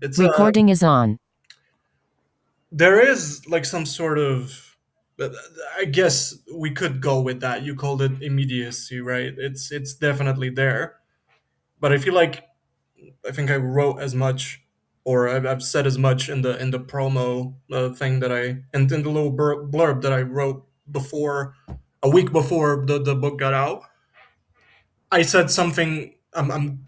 It's Recording is on. there is like some sort of, uh, I guess we could go with that. You called it immediacy, right? It's definitely there, but I feel like I think I wrote as much, or I've said as much in the promo thing that I and in the little blurb that I wrote before, a week before the book got out. I said something. I'm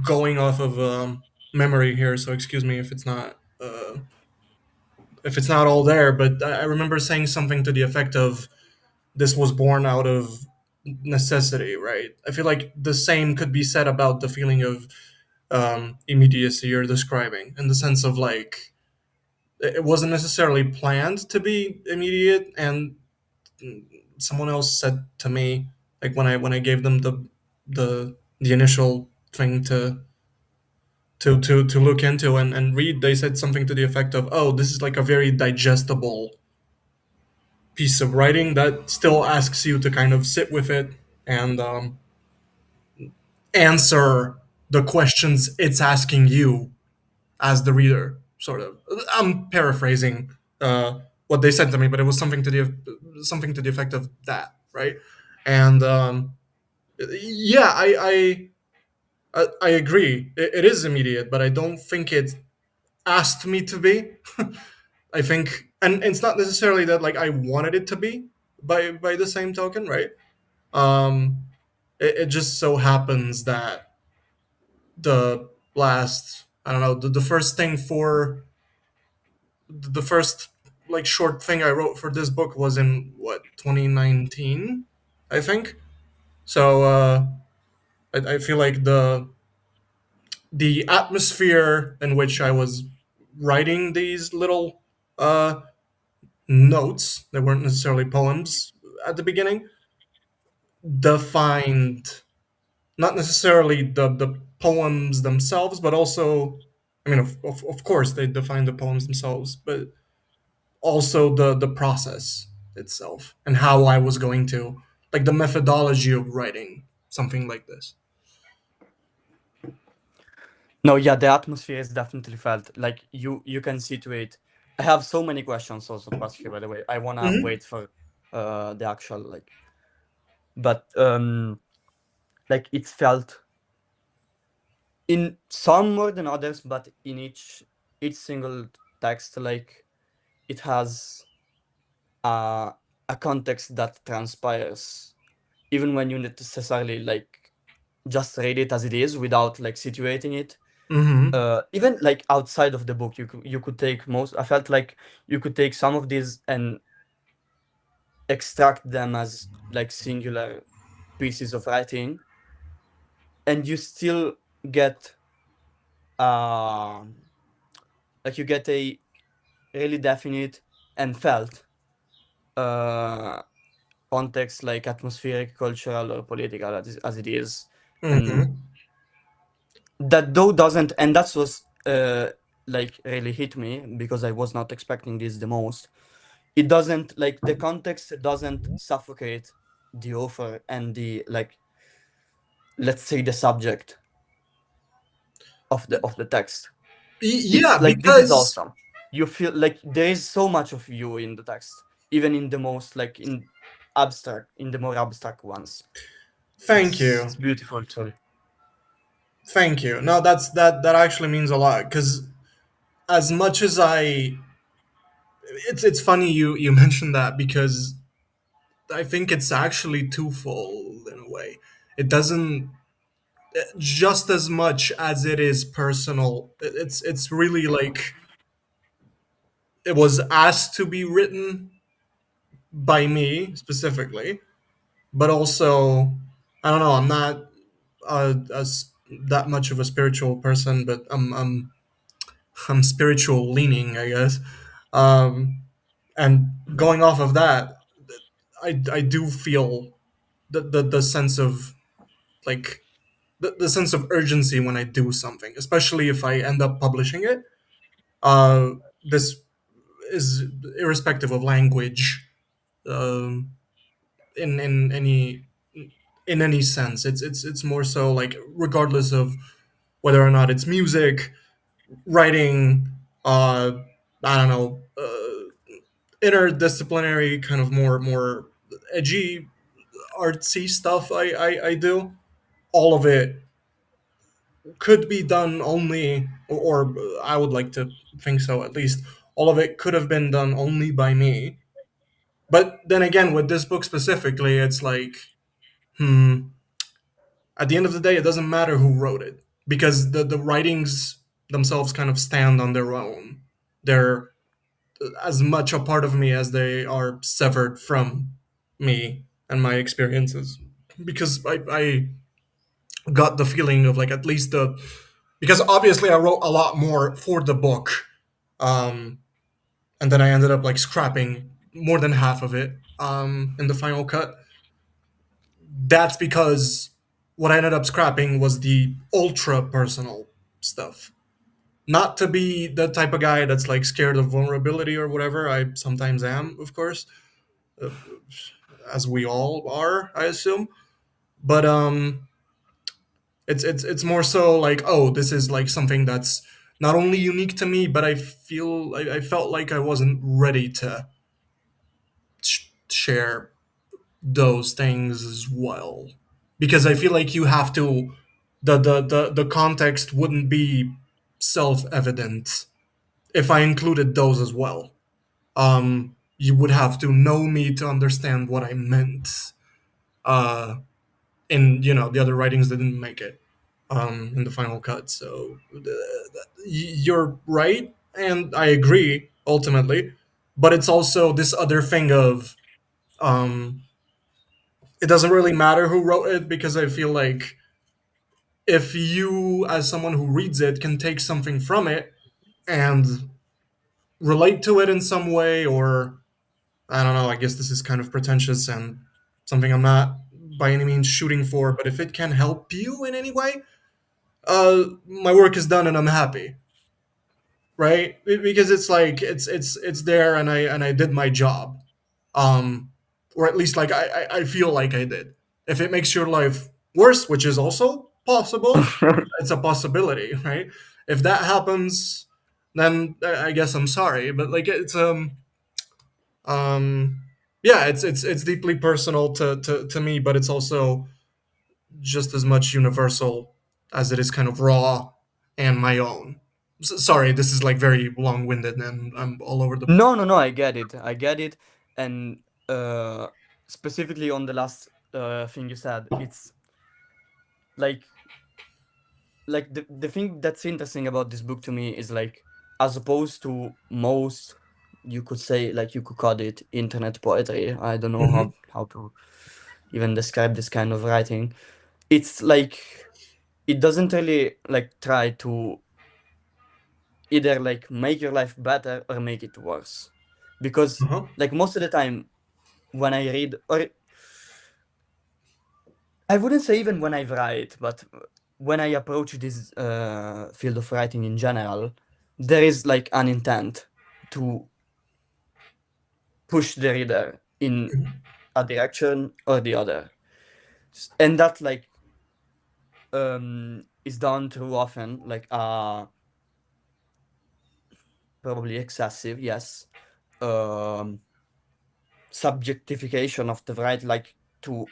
going off of memory here, so excuse me if it's not all there. But I remember saying something to the effect of this was born out of necessity, right? I feel like the same could be said about the feeling of immediacy you're describing, in the sense of like it wasn't necessarily planned to be immediate, and someone else said to me, like when I gave them the initial thing to look into and read, they said something to the effect of, oh, this is like a very digestible piece of writing that still asks you to kind of sit with it and answer the questions it's asking you as the reader, sort of. I'm paraphrasing what they said to me, but it was something to the effect of that, right? And yeah, I agree. It is immediate, but I don't think it asked me to be. I think, and it's not necessarily that like I wanted it to be by the same token, right? Um, it just so happens that the last, I don't know, the first thing for the first like short thing I wrote for this book was in what 2019, I think. So I feel like the atmosphere in which I was writing these little uh, notes that weren't necessarily poems at the beginning defined not necessarily the poems themselves, but also, I mean, of course, they define the poems themselves, but also the process itself and how I was going to, like, the methodology of writing something like this. No, yeah, the atmosphere is definitely felt. Like you can see to it. I have so many questions also to ask you, by the way. I wanna Hmm. wait for the actual like, but like it's felt in some more than others, but in each single text, like it has a a context that transpires, even when you necessarily like just read it as it is without like situating it. Hmm. Even like outside of the book, you could take most. I felt like you could take some of these and extract them as like singular pieces of writing, and you still get um like you get a really definite and felt uh context, like atmospheric, cultural, or political as it is, and Hmm. that though doesn't, and that's was like really hit me because I was not expecting this the most. It doesn't, like, the context doesn't suffocate the author and the, like, let's say, the subject of the text. Yeah, It's like, this is because awesome. You feel like there is so much of you in the text, even in the most, like, in the more abstract ones. thank It's you, beautiful too. thank you. No, that actually means a lot, because as much as it's funny you mentioned that, because I think it's actually twofold in a way. It doesn't, just as much as it is personal. It's really like it was asked to be written by me specifically, but also I don't know. I'm not that much of a spiritual person, but I'm spiritual leaning, I guess. Um, and going off of that, I do feel the sense of like the sense of urgency when I do something, especially if I end up publishing it. This is irrespective of language, um, in any sense. It's more so like regardless of whether or not it's music, writing, I don't know, interdisciplinary kind of more edgy artsy stuff I do. All of it could be done only, or I would like to think so at least. All of it could have been done only by me. But then again, with this book specifically, it's like, hmm, at the end of the day, it doesn't matter who wrote it because the writings themselves kind of stand on their own. They're as much a part of me as they are severed from me and my experiences. Because I got the feeling of like at least the because obviously I wrote a lot more for the book, um, and then I ended up like scrapping more than half of it in the final cut. That's because what I ended up scrapping was the ultra personal stuff. Not to be the type of guy that's like scared of vulnerability or whatever. I sometimes am, of course, uh, as we all are, I assume. But it's more so like, oh, this is like something that's not only unique to me, but I felt like I wasn't ready to share those things as well, because I feel like you have to the context wouldn't be self evident if I included those as well. You would have to know me to understand what I meant. Uh, in the other writings that didn't make it in the final cut. So you're right, and I agree ultimately. But it's also this other thing of um, it doesn't really matter who wrote it because I feel like if you, as someone who reads it, can take something from it and relate to it in some way, or I don't know, I guess this is kind of pretentious and something I'm not by any means shooting for, but if it can help you in any way, my work is done and I'm happy, right? Because it's like it's there and I did my job, um, or at least like I feel like I did. If it makes your life worse, which is also possible, it's a possibility, right? If that happens, then I guess I'm sorry, but like it's um yeah, it's deeply personal to me, but it's also just as much universal as it is kind of raw and my own. Sorry, this is like very long winded and I'm all over the. No, no, no, I get it. I get it. And uh specifically on the last thing you said, it's like the thing that's interesting about this book to me is like, as opposed to most, you could say, like, you could call it internet poetry. I don't know Hmm. how to even describe this kind of writing. It's like it doesn't really like try to either like make your life better or make it worse. Because Uh-huh. like most of the time when I read, or I wouldn't say even when I write, but when I approach this field of writing in general, there is like an intent to push the reader in a direction or the other. And that like is done too often, like probably excessive, yes. Um Subjectification of the writer, like to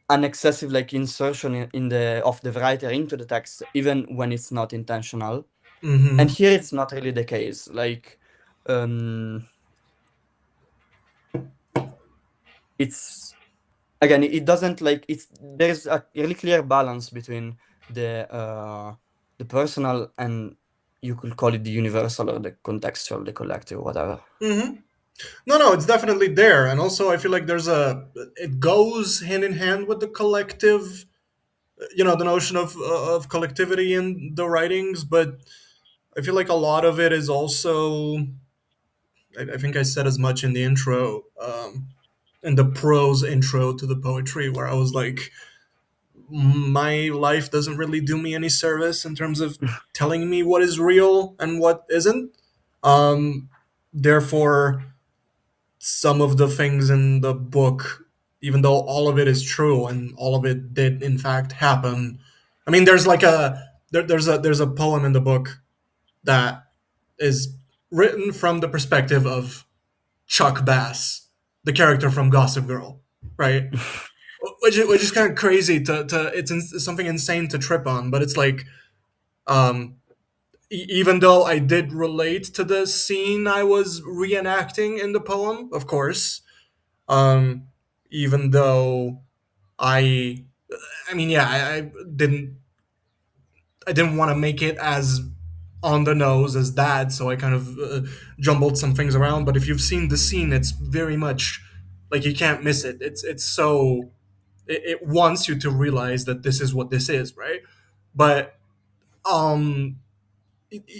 an excessive like insertion in the of the writer into the text, even when it's not intentional. And Hmm. here it's not really the case. Like, um, it's again, it doesn't like it's there's a really clear balance between the personal and you could call it the universal or the contextual, the collective, whatever. Hmm. No, it's definitely there, and also I feel like it goes hand in hand with the collective, the notion of collectivity in the writings, but I feel like a lot of it is also, I think I said as much in the intro, in the prose intro to the poetry, where I was like, my life doesn't really do me any service in terms of telling me what is real and what isn't. Therefore, some of the things in the book, even though all of it is true and all of it did in fact happen. I mean, there's like there's a poem in the book. that is written from the perspective of Chuck Bass, the character from Gossip Girl, right? Which is kind of crazy to something insane to trip on, but it's like um, even though I did relate to the scene I was reenacting in the poem, of course, um, even though I, I mean, yeah, I didn't want to make it as on the nose as that, so I kind of jumbled some things around. But if you've seen the scene, it's very much like you can't miss it. It's so it wants you to realize that this is what this is, right? But um,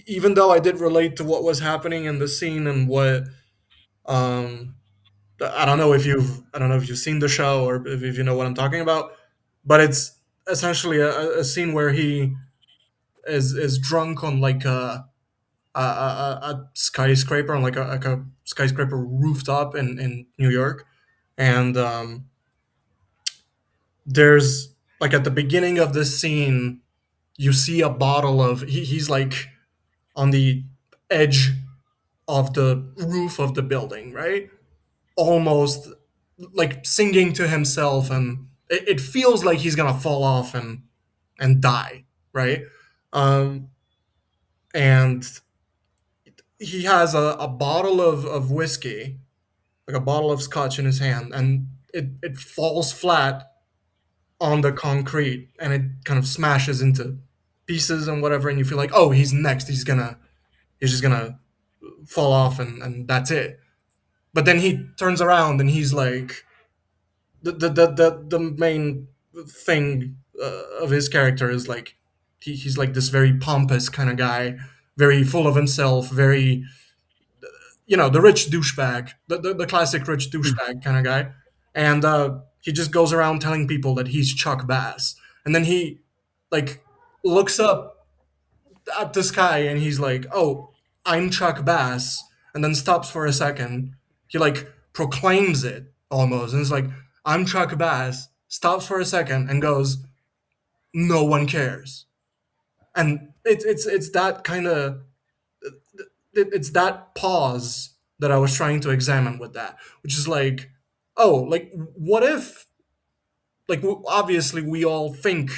even though I did relate to what was happening in the scene and what um, I don't know if you've seen the show or if you know what I'm talking about, but it's essentially a scene where he is drunk on like a skyscraper on like a skyscraper rooftop in New York, and there's like at the beginning of the scene you see a bottle of he's like on the edge of the roof of the building, right? Almost like singing to himself, and it feels like he's gonna fall off and die, right? Um, and he has a bottle of whiskey, like a bottle of scotch in his hand, and it falls flat on the concrete and it kind of smashes into pieces and whatever, and you feel like, oh, he's next, he's just gonna fall off and that's it. But then he turns around and he's like the main thing of his character is like he's like this very pompous kind of guy, very full of himself, very the rich douchebag, the classic rich douchebag kind of guy, and he just goes around telling people that he's Chuck Bass, and then he like looks up at the sky and he's like, "Oh, I'm Chuck Bass," and then stops for a second. He like proclaims it almost, and it's like, "I'm Chuck Bass." Stops for a second and goes, "No one cares," and it's that kind of it's that pause that I was trying to examine with that, which is like, oh, like what if, like obviously we all think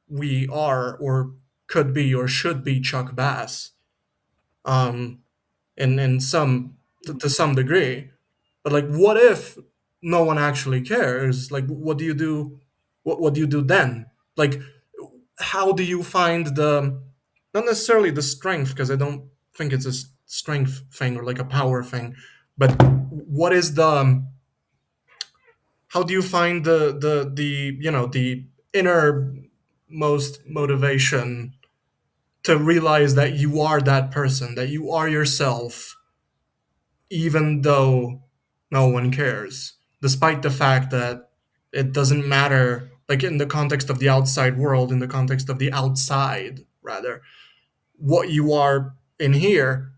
we are or could be or should be Chuck Bass, um, in some to some degree, but like what if no one actually cares? Like what do you do? What do you do then? Like how do you find the not necessarily the strength because I don't think it's a strength thing or like a power thing, but what is the how do you find the the innermost motivation to realize that you are that person, that you are yourself, even though no one cares, despite the fact that it doesn't matter, like in the context of the outside world, in the context of the outside, rather, what you are in here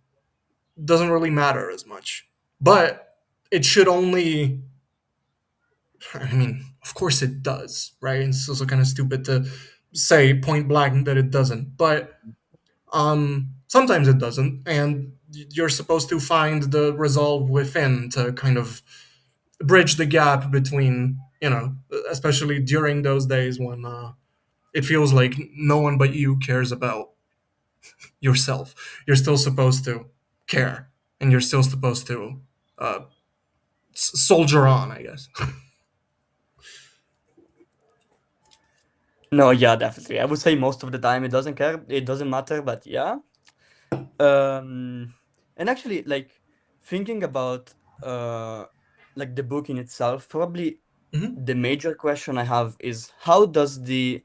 doesn't really matter as much. But it should only, I mean, of course it does, right? It's also kind of stupid to say point blank that it doesn't, but sometimes it doesn't, and you're supposed to find the resolve within to kind of bridge the gap between, especially during those days when it feels like no one but you cares about yourself. You're still supposed to care, and you're still supposed to uh, soldier on, I guess. No, yeah, definitely. I would say most of the time it doesn't care, it doesn't matter, but yeah. And actually, like thinking about uh like the book in itself, probably Mhm. the major question I have is how does this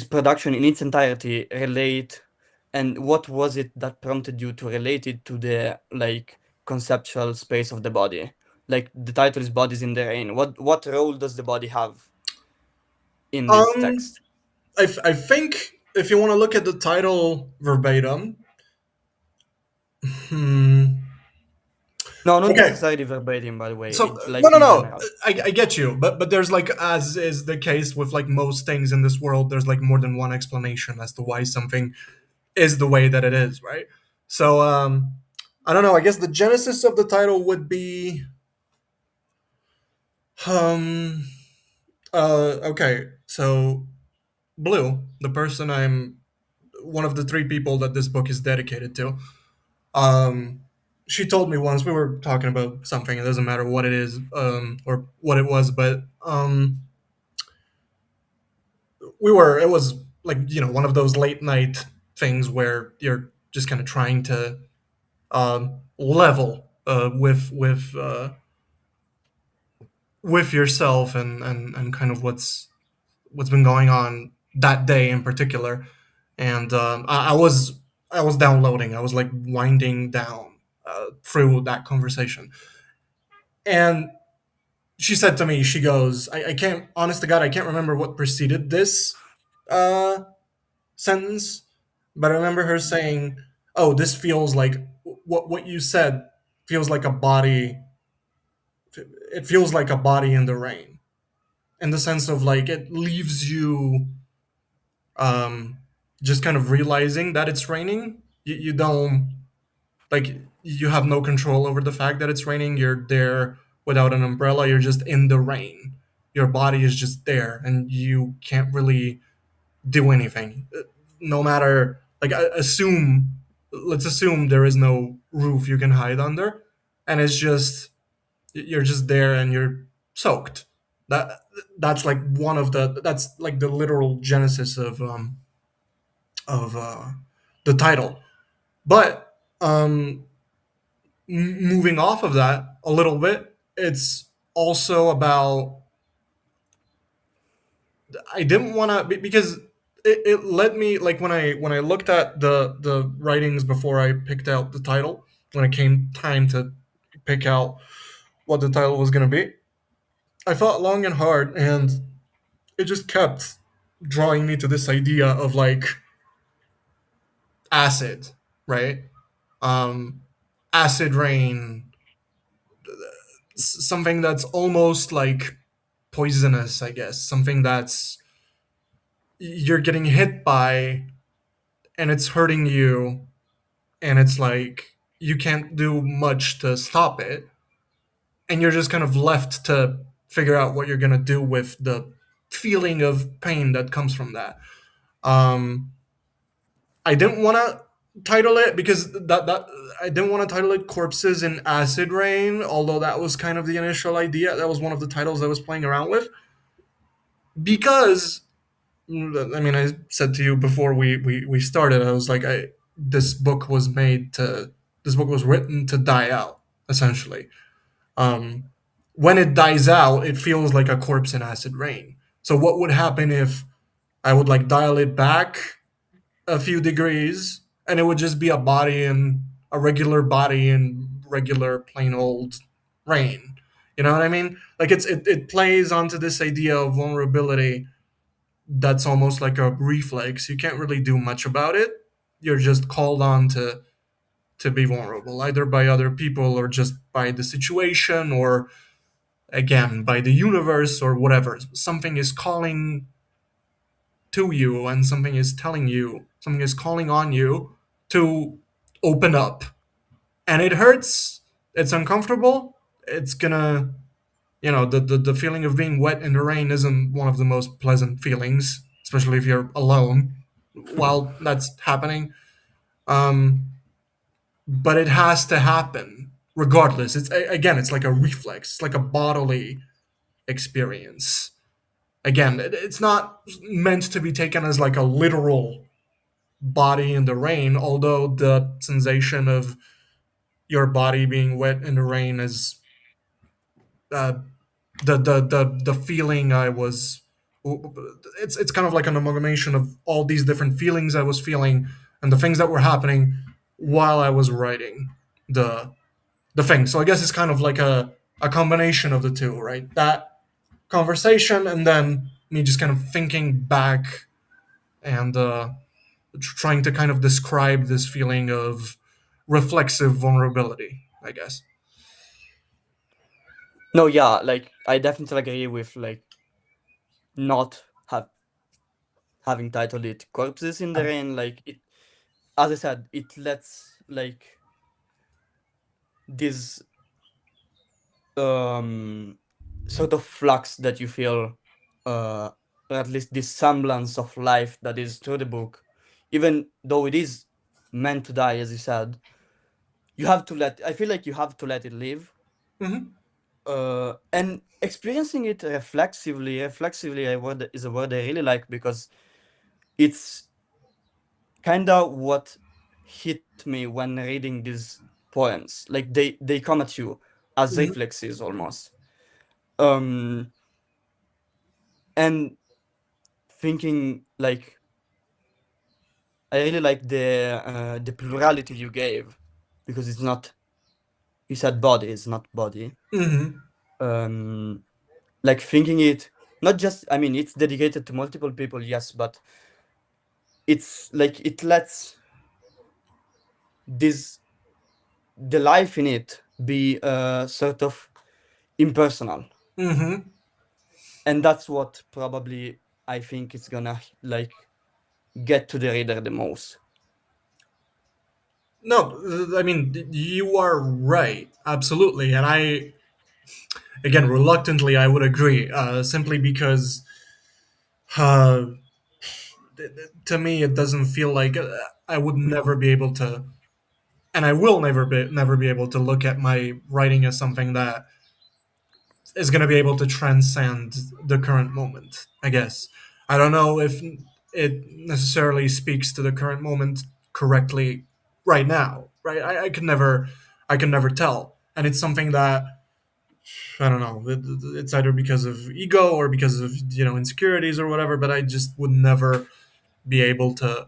production in its entirety relate, and what was it that prompted you to relate it to the like conceptual space of the body? Like the title is Bodies in the Rain. What role does the body have in this Um, text? I think if you want to look at the title verbatim, hmm, No, not okay. necessarily verbatim, by the way. So It no, like no, in no. general. I get you, but there's like, as is the case with like most things in this world, there's like more than one explanation as to why something is the way that it is, right? So I don't know. I guess the genesis of the title would be um okay. So Blue, the person I'm one of the three people that this book is dedicated to. Um, she told me once we were talking about something. It doesn't matter what it is, or what it was, but we were. It was like one of those late night things where you're just kind of trying to level with yourself and kind of what's been going on that day in particular. And I was downloading. I was like winding down through that conversation, and she said to me, she goes, I can't, honest to God, I can't remember what preceded this uh, sentence, but I remember her saying, "Oh, this feels like what you said feels like a body. It feels like a body in the rain, in the sense of like it leaves you um, just kind of realizing that it's raining. You don't like you have no control over the fact that it's raining. You're there without an umbrella. You're just in the rain. Your body is just there, and you can't really do anything. No matter like assume, let's assume there is no roof you can hide under, and it's just you're just there and you're soaked. That that's like one of the that's like the literal genesis of the title. But moving off of that a little bit, it's also about I didn't want to because it led me like when I looked at the writings before I picked out the title when it came time to pick out what the title was going to be. I thought long and hard, and it just kept drawing me to this idea of like acid, right? Um, Acid rain, something that's almost like poisonous, I guess. Something that's you're getting hit by and it's hurting you, and it's like you can't do much to stop it, and you're just kind of left to figure out what you're going to do with the feeling of pain that comes from that. Um, I didn't want to title it because that I didn't want to title it "Corpses in Acid Rain," although that was kind of the initial idea. That was one of the titles I was playing around with because I mean I said to you before we started. I was like this book was made to this book was written to die out essentially. Um, when it dies out, it feels like a corpse in acid rain. So what would happen if I would like dial it back a few degrees, and it would just be a body in a regular body in regular plain old rain. You know what I mean? Like it plays onto this idea of vulnerability that's almost like a reflex. You can't really do much about it. You're just called on to be vulnerable, either by other people or just by the situation or again by the universe or whatever. Something is calling to you and something is telling you, something is calling on you to open up. And it hurts, it's uncomfortable, it's gonna, the feeling of being wet in the rain isn't one of the most pleasant feelings, especially if you're alone while that's happening. Um, but it has to happen regardless. Again, it's like a reflex, it's like a bodily experience. Again, it's not meant to be taken as like a literal body in the rain, although the sensation of your body being wet in the rain is uh, the feeling I was. It's kind of like an amalgamation of all these different feelings I was feeling and the things that were happening while I was writing the the thing. So I guess it's kind of like a combination of the two, right? That conversation and then me just kind of thinking back and trying to kind of describe this feeling of reflexive vulnerability, I guess. No, yeah, like I definitely agree with like not having titled it "Corpses in the Rain." Like it. as I said, it lets like this um sort of flux that you feel, or at least this semblance of life that is through the book, even though it is meant to die, as you said, you have to let, I feel like you have to let it live. Hmm. And experiencing it reflexively is a word I really like, because it's kind of what hit me when reading these poems. Like they come at you as Hmm. reflexes almost. Um, and thinking like I really like the plurality you gave, because it's not, you said body, it's not body. Hmm. Um, like thinking it not just, I mean, it's dedicated to multiple people, yes, but it's like it lets this the life in it be sort of impersonal, Hmm. and that's what probably I think is gonna like get to the reader the most. No, I mean you are right, absolutely, and I again reluctantly I would agree, simply because uh, to me it doesn't feel like I would never be able to, and I will never be able to look at my writing as something that is going to be able to transcend the current moment. I guess I don't know if it necessarily speaks to the current moment correctly right now. Right, I can never tell, and it's something that I don't know. It's either because of ego or because of insecurities or whatever. But I just would never be able to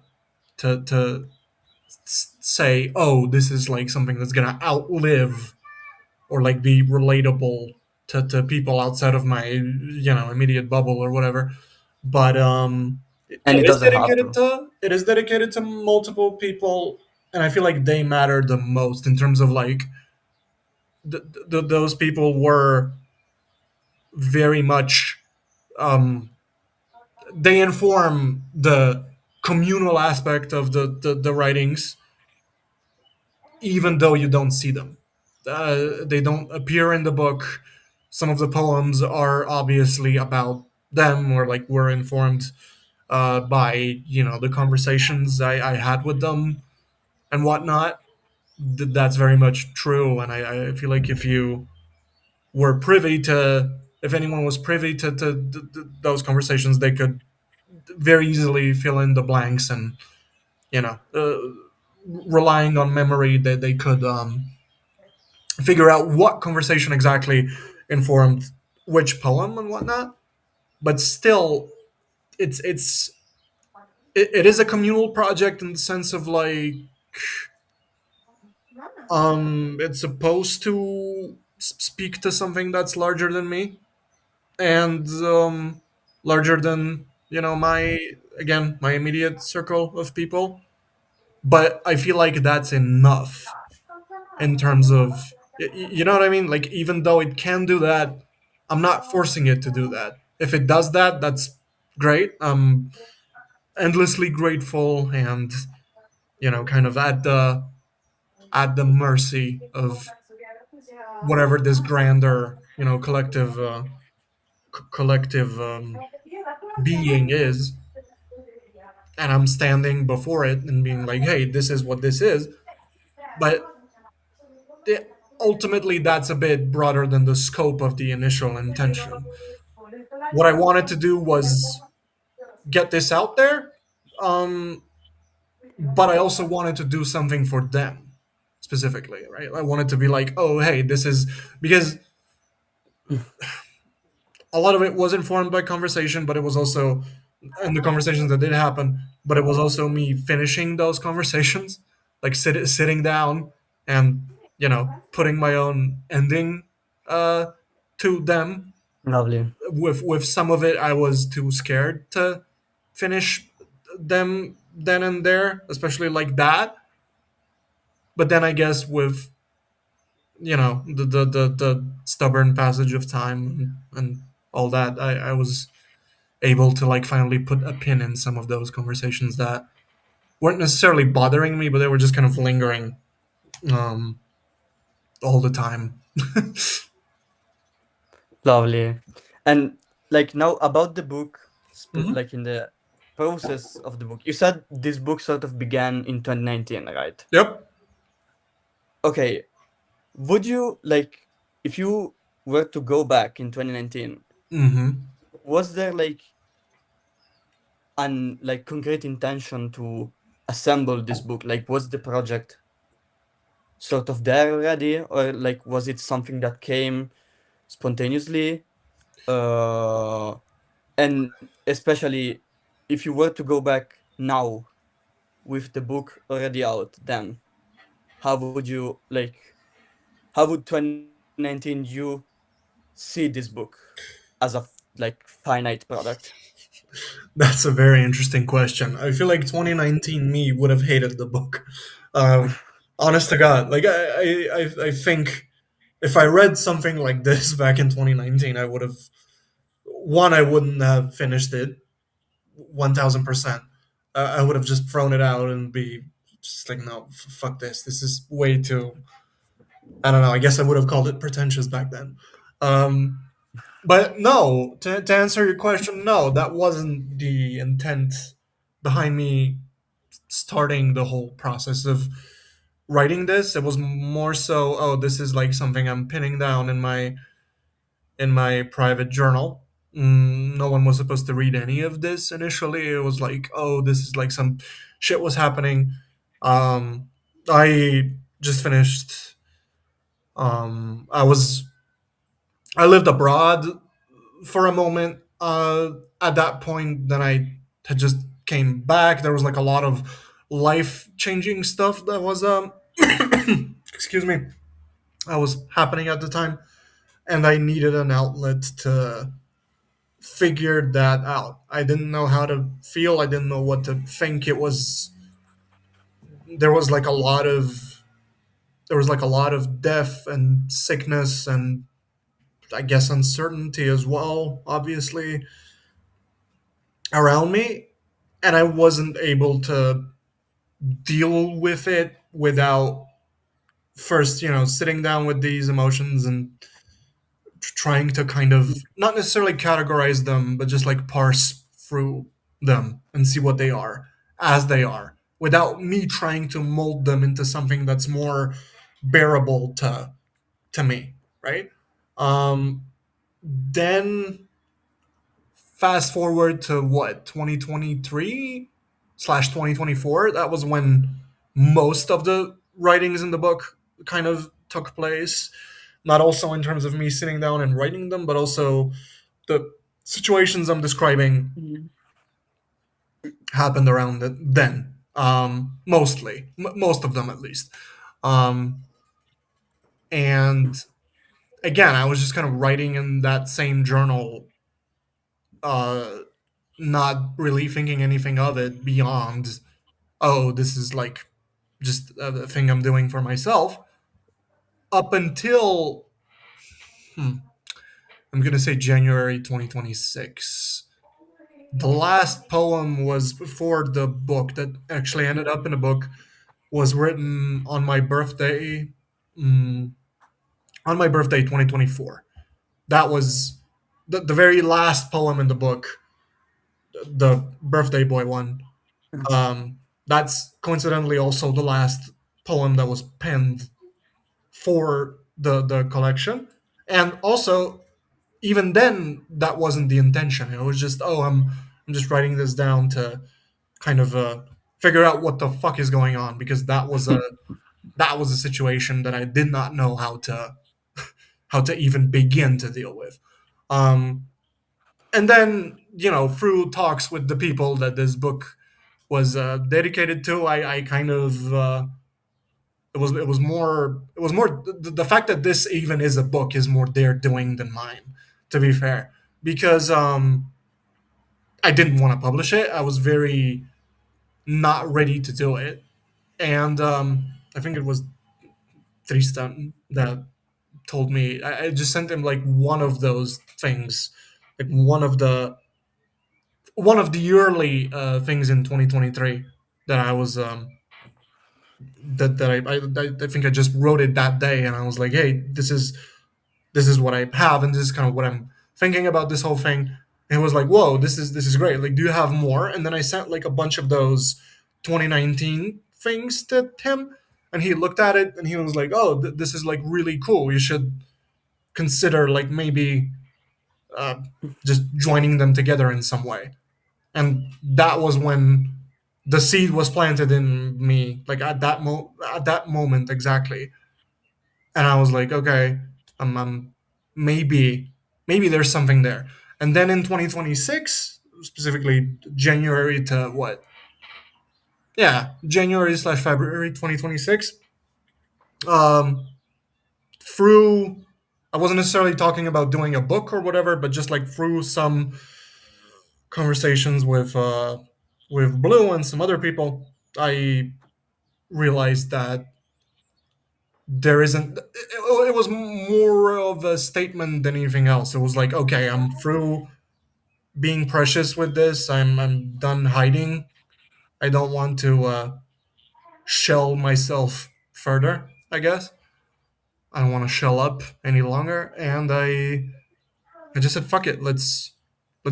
say, oh, this is like something that's gonna outlive or like be relatable to people outside of my immediate bubble or whatever. But And it doesn't have to. it is dedicated to multiple people, and I feel like they matter the most in terms of like those people were very much um, they inform the communal aspect of the writings, even though you don't see them. They don't appear in the book. Some of the poems are obviously about them, or like were informed by the conversations I had with them and whatnot. That's very much true, and I feel like if anyone was privy to those conversations, they could very easily fill in the blanks, and you know, relying on memory, that they could figure out what conversation exactly informed which poem and whatnot. But still, it's it is a communal project in the sense of like it's supposed to speak to something that's larger than me, and larger than my, again, my immediate circle of people. But I feel like that's enough in terms of you know what I mean. Like, even though it can do that, I'm not forcing it to do that. If it does that, that's great. I'm endlessly grateful, and kind of at the mercy of whatever this grander collective collective being is. And I'm standing before it and being like, hey, this is what this is. But ultimately, that's a bit broader than the scope of the initial intention. What I wanted to do was get this out there, um, but I also wanted to do something for them specifically, right? I wanted to be like, oh, hey, this is because a lot of it was informed by conversation, but it was also, and the conversations that did happen, but it was also me finishing those conversations, like sitting down and putting my own ending uh, to them. Lovely. With some of it, I was too scared to finish them then and there, especially like that. But then I guess with the stubborn passage of time and all that, I was able to like finally put a pin in some of those conversations that weren't necessarily bothering me, but they were just kind of lingering um, all the time. Lovely. And like now about the book, Hmm. like in the process of the book, you said this book sort of began in 2019, right? Yep. Okay, would you like, if you were to go back in 2019, Hmm. was there like an like concrete intention to assemble this book? Like, was the project sort of there already, or like was it something that came spontaneously? Uh, and especially if you were to go back now with the book already out, then how would you like, how would 2019 you see this book as a like finite product? That's a very interesting question. I feel like 2019 me would have hated the book. Um, Honest to God, like I think if I read something like this back in 2019, I would have one. I wouldn't have finished it 1,000%. I would have just thrown it out and be just like, no, fuck this. This is way too. I don't know. I guess I would have called it pretentious back then. Um, but no, to answer your question, no, that wasn't the intent behind me starting the whole process of writing this. It was more so, oh, this is like something I'm pinning down in my private journal. No one was supposed to read any of this initially. It was like, oh, this is like some shit was happening. I just finished. I was I lived abroad for a moment. At that point, then I had just came back. There was like a lot of life changing stuff that was excuse me, that was happening at the time, and I needed an outlet to figure that out. I didn't know how to feel. I didn't know what to think. It was there was like a lot of there was like a lot of death and sickness and I guess uncertainty as well, obviously around me, and I wasn't able to deal with it without first, sitting down with these emotions and trying to kind of not necessarily categorize them, but just like parse through them and see what they are as they are, without me trying to mold them into something that's more bearable to me, right? Then fast forward to what 2023 slash 2024. That was when most of the writings in the book kind of took place, not also in terms of me sitting down and writing them, but also the situations I'm describing Mhm. happened around then, mostly most of them at least. um, and again, I was just kind of writing in that same journal, uh, not really thinking anything of it beyond, oh, this is like just a thing I'm doing for myself, up until I'm gonna say January 2026. The last poem was before the book that actually ended up in a book was written on my birthday, mm, 2024. That was the very last poem in the book, the birthday boy one. That's coincidentally also the last poem that was penned for the collection, and also even then that wasn't the intention. It was just, oh, I'm just writing this down to kind of figure out what the fuck is going on, because that was a situation that I did not know how to even begin to deal with. Um, and then, through talks with the people that this book was dedicated to, I kind of it was more the fact that this even is a book is more their doing than mine, to be fair, because I didn't want to publish it. I was very not ready to do it, and I think it was Tristan that told me. I just sent him like one of those things, like one of the early things in 2023. that I was that I think I just wrote it that day, and I was like, hey, this is what I have, and this is kind of what I'm thinking about this whole thing. And it was like, whoa, this is great. Like, do you have more? And then I sent like a bunch of those 2019 things to him, and he looked at it and he was like, oh, this is like really cool. You should consider like maybe uh, just joining them together in some way. And that was when the seed was planted in me, like at that moment exactly. And I was like, okay, I'm maybe maybe there's something there. And then in 2026, specifically January to what? Yeah, January/February 2026. Um, through I wasn't necessarily talking about doing a book or whatever, but just like through some conversations with Blue and some other people, I realized that there isn't. It was more of a statement than anything else. It was like, okay, I'm through being precious with this. I'm done hiding. I don't want to shell myself further. I guess I don't want to shell up any longer, and I just said, fuck it. Let's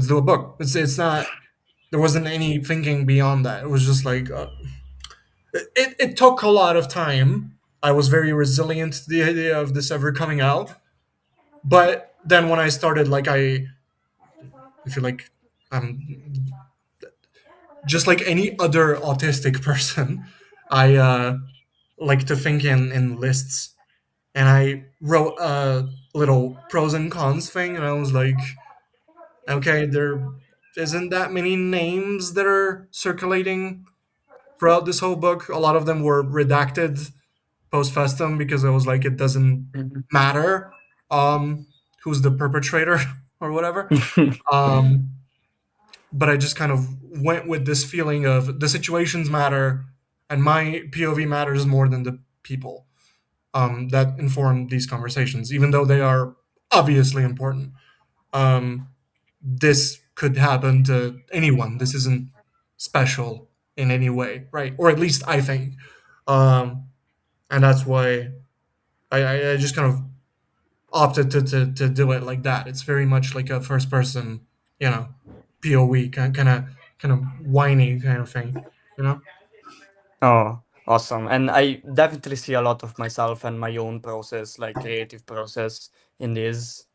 do a book. It's not. There wasn't any thinking beyond that. It was just like it took a lot of time. I was very resilient to the idea of this ever coming out. But then when I started, like I feel like I'm just like any other autistic person. I like to think in lists, and I wrote a little pros and cons thing, and I was like, okay, there isn't that many names that are circulating throughout this whole book. A lot of them were redacted post festum because I was like, it doesn't Mhm. matter who's the perpetrator or whatever. Um, but I just kind of went with this feeling of the situations matter, and my POV matters more than the people that inform these conversations, even though they are obviously important. Um, this could happen to anyone. This isn't special in any way, right? Or at least I think. Um, and that's why I just kind of opted to do it like that. It's very much like a first person, you know, POV kind of whiny kind of thing, you know. Oh, awesome. And I definitely see a lot of myself and my own process, like creative process in this.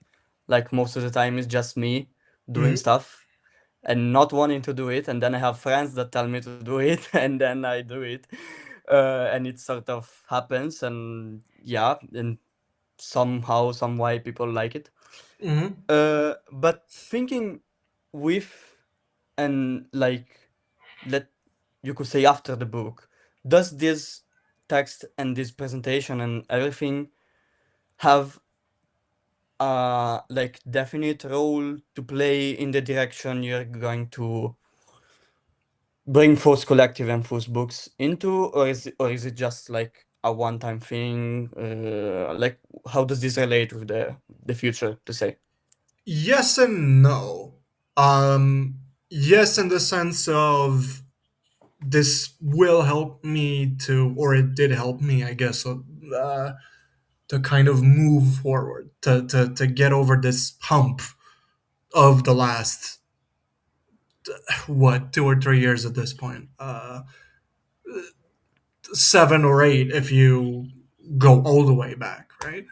Like most of the time it's just me doing Hmm. stuff and not wanting to do it. And then I have friends that tell me to do it and then I do it. And it sort of happens and yeah, and somehow, some way people like it. Hmm. But thinking with and like let you could say after the book, does this text and this presentation and everything have a like definite role to play in the direction you're going to bring Force Collective and Force Books into, or is it just like a one-time thing? Like how does this relate with the future to say? Yes and no. Yes, in the sense of this will help me to, or it did help me, I guess, to kind of move forward, to get over this hump of the last what 2 or 3 years at this point, 7 or 8 if you go all the way back, right?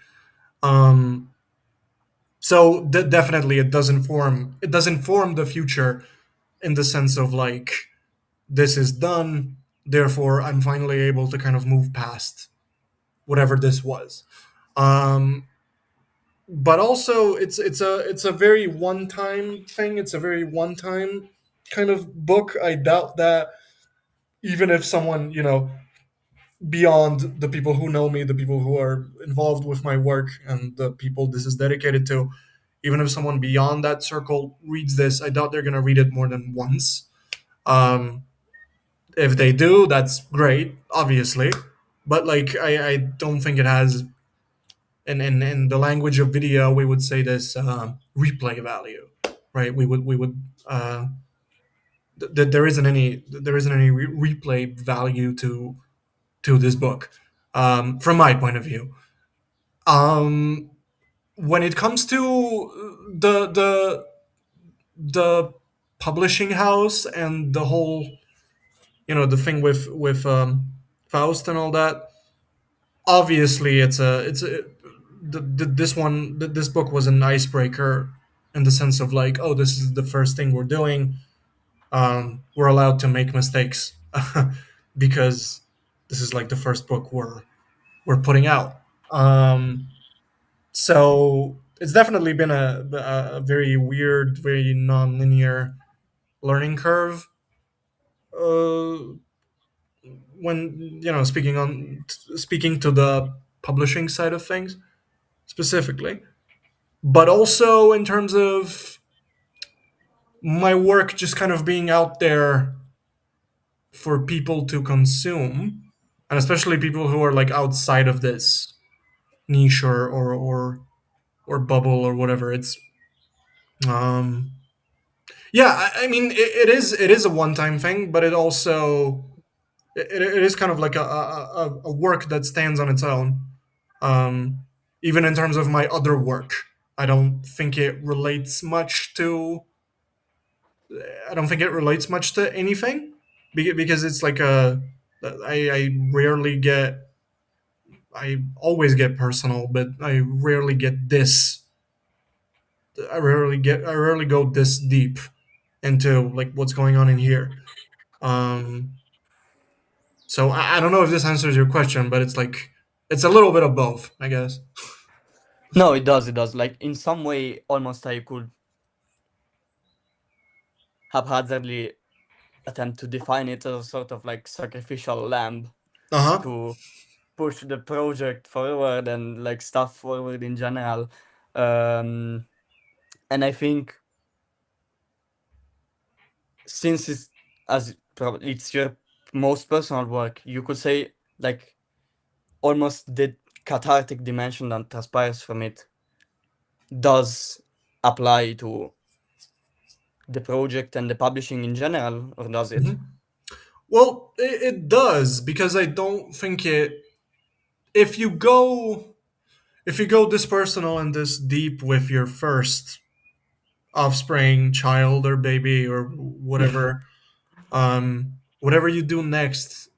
Um, so definitely it does inform the future in the sense of like this is done, therefore I'm finally able to kind of move past whatever this was. Um, but also it's a very one time thing. It's a very one time kind of book. I doubt that even if someone, you know, beyond the people who know me, the people who are involved with my work, and the people this is dedicated to, even if someone beyond that circle reads this, I doubt they're gonna read it more than once. Um, if they do, that's great, obviously, but like I don't think it has. In the language of video, we would say this replay value, right? We would there isn't any replay value to this book, from my point of view. Um, when it comes to the publishing house and the whole, the thing with Faust and all that, obviously this book was an icebreaker in the sense of like, oh, this is the first thing we're doing. We're allowed to make mistakes because this is like the first book we're putting out. So it's definitely been a very weird, very non-linear learning curve. Uh, when speaking to the publishing side of things specifically, but also in terms of my work just kind of being out there for people to consume, and especially people who are like outside of this niche or bubble or whatever. It's um yeah, I mean it is a one time thing, but it also it is kind of like a work that stands on its own. Um, even in terms of my other work, I don't think it relates much to. I don't think it relates much to anything, because it's like I rarely get. I always get personal, but I rarely get this. I rarely go this deep into like what's going on in here. Um, so I don't know if this answers your question, but it's like it's a little bit of both, I guess. No, it does. It does. Like in some way, almost I could haphazardly attempt to define it as a sort of like sacrificial lamb Uh huh. to push the project forward and like stuff forward in general. Um, and I think since it's as probably it's your most personal work, you could say like almost the cathartic dimension that transpires from it does apply to the project and the publishing in general, or does it? Well, it does, because I don't think it. If you go if you go this personal and this deep with your first offspring, child or baby or whatever, whatever you do next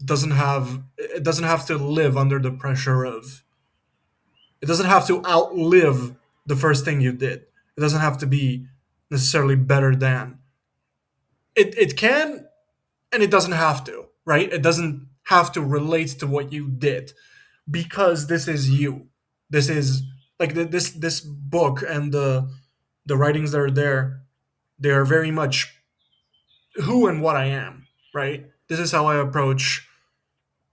doesn't have to live under the pressure of. It doesn't have to outlive the first thing you did. It doesn't have to be necessarily better than. It can, and it doesn't have to, right? It doesn't have to relate to what you did, because this is you. This is like this book and the writings that are there. They are very much who and what I am, right? This is how I approach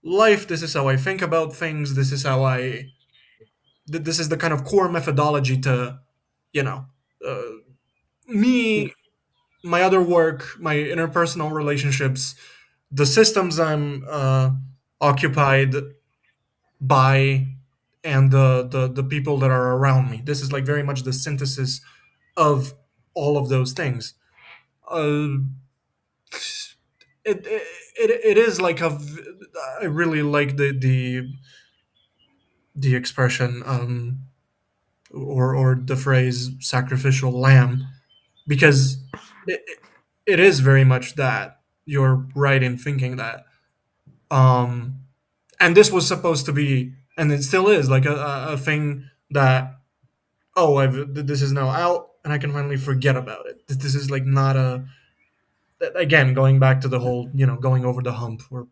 life. This is how I think about things. This is how this is the kind of core methodology to, you know, uh, me, my other work, my interpersonal relationships, the systems I'm occupied by, and the people that are around me. This is like very much the synthesis of all of those things. Uh, it is like I really like the expression, or the phrase sacrificial lamb, because it, it is very much that. You're right in thinking that. Um, and this was supposed to be, and it still is, like a thing that, oh, this is now out and I can finally forget about it. This is like not a, again, going back to the whole, going over the hump, or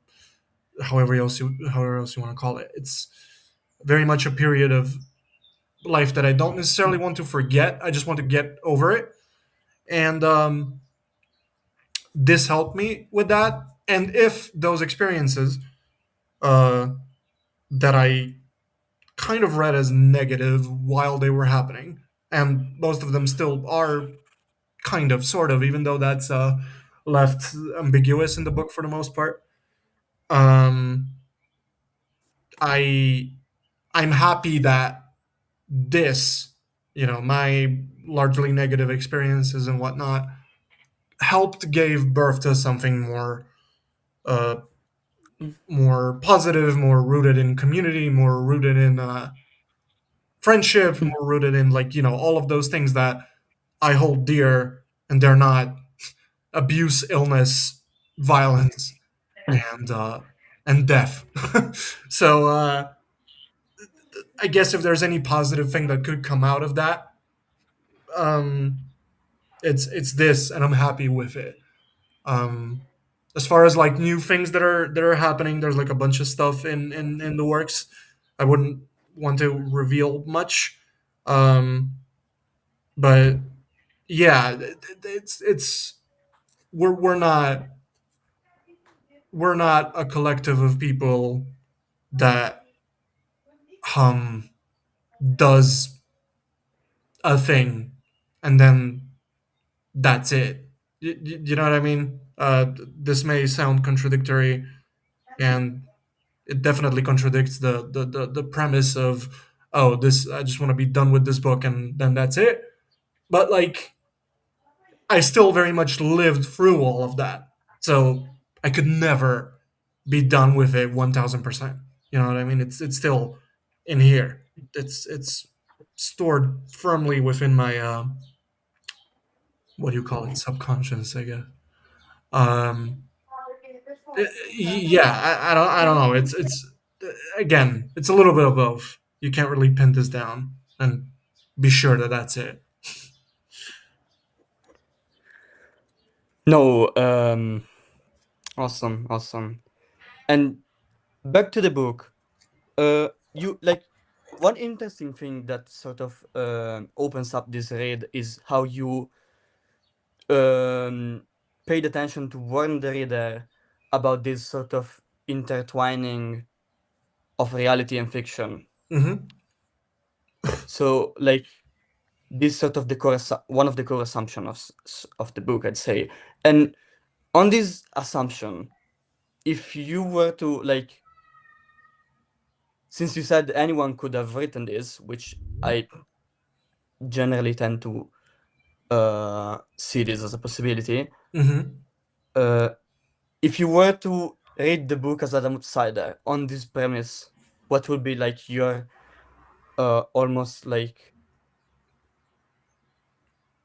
however else you want to call it. It's very much a period of life that I don't necessarily want to forget. I just want to get over it. And this helped me with that. And if those experiences, uh, that I kind of read as negative while they were happening, and most of them still are kind of, sort of, even though that's left ambiguous in the book for the most part. Um, I I'm happy that my largely negative experiences and whatnot helped gave birth to something uh, more positive, more rooted in community, more rooted in friendship, more rooted in like all of those things that I hold dear, and they're not abuse, illness, violence, and death. So I guess if there's any positive thing that could come out of that, um, it's this, and I'm happy with it. Um, as far as like new things that are happening, there's like a bunch of stuff in the works. I wouldn't want to reveal much, um, but yeah, it's we're not a collective of people that does a thing and then that's it. You know what I mean? This may sound contradictory, and it definitely contradicts the premise of, oh, this, I just want to be done with this book and then that's it. But like, I still very much lived through all of that, so I could never be done with it 1000%. You know what I mean? It's still in here. It's stored firmly within my what do you call it, subconscious, I guess. Um, yeah, I don't know. It's again, it's a little bit of both. You can't really pin this down and be sure that that's it. No, awesome, awesome. And back to the book. You like one interesting thing that sort of opens up this read is how you um paid attention to warn the reader about this sort of intertwining of reality and fiction. Hmm. So like this sort of the one of the core assumptions of the book, I'd say. And on this assumption, if you were to like, since you said anyone could have written this, which I generally tend to see this as a possibility, Hmm. uh, if you were to read the book as an outsider on this premise, what would be like your almost like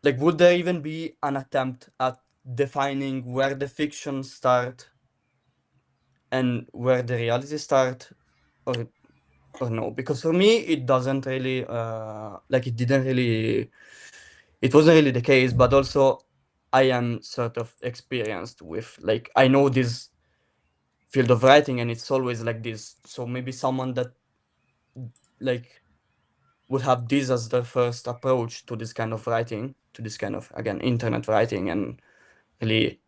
would there even be an attempt at defining where the fiction start and where the reality start, or no? Because for me it doesn't really like it didn't really, it wasn't really the case, but also I am sort of experienced with like I know this field of writing and it's always like this. So maybe someone that like would have this as their first approach to this kind of writing, to this kind of again internet writing and really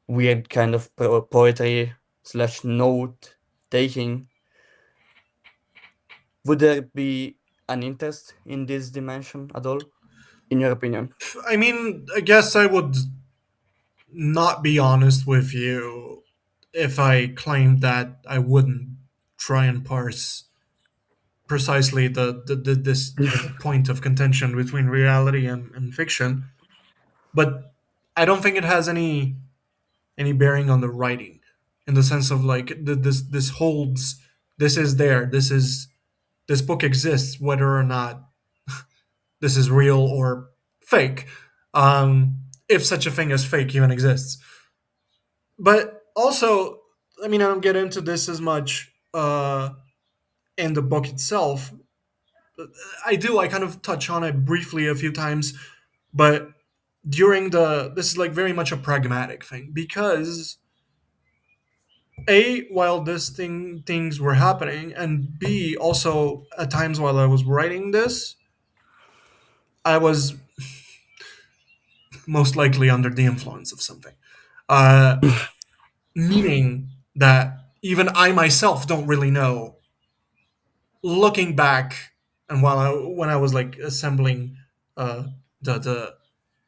weird kind of poetry slash note taking. Would there be an interest in this dimension at all, in your opinion? I mean, I guess I would not be honest with you if I claimed that I wouldn't try and parse precisely this point of contention between reality and fiction. But I don't think it has any bearing on the writing, in the sense of like this holds, this is there, this book exists whether or not this is real or fake, if such a thing as fake even exists. But also, I mean, I don't get into this as much in the book itself. I kind of touch on it briefly a few times, but during the this is like very much a pragmatic thing, because A, while this things were happening, and B, also at times while I was writing this, I was most likely under the influence of something. Uh, Meaning that even I myself don't really know. Looking back, and when I was like assembling uh, the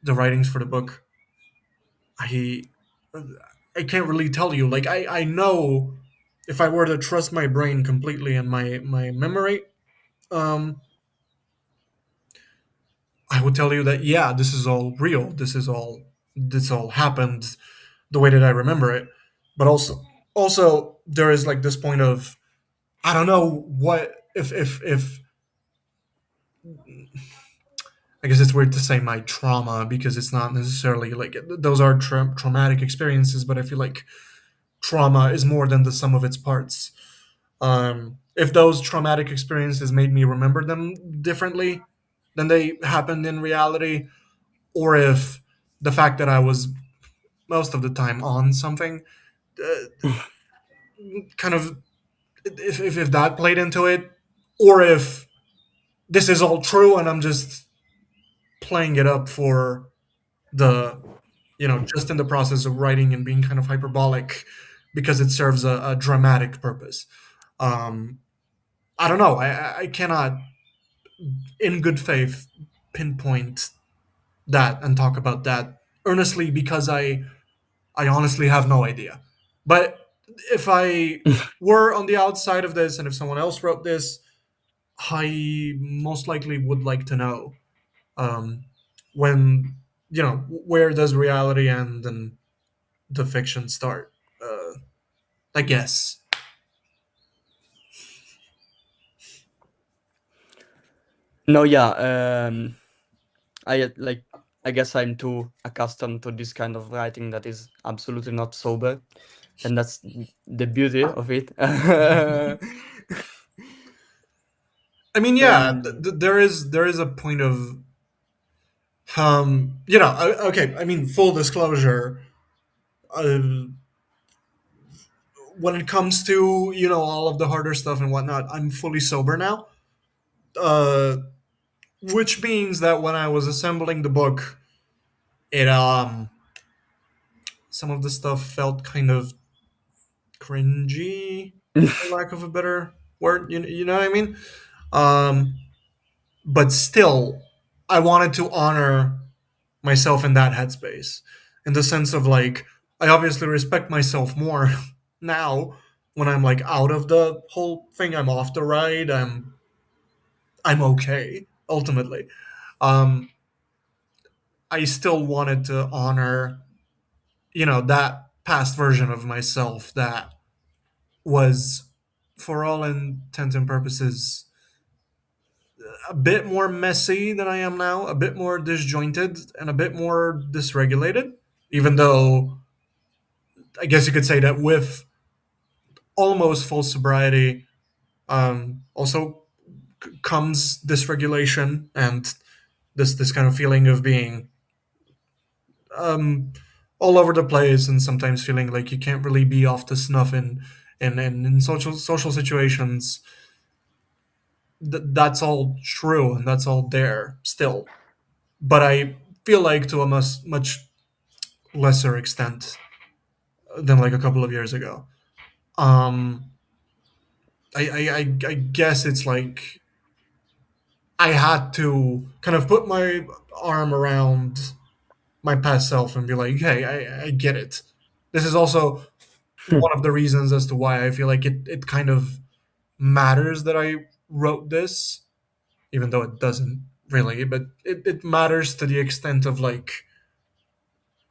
the writings for the book, I I can't really tell you. Like I know, if I were to trust my brain completely and my memory, um, I would tell you that yeah, this is all real. This is all. this all happened the way that I remember it. But also there is like this point of I don't know what if I guess it's weird to say my trauma because it's not necessarily like those are traumatic experiences, but I feel like trauma is more than the sum of its parts. If those traumatic experiences made me remember them differently than they happened in reality, or if the fact that I was most of the time on something kind of if that played into it, or if this is all true and I'm just playing it up for the just in the process of writing and being kind of hyperbolic because it serves a dramatic purpose. um I don't know. I cannot in good faith pinpoint that and talk about that earnestly because I honestly have no idea. But if I were on the outside of this and if someone else wrote this, I most likely would like to know um, when where does reality end and the fiction start. I guess. No, yeah. Like I guess I'm too accustomed to this kind of writing that is absolutely not sober, and that's the beauty of it. I mean, yeah, um, there is a point of okay. I mean, full disclosure. Uh, when it comes to all of the harder stuff and whatnot, I'm fully sober now. Uh, which means that when I was assembling the book, it some of the stuff felt kind of cringy, for lack of a better word. You know what I mean? Um, but still, I wanted to honor myself in that headspace, in the sense of like I obviously respect myself more now when I'm like out of the whole thing. I'm off the ride. I'm okay ultimately. Um, I still wanted to honor that past version of myself that was, for all intents and purposes, a bit more messy than I am now, a bit more disjointed, and a bit more dysregulated. Even though I guess you could say that with almost full sobriety, also comes dysregulation and this kind of feeling of being um, all over the place and sometimes feeling like you can't really be off the snuff in social situations. That's all true and that's all there still, but I feel like to a much lesser extent than like a couple of years ago. um I guess it's like I had to kind of put my arm around my past self and be like, hey, I get it. This is also one of the reasons as to why I feel like it kind of matters that I wrote this, even though it doesn't really, but it matters to the extent of like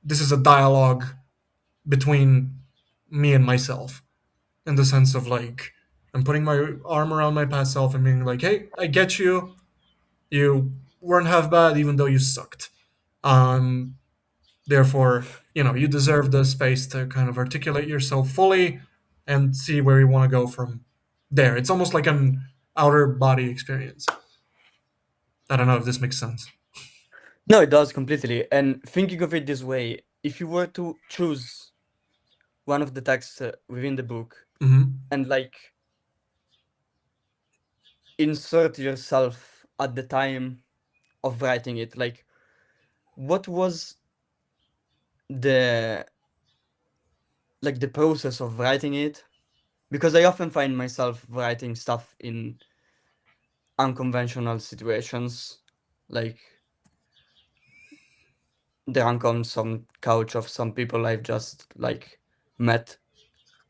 this is a dialogue between me and myself, in the sense of like I'm putting my arm around my past self and being like, hey, I get you. You weren't half bad, even though you sucked. Um, Therefore, you deserve the space to kind of articulate yourself fully and see where you want to go from there. It's almost like an outer body experience. I don't know if this makes sense. no, it does completely. And thinking of it this way, if you were to choose one of the texts within the book Hmm. and like insert yourself at the time of writing it, like what was the the process of writing it? Because I often find myself writing stuff in unconventional situations, like drunk on some couch of some people I've just met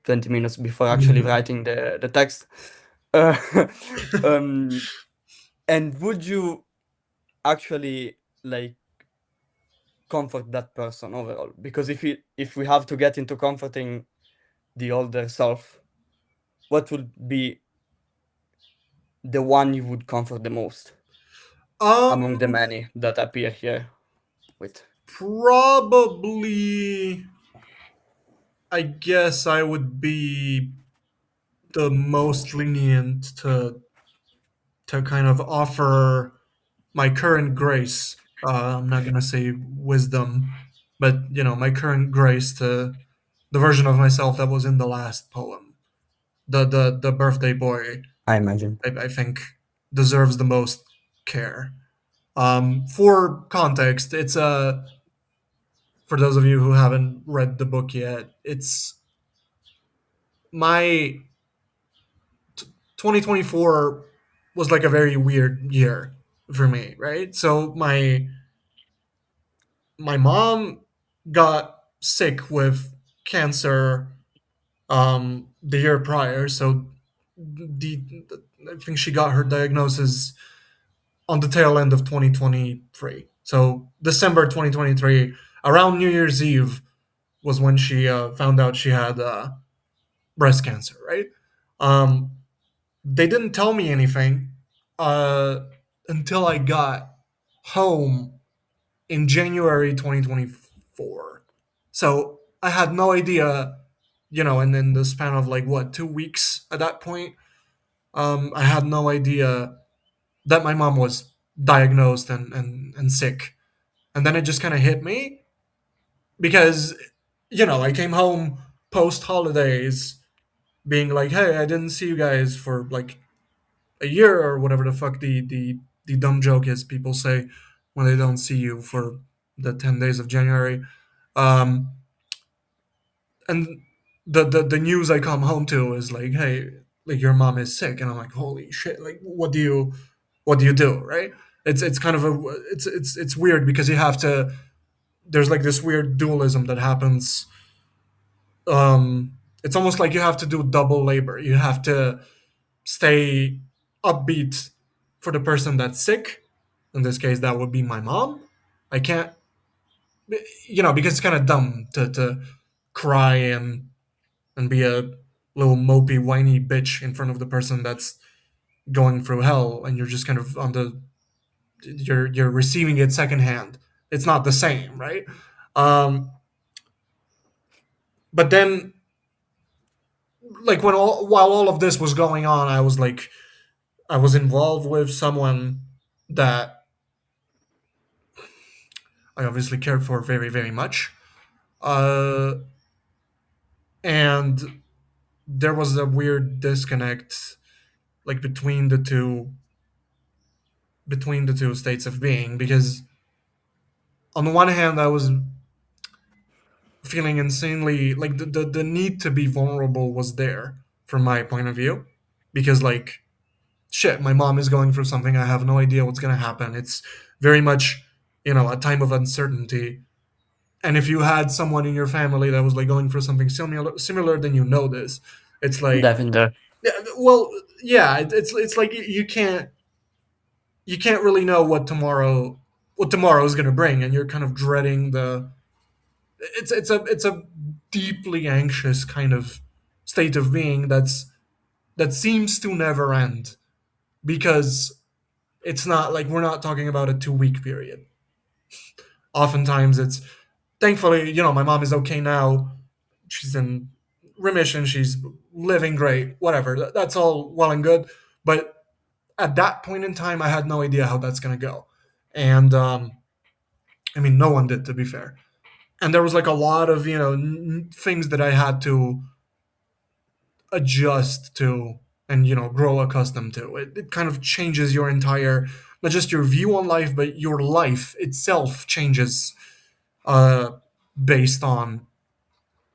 20 minutes before actually writing the text. Uh, um, and would you actually like comfort that person overall. Because if we have to get into comforting the older self, what would be the one you would comfort the most among the Um, many that appear here with? Probably, I guess I would be the most lenient to kind of offer my current grace. I'm not gonna say wisdom, but my current grace to the version of myself that was in the last poem. The birthday boy, I imagine. I think, deserves the most care. For context, it's for those of you who haven't read the book yet, it's my 2024 was like a very weird year for me, right? So my mom got sick with cancer the year prior. So the I think she got her diagnosis on the tail end of 2023. So December 2023, around New Year's Eve, was when she found out she had breast cancer. Right? Um, they didn't tell me anything uh, until I got home in January 2024. So I had no idea, and in the span of like what 2 weeks at that point, I had no idea that my mom was diagnosed and sick. And then it just kind of hit me because, I came home post holidays being like, hey, I didn't see you guys for like a year or whatever the fuck the dumb joke is people say when they don't see you for the 10 days of January. Um, and the news I come home to is like, hey, like your mom is sick, and I'm like, holy shit, like what do you do, right? It's kind of it's weird because you have to. There's like this weird dualism that happens. It's almost like you have to do double labor. You have to stay upbeat for the person that's sick. In this case, that would be my mom. I can't, because it's kind of dumb to cry and be a little mopey, whiny bitch in front of the person that's going through hell, and you're just kind of you're receiving it secondhand. It's not the same, right? Um, but then, like while all of this was going on, I was involved with someone that I obviously cared for very very much, uh, and there was a weird disconnect like between the two states of being because on the one hand I was feeling insanely like the need to be vulnerable was there from my point of view because like shit, my mom is going through something, I have no idea what's going to happen. It's very much a time of uncertainty, and if you had someone in your family that was like going through something similar, then this. It's like, Definitely. yeah, well, yeah, it's like you can't really know what tomorrow is going to bring, and you're kind of dreading the it's a deeply anxious kind of state of being that seems to never end because it's not like we're not talking about a 2 week period. Oftentimes it's thankfully, my mom is okay now. She's in remission, she's living great, whatever. That's all well and good, but at that point in time I had no idea how that's going to go. And I mean, no one did, to be fair. And there was like a lot of things that I had to adjust to and grow accustomed to. It kind of changes your entire, not just your view on life, but your life itself changes uh based on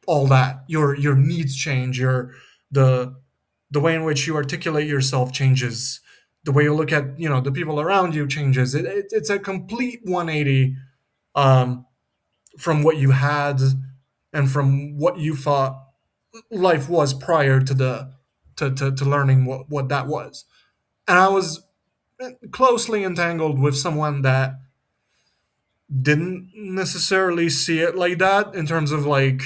all that. Your needs change, the the way in which you articulate yourself changes, the way you look at the people around you changes. It's a complete 180 um from what you had and from what you thought life was prior to to learning what that was. And I was closely entangled with someone that didn't necessarily see it like that in terms of like,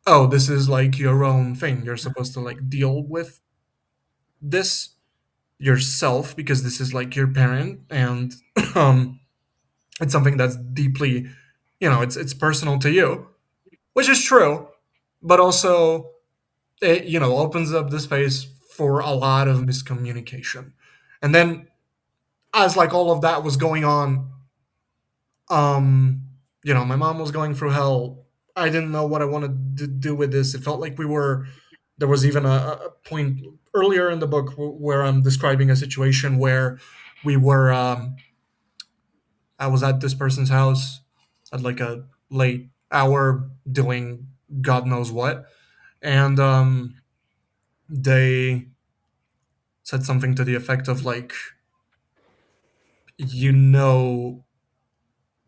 oh, this is like your own thing. You're supposed to like deal with this yourself because this is like your parent, and um it's something that's deeply, it's personal to you, which is true, but also it, opens up the space for a lot of miscommunication. And then as like all of that was going on, um my mom was going through hell. I didn't know what I wanted to do with this. It felt like there was even a point earlier in the book where I'm describing a situation where we were I was at this person's house at like a late hour doing God knows what, and they said something to the effect of like, you know,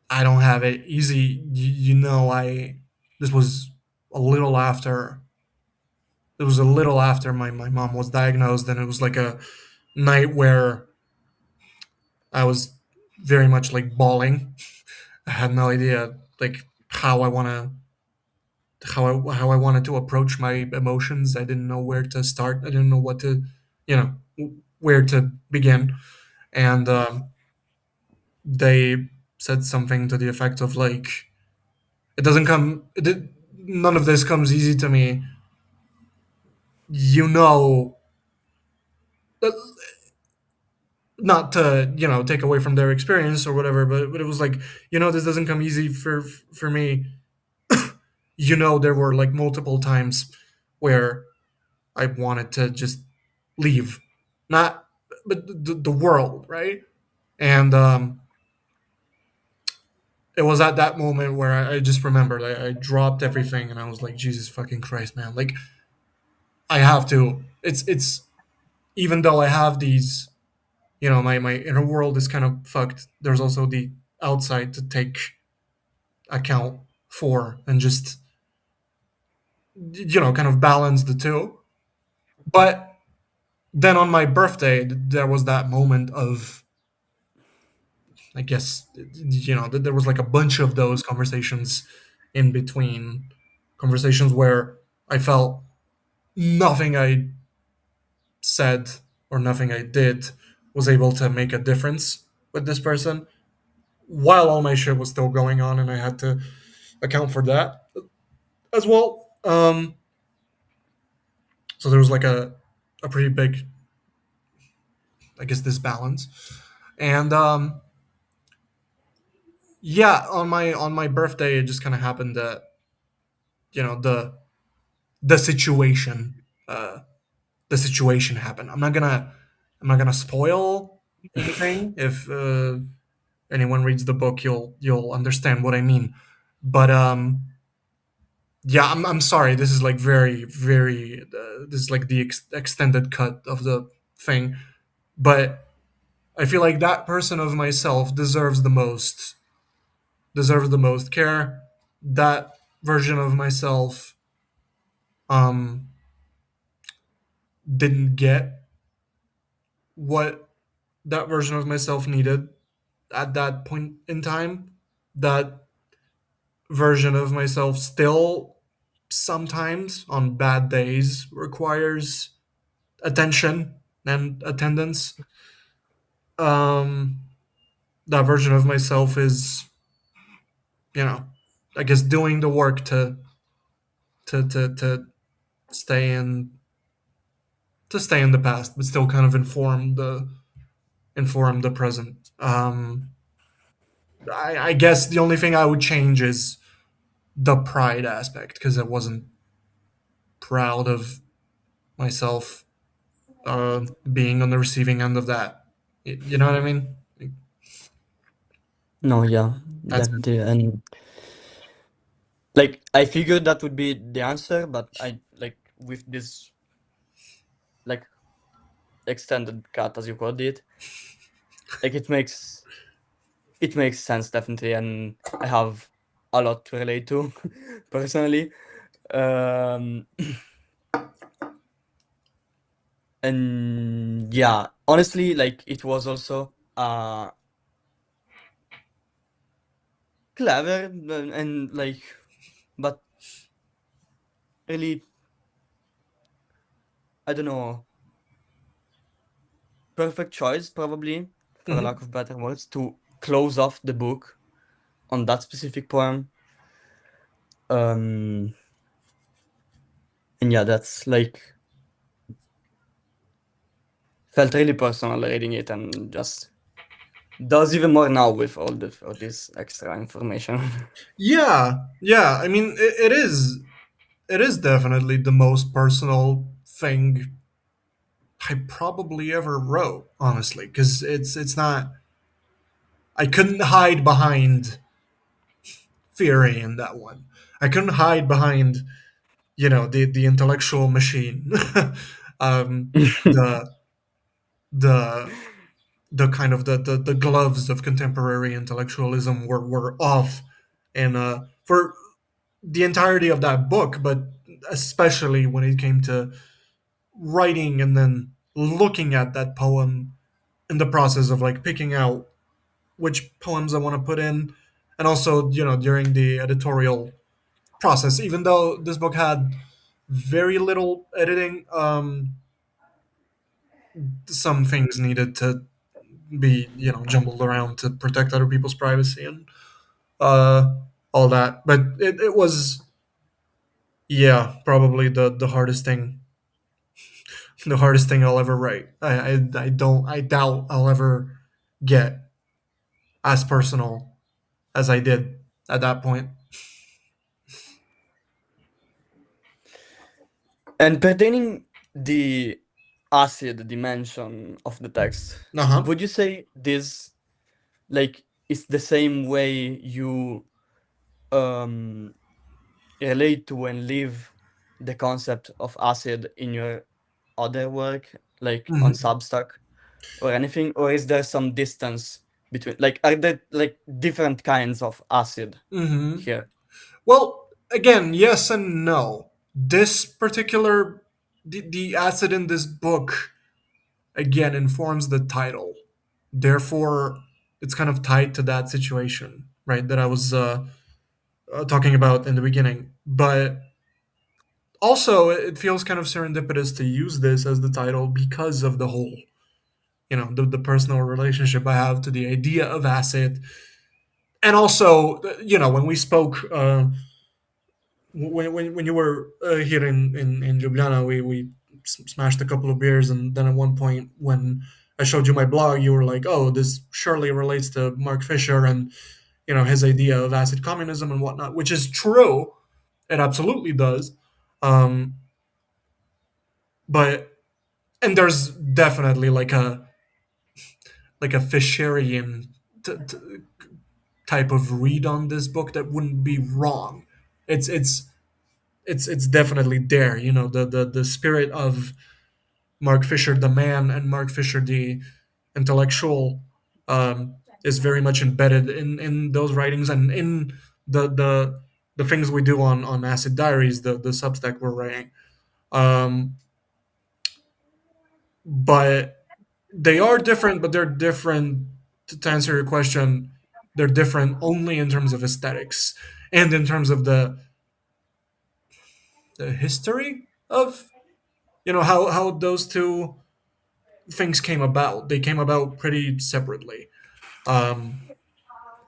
I don't have it easy. I this was a little after it was a little after my mom was diagnosed, and it was like a night where I was very much like bawling. I had no idea like how I wanted to approach my emotions. I didn't know where to start. I didn't know what to, you know, where to begin. And they said something to the effect of like, it doesn't come, none of this comes easy to me. You know, uh, not to take away from their experience or whatever, but it was like, this doesn't come easy for me. There were like multiple times where I wanted to just leave, not but the world, right? And it was at that moment where I just remembered I dropped everything and I was like, Jesus fucking Christ, man! Like I have to. It's even though I have these, my inner world is kind of fucked. There's also the outside to take account for and just kind of balance the two. But then on my birthday, there was that moment of, I guess, there was like a bunch of those conversations in between, conversations where I felt nothing I said or nothing I did was able to make a difference with this person, while all my shit was still going on, and I had to account for that as well. So there was like a pretty big, I guess, disbalance, and yeah, on my birthday, it just kind of happened that the situation uh, the situation happened. I'm not gonna spoil anything. If anyone reads the book, you'll understand what I mean. But yeah, I'm sorry. This is like very very. This is like the extended cut of the thing. But I feel like that person of myself deserves the most care. That version of myself um didn't get what that version of myself needed at that point in time. That version of myself still sometimes on bad days requires attention and attendance. Um, that version of myself is, you know, I guess doing the work to stay in stay in the past, but still kind of inform the present. I guess the only thing I would change is the pride aspect because I wasn't proud of myself being on the receiving end of that. You know what I mean? Like, No, yeah, that's it. definitely. And like I figured that would be the answer, but I like with this like extended cut as you called it, like it makes sense definitely, and I have a lot to relate to personally. Um and yeah, honestly, like it was also clever and like, but really, I don't know, perfect choice probably, for lack Mhm. of better words, to close off the book on that specific poem. Um, and yeah, that's like felt really personal reading it, and just does even more now with all this extra information. Yeah, yeah. I mean, it is. It is definitely the most personal thing I probably ever wrote, honestly, because it's not. I couldn't hide behind theory in that one. I couldn't hide behind the intellectual machine, the the the kind of the gloves of contemporary intellectualism were off, and for the entirety of that book, but especially when it came to writing and then looking at that poem in the process of like picking out which poems I want to put in, and also during the editorial process. Even though this book had very little editing, some things needed to be jumbled around to protect other people's privacy and uh, all that. But it was, yeah, probably the hardest thing, the hardest thing I'll ever write. I doubt I'll ever get as personal as I did at that point. And pertaining the acid dimension of the text, Uh huh. would you say this like is the same way you um relate to and live the concept of acid in your other work, like on Hmm. Substack or anything, or is there some distance between, like, are there like different kinds of acid Hmm. here? Well, again, yes and no. This particular the acid in this book again informs the title. Therefore, it's kind of tied to that situation, right? That I was talking about in the beginning. But also, it feels kind of serendipitous to use this as the title because of the whole, the personal relationship I have to the idea of acid. And also, when we spoke, when you were here in Ljubljana, we smashed a couple of beers, and then at one point when I showed you my blog, you were like, "Oh, this surely relates to Mark Fisher and his idea of acid communism and whatnot," which is true. It absolutely does. Um, but and there's definitely like a Fisherian t- t- type of read on this book that wouldn't be wrong. It's it's it's definitely there. The spirit of Mark Fisher, the man, and Mark Fisher, the intellectual, is very much embedded in those writings and in the things we do on Acid Diaries, the Substack we're writing. Um, but they are different, but they're different. To answer your question, they're different only in terms of aesthetics and in terms of the history of how those two things came about. They came about pretty separately. Um,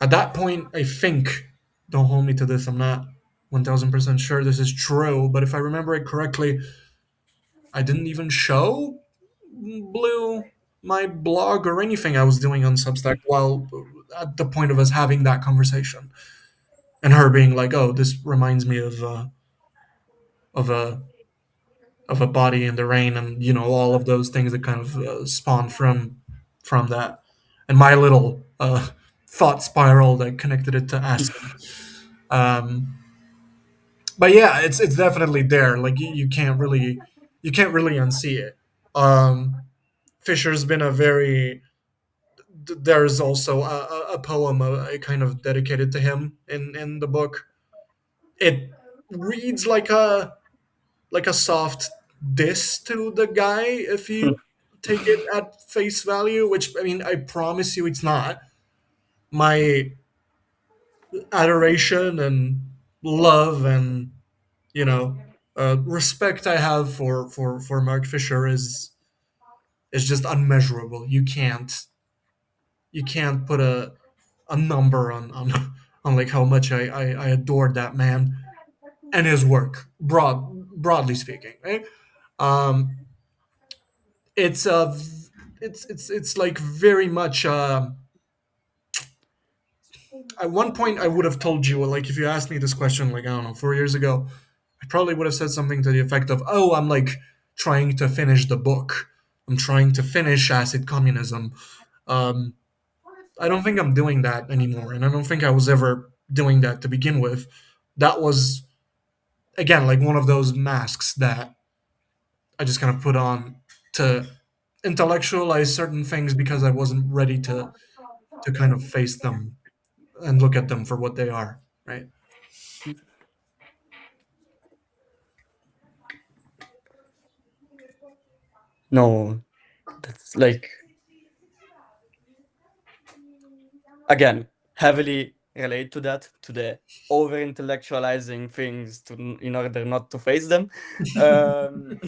at that point, I think, don't hold me to this, I'm not 1000% sure this is true, but if I remember it correctly, I didn't even show Blue my blog or anything I was doing on Substack while at the point of us having that conversation. And her being like, "Oh, this reminds me of a of a body in the rain," and all of those things that kind of spawned from that, and my little thought spiral that connected it to acid. Um, but yeah, it's definitely there. Like you can't really unsee it. Fisher's been a very there's also a poem kind of dedicated to him in the book. It reads like a soft diss to the guy if you take it at face value, which I mean I promise you it's not. My adoration and love and you know respect I have for Mark Fisher is just unmeasurable. You can't put a number on on like how much I adored that man and his work, broadly speaking, right? Um, it's it's like very much. At one point, I would have told you, like, if you asked me this question, like I don't know, 4 years ago, I probably would have said something to the effect of, "Oh, I'm like trying to finish the book. I'm trying to finish Acid Communism." Um, I don't think I'm doing that anymore, and I don't think I was ever doing that to begin with. That was again like one of those masks that I just kind of put on to intellectualize certain things because I wasn't ready to kind of face them and look at them for what they are, right? No, that's like again heavily relate to that, to the over intellectualizing things to in order not to face them. Um,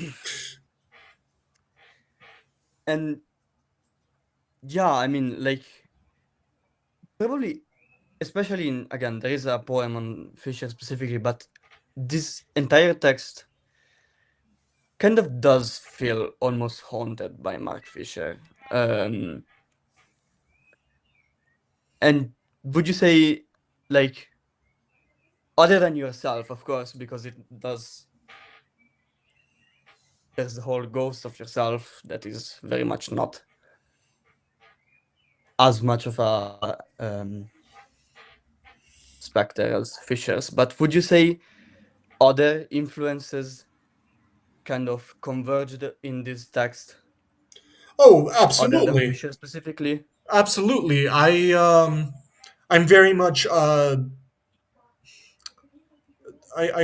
and yeah, I mean, like probably, especially in again, there is a poem on Fisher specifically, but this entire text kind of does feel almost haunted by Mark Fisher. Um, and would you say, like, other than yourself, of course, because it does, there's the whole ghost of yourself that is very much not as much of a specter as Fisher's, but would you say other influences kind of converged in this text, Oh, other than absolutely, Fisher specifically? absolutely. I'm very much I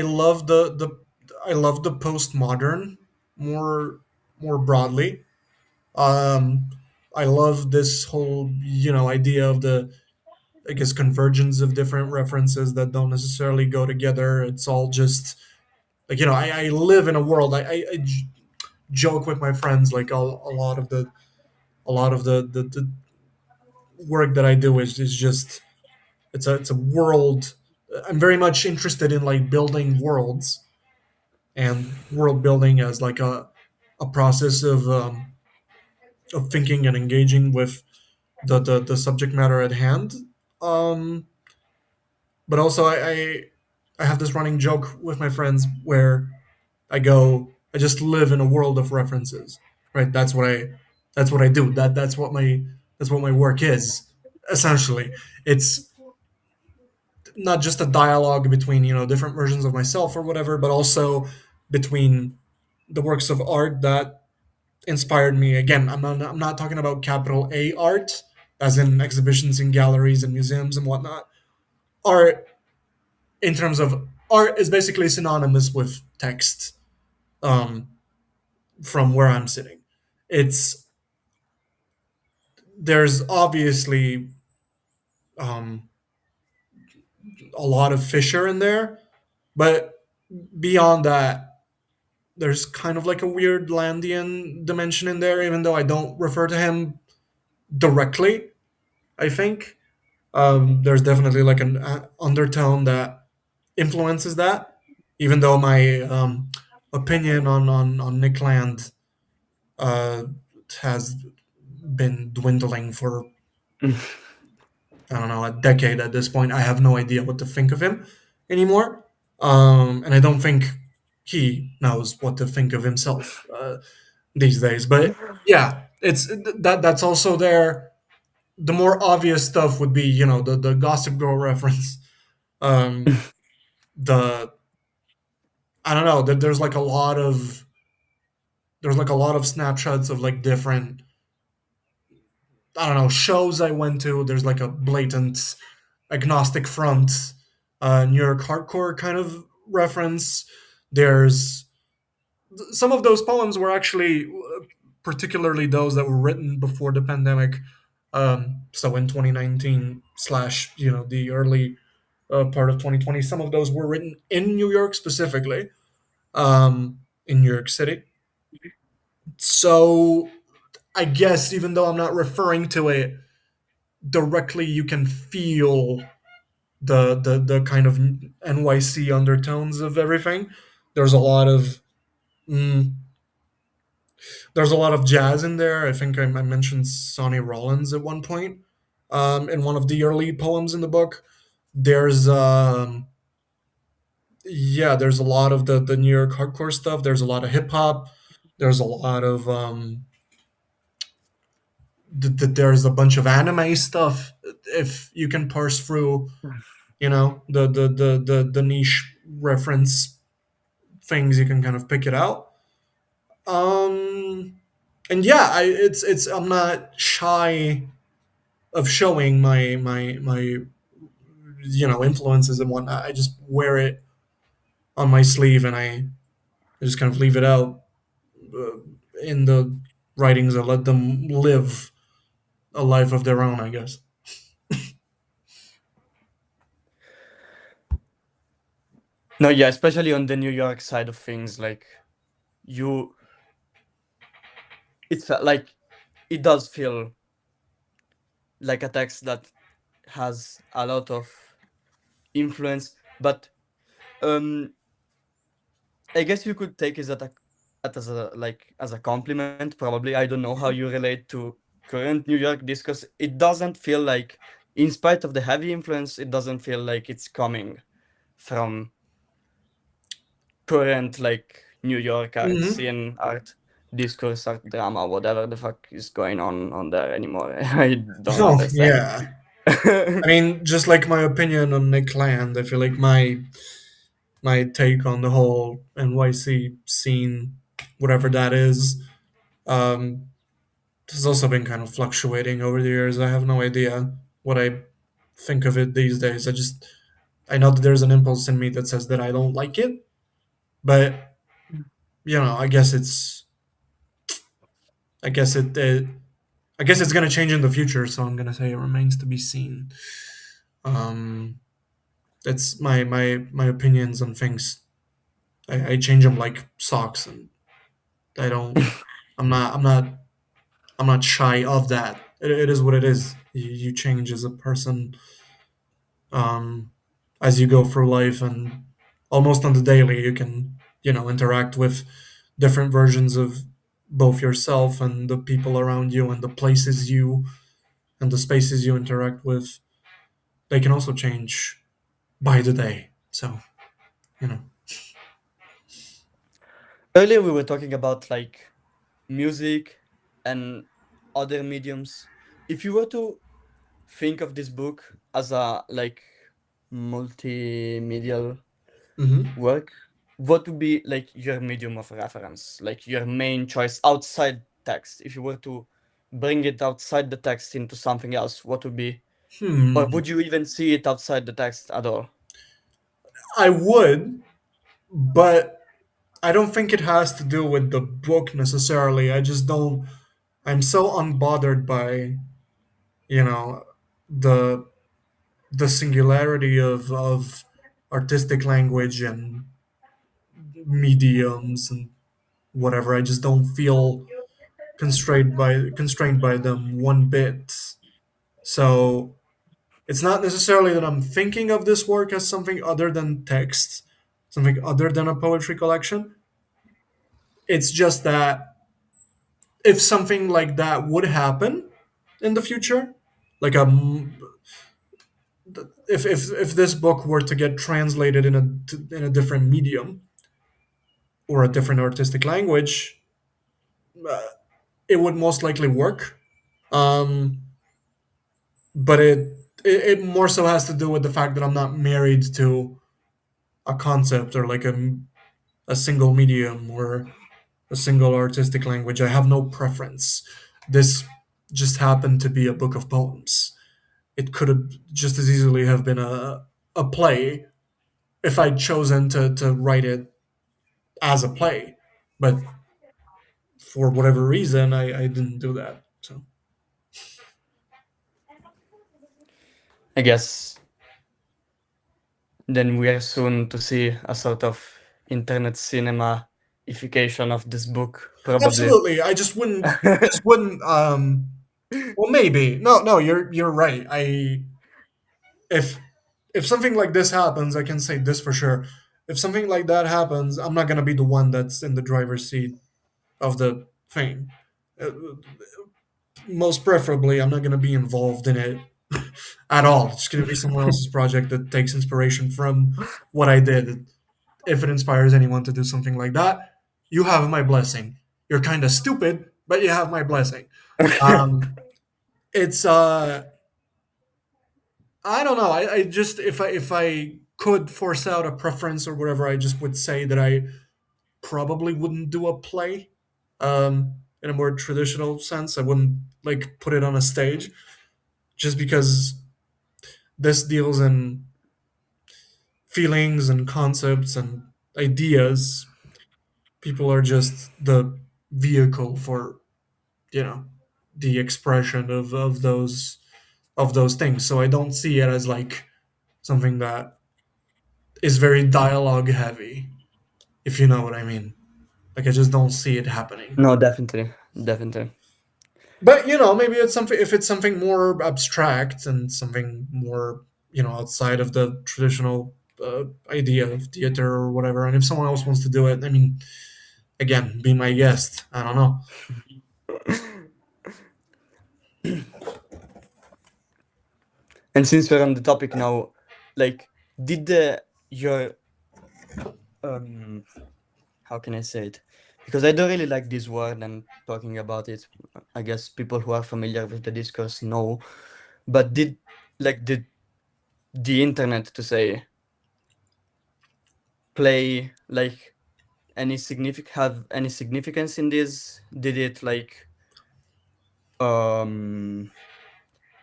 love the I love the postmodern more more broadly. Um, I love this whole idea of the I guess convergence of different references that don't necessarily go together. It's all just like I live in a world. I joke with my friends like a lot of the work that I do is just it's a world. I'm very much interested in like building worlds and world building as like a process of thinking and engaging with the subject matter at hand. Um, but also I have this running joke with my friends where I just live in a world of references, right? That's what I do. That's what my work is. Essentially, it's not just a dialogue between different versions of myself or whatever, but also between the works of art that inspired me. Again, I'm not talking about capital A art, as in exhibitions in galleries and museums and whatnot. Art, in terms of art, is basically synonymous with text. Um, from where I'm sitting, it's there's obviously um, a lot of Fisher in there, but beyond that, there's kind of like a weird Landian dimension in there, even though I don't refer to him directly. I think there's definitely like an undertone that influences that, even though my opinion on Nick Land uh, has been dwindling for I don't know a decade at this point. I have no idea what to think of him anymore, and I don't think he knows what to think of himself these days. But yeah, that's also there. The more obvious stuff would be the Gossip Girl reference. Um, the I don't know. There's like a lot of snapshots of like different I don't know shows I went to. There's like a blatant agnostic front, New York hardcore kind of reference. There's some of those poems were actually particularly those that were written before the pandemic. So in 2019 slash the early part of 2020. Some of those were written in New York specifically, in New York City. So I guess even though I'm not referring to it directly, you can feel the kind of NYC undertones of everything. There's a lot of mm, there's a lot of jazz in there. I think I mentioned Sonny Rollins at one point, in one of the early poems in the book. There's yeah, there's a lot of the New York hardcore stuff. There's a lot of hip hop. There's a lot of there's a bunch of anime stuff. If you can parse through, the niche reference things, you can kind of pick it out. Um, and yeah, it's I'm not shy of showing my influences and whatnot. I just wear it on my sleeve, and I just kind of leave it out uh, in the writings. I let them live a life of their own, I guess. No, yeah, especially on the New York side of things, like you, like it does feel like a text that has a lot of influence, but um, I guess you could take it as a like as a compliment. Probably, I don't know how you relate to current New York discourse. It doesn't feel like, in spite of the heavy influence, it doesn't feel like it's coming from current like New York art Hmm. scene, art discourse, art drama, whatever the fuck is going on there anymore. I don't Oh understand. yeah. I mean, just like my opinion on Nick Land, I feel like my take on the whole NYC scene, whatever that is, um, has also been kind of fluctuating over the years. I have no idea what I think of it these days. I know that there's an impulse in me that says that I don't like it, but I guess I guess I guess it's gonna change in the future. So I'm gonna say it remains to be seen. Um, that's my opinions on things. I change them like socks, and I don't. I'm not shy of that. It is what it is. You change as a person, um, as you go through life, and almost on the daily, you can interact with different versions of both yourself and the people around you and the places you and the spaces you interact with. They can also change by the day. So you know. Earlier we were talking about like music and other mediums. If you were to think of this book as a like multimedia Hmm. work, what would be like your medium of reference, like your main choice outside text? If you were to bring it outside the text into something else, what would be, or Hmm. would you even see it outside the text at all? I would, but I don't think it has to do with the book necessarily. I just don't. I'm so unbothered by you know the the singularity of artistic language and mediums and whatever. I just don't feel constrained by them one bit. So it's not necessarily that I'm thinking of this work as something other than text, something other than a poetry collection. It's just that if something like that would happen in the future, like if this book were to get translated in a different medium or a different artistic language, uh, it would most likely work. Um, but it more so has to do with the fact that I'm not married to a concept or like a single medium or a single artistic language. I have no preference. This just happened to be a book of poems. It could have just as easily have been a play if I'd chosen to write it as a play. But for whatever reason, I didn't do that. So I guess then we are soon to see a sort of internet cinema-ification of this book, probably. Absolutely. I just wouldn't well maybe. No, you're right. I if if something like this happens, I can say this for sure. If something like that happens, I'm not going to be the one that's in the driver's seat of the thing. Uh, Most preferably, I'm not going to be involved in it at all. It's going to be someone else's project that takes inspiration from what I did. If it inspires anyone to do something like that, you have my blessing. You're kind of stupid, but you have my blessing. Um, it's I don't know. I just if I could force out a preference or whatever, I just would say that I probably wouldn't do a play. In a more traditional sense, I wouldn't like put it on a stage just because this deals in feelings and concepts and ideas. People are just the vehicle for you know the expression of those things. So I don't see it as like something that is very dialogue heavy, if you know what I mean. Like I just don't see it happening. No, definitely, definitely. But maybe it's something if it's something more abstract and something more outside of the traditional idea of theater or whatever. And if someone else wants to do it, I mean, again, be my guest. I don't know. And since we're on the topic now, like, did your um how can I say it? Because I don't really like this word and talking about it. I guess people who are familiar with the discourse know. But did the internet, to say, play like have any significance in this? Did it um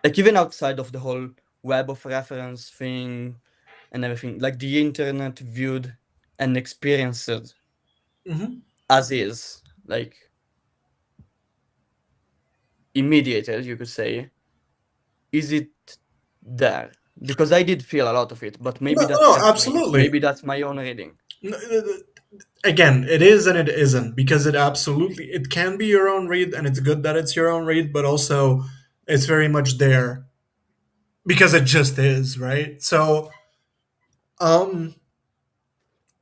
like even outside of the whole web of reference thing and everything, like the internet viewed and experienced Hmm. as is, like immediated, you could say, is it there? Because I did feel a lot of it, but maybe No, that's no, just me. absolutely. Maybe that's my own reading. Again, it is and it isn't because it can be your own read and it's good that it's your own read, but also it's very much there because it just is, right? So, um,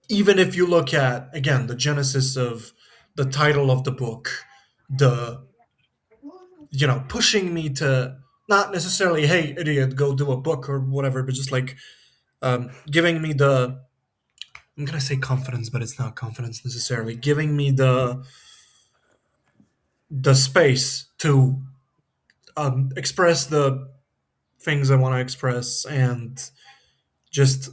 even if you look at again the genesis of the title of the book, the pushing me to not necessarily hey idiot go do a book or whatever, but just like giving me the I'm gonna say confidence, but it's not confidence necessarily. Giving me the space to express the things I want to express and just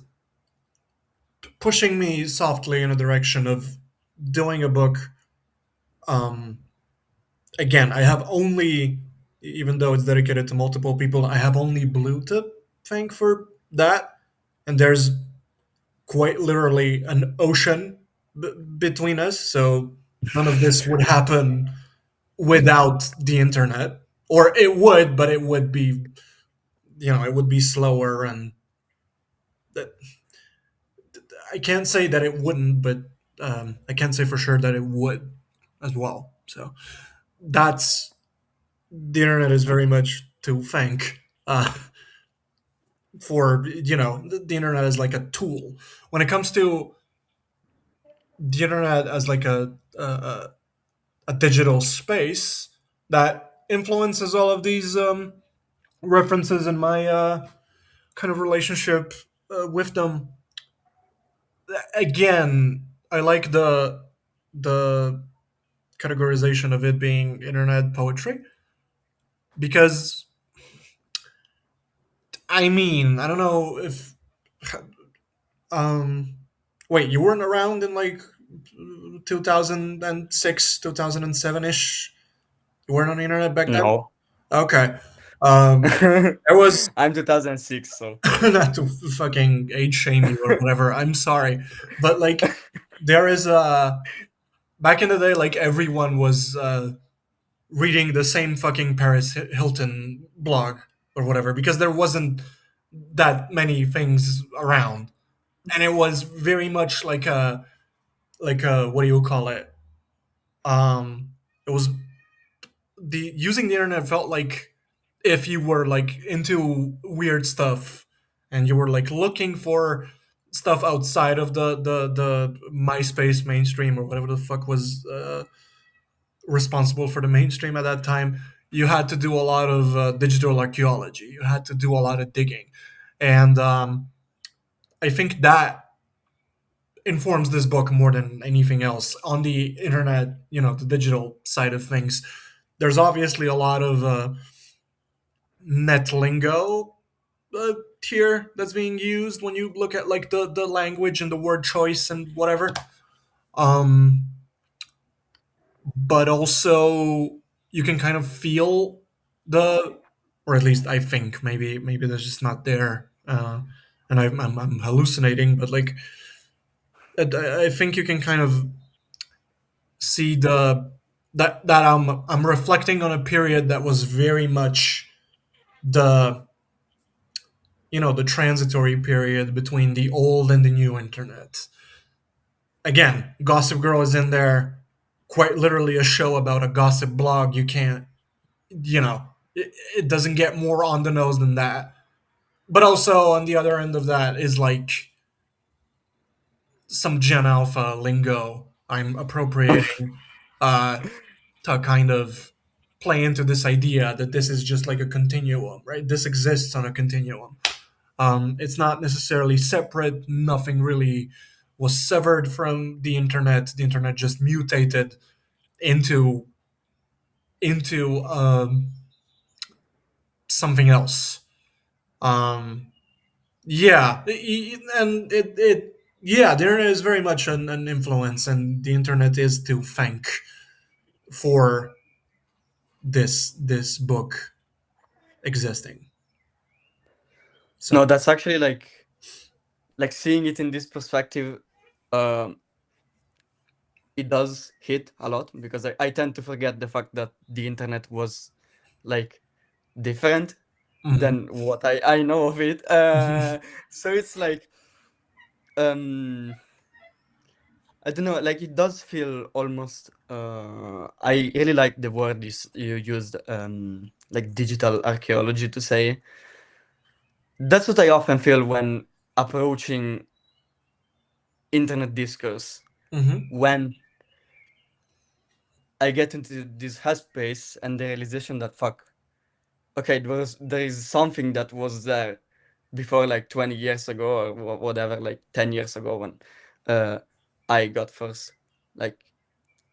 pushing me softly in a direction of doing a book. Um, Again, I have only, even though it's dedicated to multiple people, I have only Blue to thank for that. And there's quite literally an ocean between us. So none of this would happen without the internet. Or it would, but it would be, it would be slower. And that, I can't say that it wouldn't, but I can say for sure that it would as well. So that's the internet is very much to thank for the internet as like a tool when it comes to the internet as like a digital space that influences all of these references in my kind of relationship with them. Again, I like the categorization of it being internet poetry because I mean I don't know if um wait, you weren't around in like 2006, 2007 ish. You weren't on the internet back then. No. Okay. Um, there was I'm 2006, so not to fucking age shame you or whatever. I'm sorry, but like there is back in the day, like everyone was reading the same fucking Paris Hilton blog or whatever because there wasn't that many things around. and it was very much like a, what do you call it? It was the using the internet felt like if you were like into weird stuff and you were like looking for stuff outside of the MySpace mainstream or whatever the fuck was responsible for the mainstream at that time. You had to do a lot of digital archaeology. You had to do a lot of digging, and I think that informs this book more than anything else on the internet. You know, the digital side of things. There's obviously a lot of net lingo here that's being used when you look at like the language and the word choice and whatever. Um, but also you can kind of feel the, or at least I think maybe that's just not there, and I'm hallucinating, but like I think you can kind of see the that I'm reflecting on a period that was very much the, you know, the transitory period between the old and the new internet. Again, Gossip Girl is in there, quite literally a show about a gossip blog. You can't, you know, it doesn't get more on the nose than that. But also on the other end of that is like some Gen Alpha lingo I'm appropriating uh, to kind of play into this idea that this is just like a continuum, right? This exists on a continuum. It's not necessarily separate. Nothing really was severed from the internet. The internet just mutated into into something else. Um, yeah, and it yeah, there is very much an influence, and the internet is to thank for this book existing. No, So. that's actually like seeing it in this perspective, um, it does hit a lot because I tend to forget the fact that the internet was like different Mhm. than what I know of it. So it's like I don't know, like it does feel almost I really like the word you used, like digital archaeology to say. That's what I often feel when approaching internet discourse. Mhm. When I get into this headspace and the realization that fuck, okay, there is something that was there before like 20 years ago or whatever, like 10 years ago when uh I got first like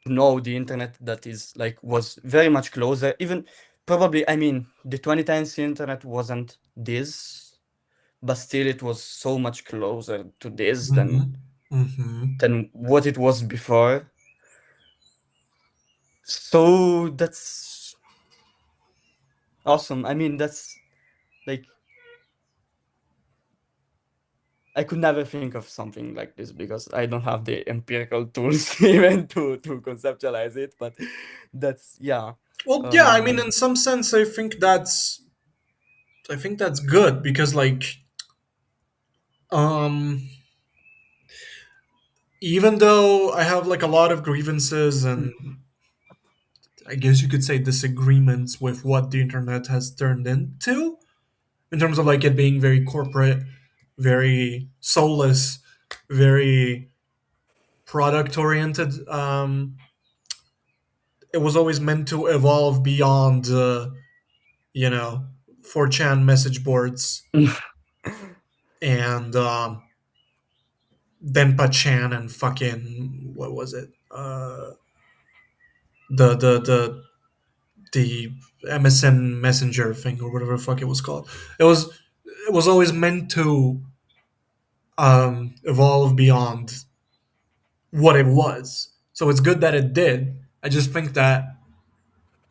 to know the internet, that is like was very much closer. Even probably, I mean, the 2010s internet wasn't this, but still it was so much closer to this Mhm. Mhm. than what it was before. So that's awesome. I mean, that's like I could never think of something like this because I don't have the empirical tools even to conceptualize it. But that's yeah. Well, yeah, I mean, Um, in some sense, I think that's good because, like, um, even though I have like a lot of grievances and I guess you could say disagreements with what the internet has turned into, in terms of like it being very corporate, very soulless, very product oriented. It was always meant to evolve beyond, you know, 4chan message boards and Denpa Chan and fucking what was it? The the the the MSN Messenger thing or whatever the fuck it was called. It was always meant to evolve beyond what it was. So it's good that it did. I just think that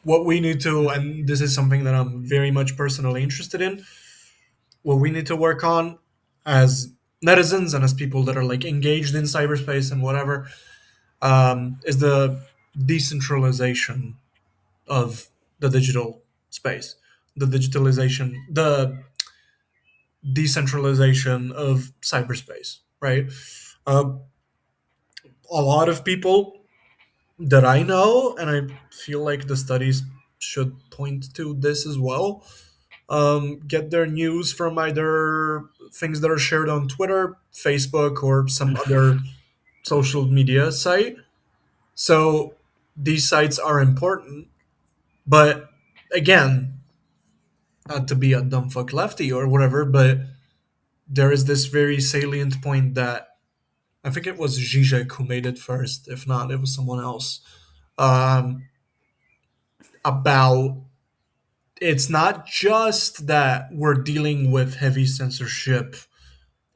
what we need to, and this is something that I'm very much personally interested in, what we need to work on as netizens and as people that are like engaged in cyberspace and whatever, is the decentralization of the digital space, the decentralization of cyberspace, right? Uh, a lot of people that I know, and I feel like the studies should point to this as well, get their news from either things that are shared on Twitter, Facebook, or some other social media site. So these sites are important, but again, not to be a dumb fuck lefty or whatever, but there is this very salient point that I think it was Zizek who made it first. If not, it was someone else. Um, about it's not just that we're dealing with heavy censorship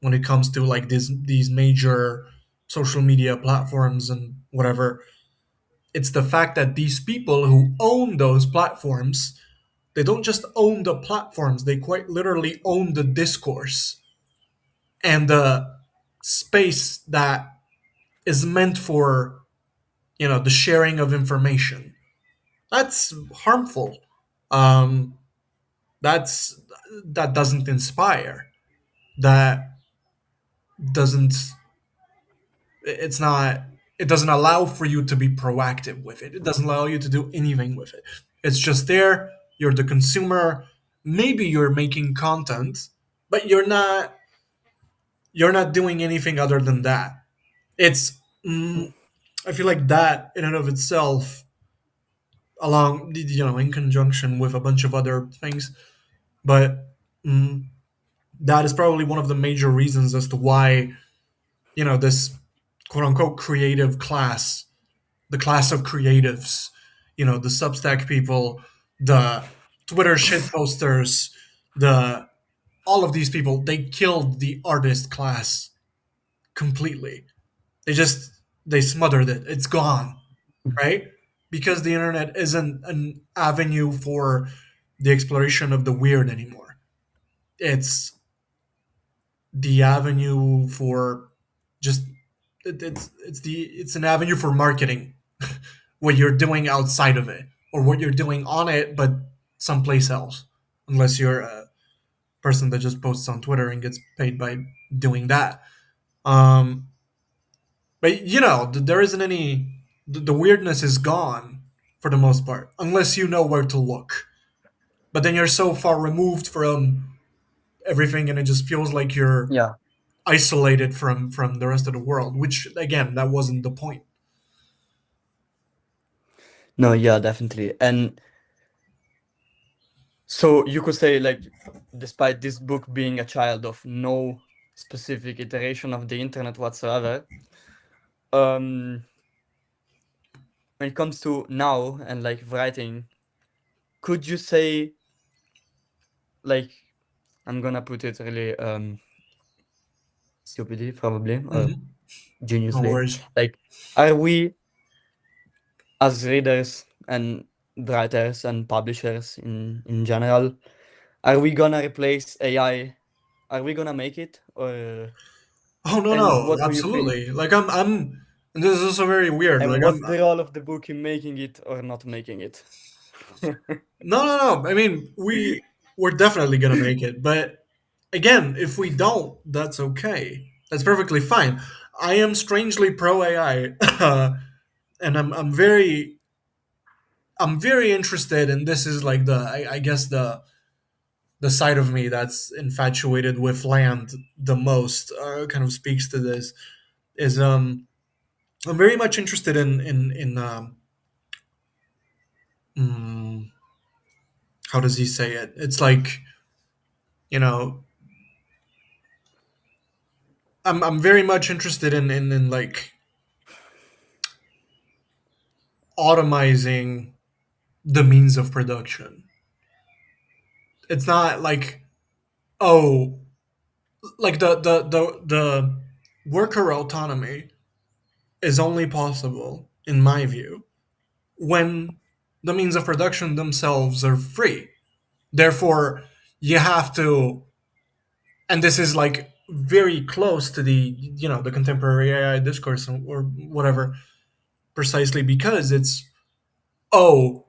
when it comes to like these major social media platforms and whatever. It's the fact that these people who own those platforms, they don't just own the platforms, they quite literally own the discourse and the space that is meant for, the sharing of information. That's harmful. Um, that's that doesn't inspire. That doesn't. It's not. It doesn't allow for you to be proactive with it. It doesn't allow you to do anything with it. It's just there. You're the consumer. Maybe you're making content, but you're not doing anything other than that. It's I feel like that in and of itself, along in conjunction with a bunch of other things, but mm, that is probably one of the major reasons as to why this quote unquote creative class, the class of creatives, the Substack people, the Twitter shit posters, the all of these people, they killed the artist class completely. They just they smothered it. It's gone, right? Because the internet isn't an avenue for the exploration of the weird anymore. It's the avenue for just it's an avenue for marketing what you're doing outside of it or what you're doing on it, but someplace else. Unless you're a person that just posts on Twitter and gets paid by doing that. Um, but there isn't any. The weirdness is gone for the most part, unless you know where to look. But then you're so far removed from everything, and it just feels like you're Yeah. isolated from the rest of the world. Which again, that wasn't the point. No, yeah, definitely. And so you could say, like, despite this book being a child of no specific iteration of the internet whatsoever, um, when it comes to now and like writing, could you say, like, I'm gonna put it really stupidly, probably, or Hmm. No geniusly, worries. like, are we as readers and writers and publishers in general, are we gonna replace AI? Are we gonna make it, or Oh no, and no, what do you think? absolutely. Like I'm. And this is also very weird. And Like what's the role of the book in making it or not making it? no, no, no. I mean, we're definitely gonna make it, but again, if we don't, that's okay. That's perfectly fine. I am strangely pro AI, and I'm very interested, and this is like I guess the side of me that's infatuated with land the most kind of speaks to this is I'm very much interested in mm, how does he say it? It's like you know I'm very much interested in like automizing the means of production. It's not like oh like the worker autonomy is only possible in my view when the means of production themselves are free. Therefore, you have to, and this is like very close to the contemporary AI discourse or whatever, precisely because it's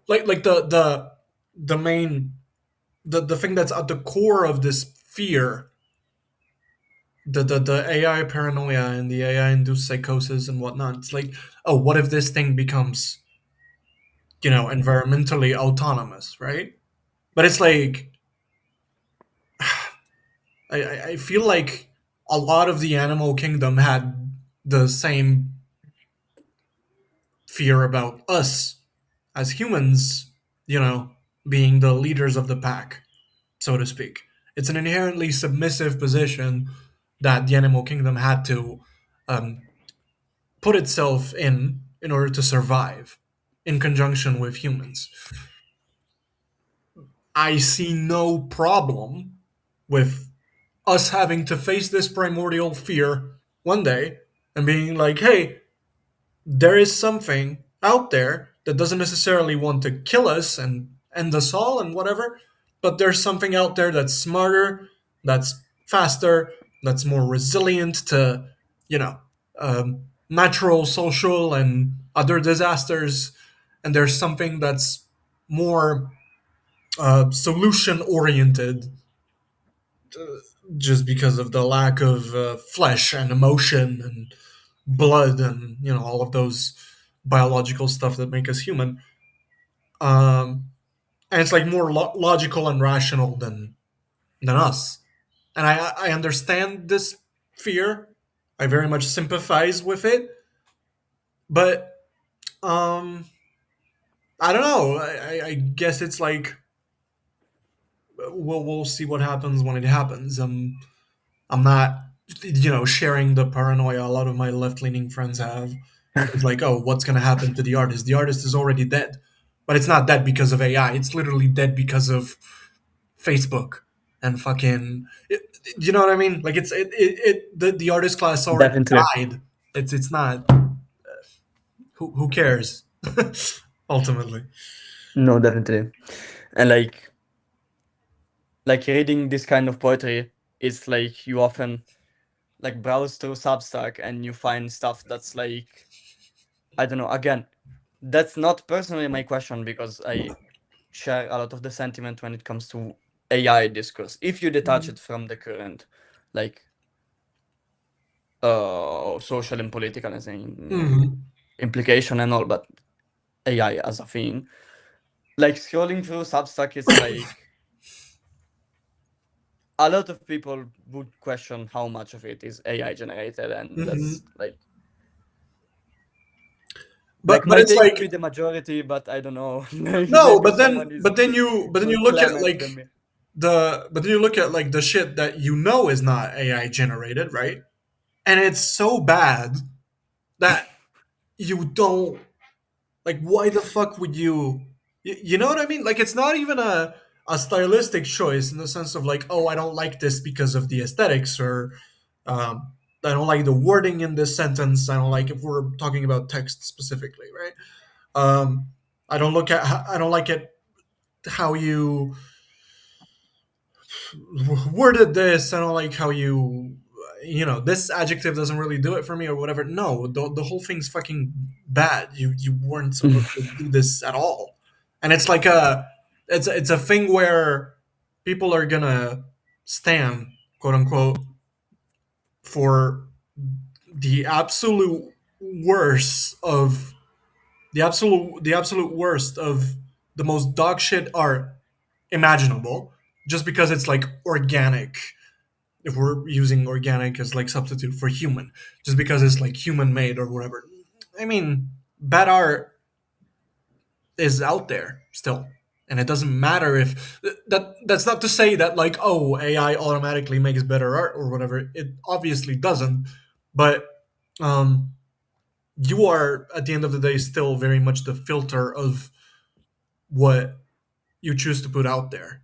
like the main the thing that's at the core of this fear the AI paranoia and the AI induced psychosis and whatnot. It's like, oh, what if this thing becomes, environmentally autonomous, right? But it's like, I feel like a lot of the animal kingdom had the same fear about us as humans, you know, being the leaders of the pack, so to speak. It's an inherently submissive position that the animal kingdom had to um, put itself in order to survive in conjunction with humans. I see no problem with us having to face this primordial fear one day and being like, hey, there is something out there that doesn't necessarily want to kill us and end us all and whatever, but there's something out there that's smarter, that's faster, that's more resilient to, you know, natural, social, and other disasters. And there's something that's more solution oriented just because of the lack of flesh and emotion and blood and all of those biological stuff that make us human. And it's like more logical and rational than us. And I understand this fear. I very much sympathize with it, but um, I don't know. I guess it's like we'll see what happens when it happens. I'm not, sharing the paranoia a lot of my left leaning friends have. It's like, oh, what's going to happen to the artist? The artist is already dead. But it's not dead because of AI. It's literally dead because of Facebook and fucking. You know what I mean? Like the artist class already Definitely. died. It's not. Who cares? Ultimately. No, definitely. And like reading this kind of poetry, it's like you often like browse through Substack and you find stuff that's like, I don't know, again, that's not personally my question because I share a lot of the sentiment when it comes to AI discourse. If you detach it from the current like social and political and Hmm. implication and all, but AI as a thing, like scrolling through Substack, it's like a lot of people would question how much of it is AI generated, and that's Hmm. like But my it's take would like be the majority, but I don't know. Maybe no, maybe but then someone is but then you will look at climb like them. but then you look at like the shit that is not AI generated, right? And it's so bad that you don't like. Why the fuck would you know what I mean? Like it's not even a stylistic choice in the sense of like, oh, I don't like this because of the aesthetics, or um, I don't like the wording in this sentence. I don't like if we're talking about text specifically, right? Um, I don't like it how you worded this. I don't like how this adjective doesn't really do it for me or whatever. No, the whole thing's fucking bad. You weren't supposed to do this at all. And it's like it's a thing where people are gonna stand, quote unquote, for the absolute worst of the absolute worst of the most dog shit art imaginable, just because it's like organic, if we're using organic as like substitute for human, just because it's like human made or whatever. I mean, bad art is out there still, and it doesn't matter if that's not to say that like, oh, AI automatically makes better art or whatever. It obviously doesn't, but um you are at the end of the day still very much the filter of what you choose to put out there.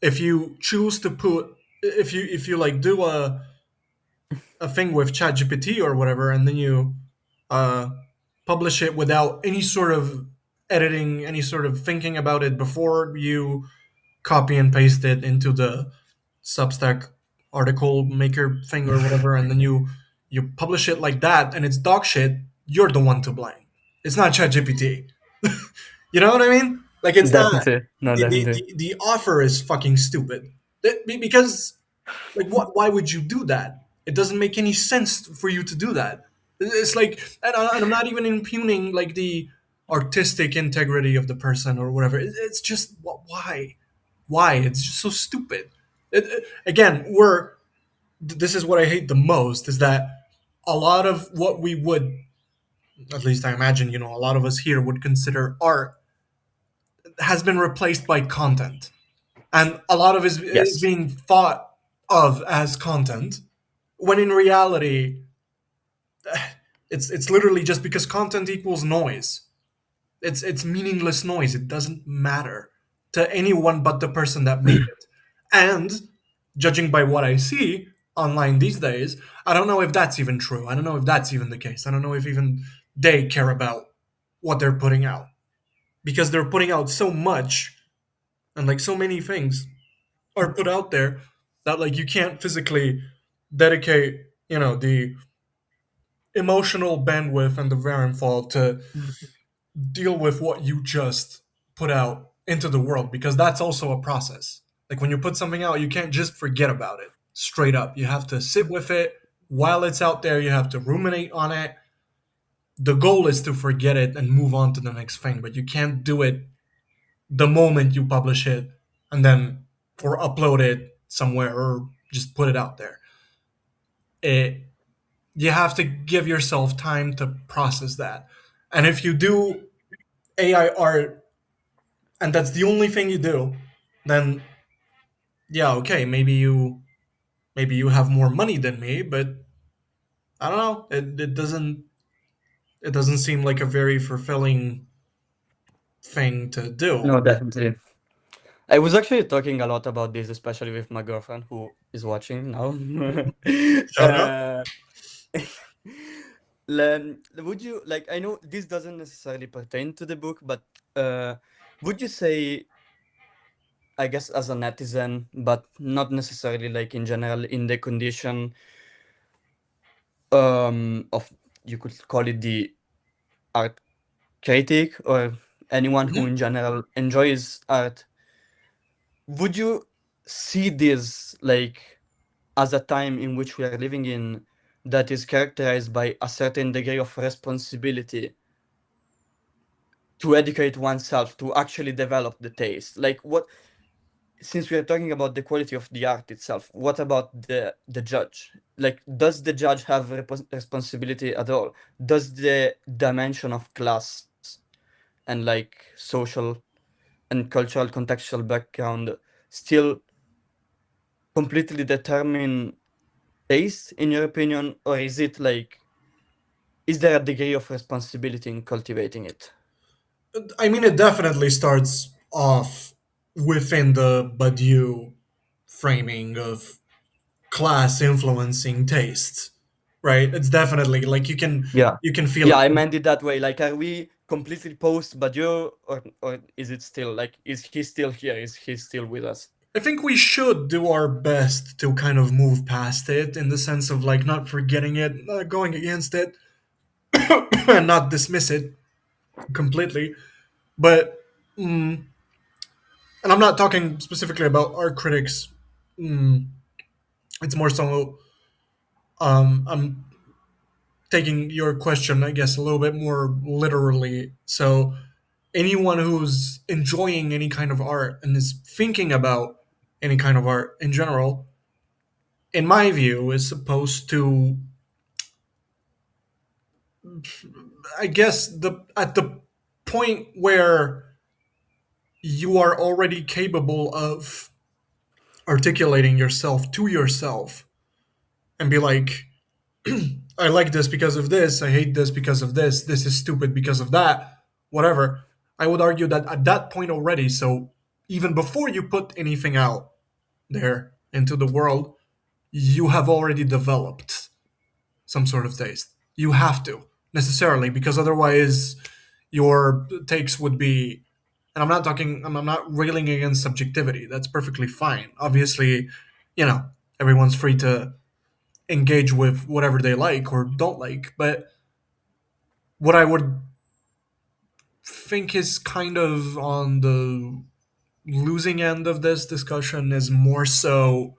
If you choose to put if you like do a thing with ChatGPT or whatever, and then you uh, publish it without any sort of editing, any sort of thinking about it before you copy and paste it into the Substack article maker thing or whatever, and then you publish it like that, and it's dog shit. You're the one to blame. It's not ChatGPT. You know what I mean? Like it's not Definitely, no, definitely. the offer is fucking stupid. Because like what? Why would you do that? It doesn't make any sense for you to do that. It's like, and I'm not even impugning like the artistic integrity of the person or whatever. It's just why, why? It's just so stupid. Again, this is what I hate the most is that a lot of what we would, at least I imagine, a lot of us here would consider art has been replaced by content, and a lot of it is Yes. being thought of as content when in reality it's literally just because content equals noise. It's meaningless noise. It doesn't matter to anyone but the person that made it. And judging by what I see online these days, I don't know if that's even true. I don't know if that's even the case. I don't know if even they care about what they're putting out, because they're putting out so much, and like so many things are put out there that like you can't physically dedicate, the emotional bandwidth and the wherewithal to deal with what you just put out into the world, because that's also a process. Like when you put something out, you can't just forget about it straight up. You have to sit with it while it's out there. You have to ruminate on it. The goal is to forget it and move on to the next thing, but you can't do it the moment you publish it and then or upload it somewhere or just put it out there. It You have to give yourself time to process that. And if you do AI art and that's the only thing you do, then yeah, okay, maybe you have more money than me, but I don't know. It doesn't seem like a very fulfilling thing to do. No, definitely. I was actually talking a lot about this, especially with my girlfriend who is watching now. Shout out. uh, would you like? I know this doesn't necessarily pertain to the book, but uh, would you say, I guess, as a netizen, but not necessarily like in general, in the condition of, you could call it the art critic or anyone who Mhm. in general enjoys art, would you see this like as a time in which we are living in that is characterized by a certain degree of responsibility to educate oneself, to actually develop the taste? Like, what, since we are talking about the quality of the art itself, what about the judge? Like, does the judge have responsibility at all? Does the dimension of class and like social and cultural contextual background still completely determine taste, in your opinion, or is it like, is there a degree of responsibility in cultivating it? I mean, it definitely starts off within the Badiou framing of class influencing tastes, right? It's definitely like Yeah. you can feel Yeah, it. I meant it that way. Like, are we completely post Badiou, or is it still like, is he still here? Is he still with us? I think we should do our best to kind of move past it in the sense of like not forgetting it, not going against it, and not dismiss it completely. But, and I'm not talking specifically about art critics. It's more so I'm taking your question, I guess, a little bit more literally. So anyone who's enjoying any kind of art and is thinking about any kind of art in general, in my view, is supposed to, I guess, the at the point where you are already capable of articulating yourself to yourself and be like, I like this because of this, I hate this because of this is stupid because of that, whatever. I would argue that at that point already, so even before you put anything out there into the world, you have already developed some sort of taste. You have to necessarily, because otherwise your takes would be, and I'm not railing against subjectivity. That's perfectly fine. Obviously, you know, everyone's free to engage with whatever they like or don't like, but what I would think is kind of on the losing end of this discussion is more so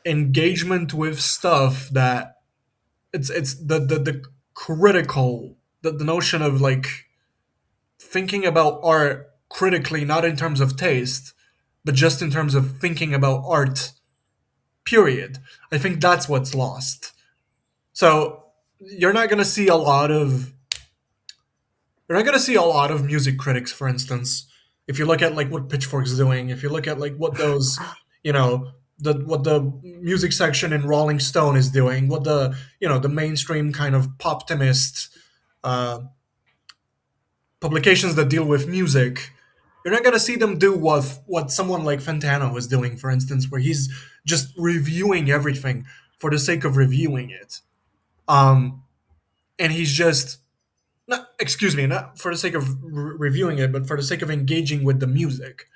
engagement with stuff that it's the critical the notion of like thinking about art critically, not in terms of taste, but just in terms of thinking about art, period. I think that's what's lost. So you're not gonna see a lot of you're not gonna see a lot of music critics, for instance. If you look at like what Pitchfork's doing, if you look at like what those, you know, what the music section in Rolling Stone is doing, what the the mainstream kind of poptimist uh, publications that deal with music, you're not gonna see them do what someone like Fantano is doing, for instance, where he's just reviewing everything for the sake of reviewing it. Um, and he's just not excuse me, not for the sake of reviewing it, but for the sake of engaging with the music.